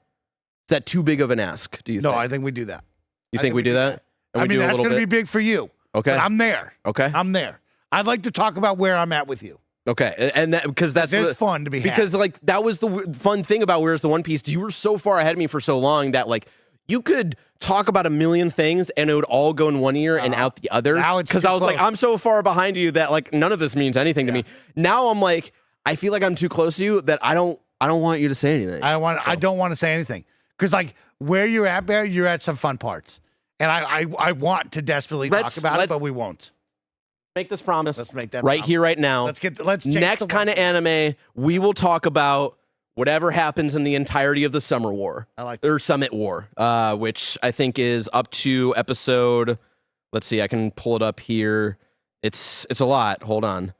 Is that too big of an ask, do you think? No, I think we do that. You think we do that? And I we mean, do a that's little going to bit? be big for you. Okay. But I'm there. Okay. I'm there. I'd like to talk about where I'm at with you. Okay, and that because that's It's fun to be had. because like that was the fun thing about Where's the One Piece. You were so far ahead of me for so long that like you could talk about a million things and it would all go in one ear and out the other. Now it's because too I was like, close. I'm so far behind you that like none of this means anything to me. Now I'm like, I feel like I'm too close to you that I don't want you to say anything. I don't want to say anything because like where you're at, Barry, you're at some fun parts, and I want to desperately talk about it, but we won't. Make this promise. Let's make that right promise. here, right now. Let's change next the kind of anime. We will talk about whatever happens in the entirety of the Summer War. I like that. Or Summit War, which I think is up to episode. Let's see, I can pull it up here. It's a lot. Hold on.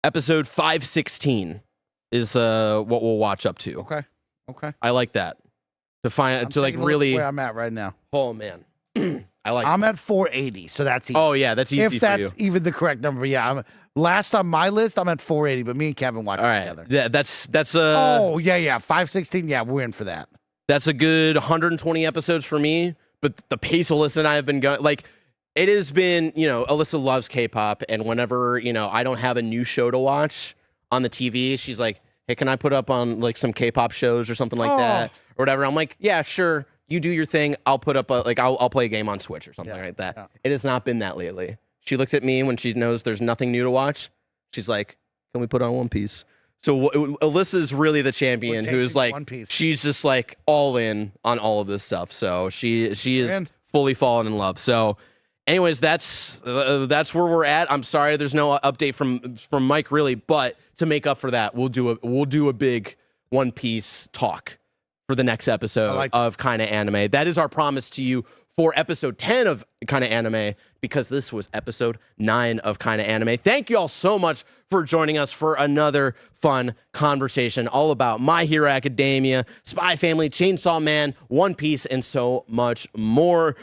Episode 516 is what we'll watch up to. Okay. I like that. To find I'm to like taking a look really. where I'm at right now. Oh man, I like. I'm at 480, so that's easy. Oh yeah, that's easy if for that's you. even the correct number. Yeah, I'm last on my list. I'm at 480, but me and Kevin watch All it right, together. yeah, that's Oh yeah, 516. Yeah, we're in for that. That's a good 120 episodes for me. But the pace Alyssa and I have been going like. It has been, Alyssa loves K-pop, and whenever, I don't have a new show to watch on the TV, she's like, hey, can I put up on, like, some K-pop shows or something like that? Or whatever. I'm like, yeah, sure. You do your thing. I'll put up, I'll play a game on Switch or something like that. Yeah. It has not been that lately. She looks at me when she knows there's nothing new to watch. She's like, can we put on One Piece? So Alyssa's really the champion who's like, she's just, like, all in on all of this stuff. So she is fully fallen in love. So... Anyways, that's where we're at. I'm sorry, there's no update from Mike really, but to make up for that, we'll do a big One Piece talk for the next episode of Kinda Anime. That is our promise to you for episode 10 of Kinda Anime, because this was episode 9 of Kinda Anime. Thank you all so much for joining us for another fun conversation all about My Hero Academia, Spy Family, Chainsaw Man, One Piece, and so much more.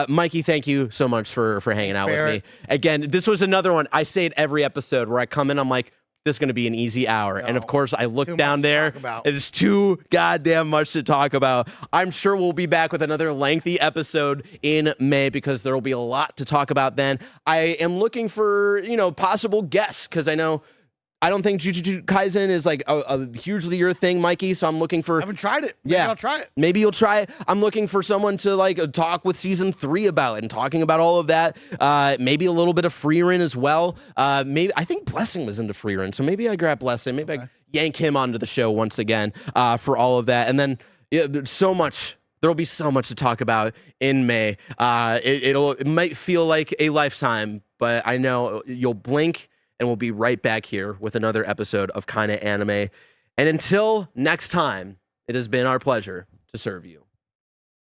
Mikey, thank you so much for hanging out with me. Again, this was another one. I say it every episode where I come in, I'm like, this is going to be an easy hour. And of course, I look down there. It's too goddamn much to talk about. I'm sure we'll be back with another lengthy episode in May because there will be a lot to talk about then. I am looking for, possible guests because I don't think Jujutsu Kaisen is like a hugely your thing, Mikey. So I'm looking for. I haven't tried it. Maybe I'll try it. Maybe you'll try it. I'm looking for someone to like talk with season 3 about it and talking about all of that. Maybe a little bit of Freerin as well. Maybe I think Blessing was into Freerin, so maybe I grab Blessing. Maybe I yank him onto the show once again for all of that. And then there's so much. There'll be so much to talk about in May. It might feel like a lifetime, but I know you'll blink. And we'll be right back here with another episode of Kinda Anime. And until next time, it has been our pleasure to serve you.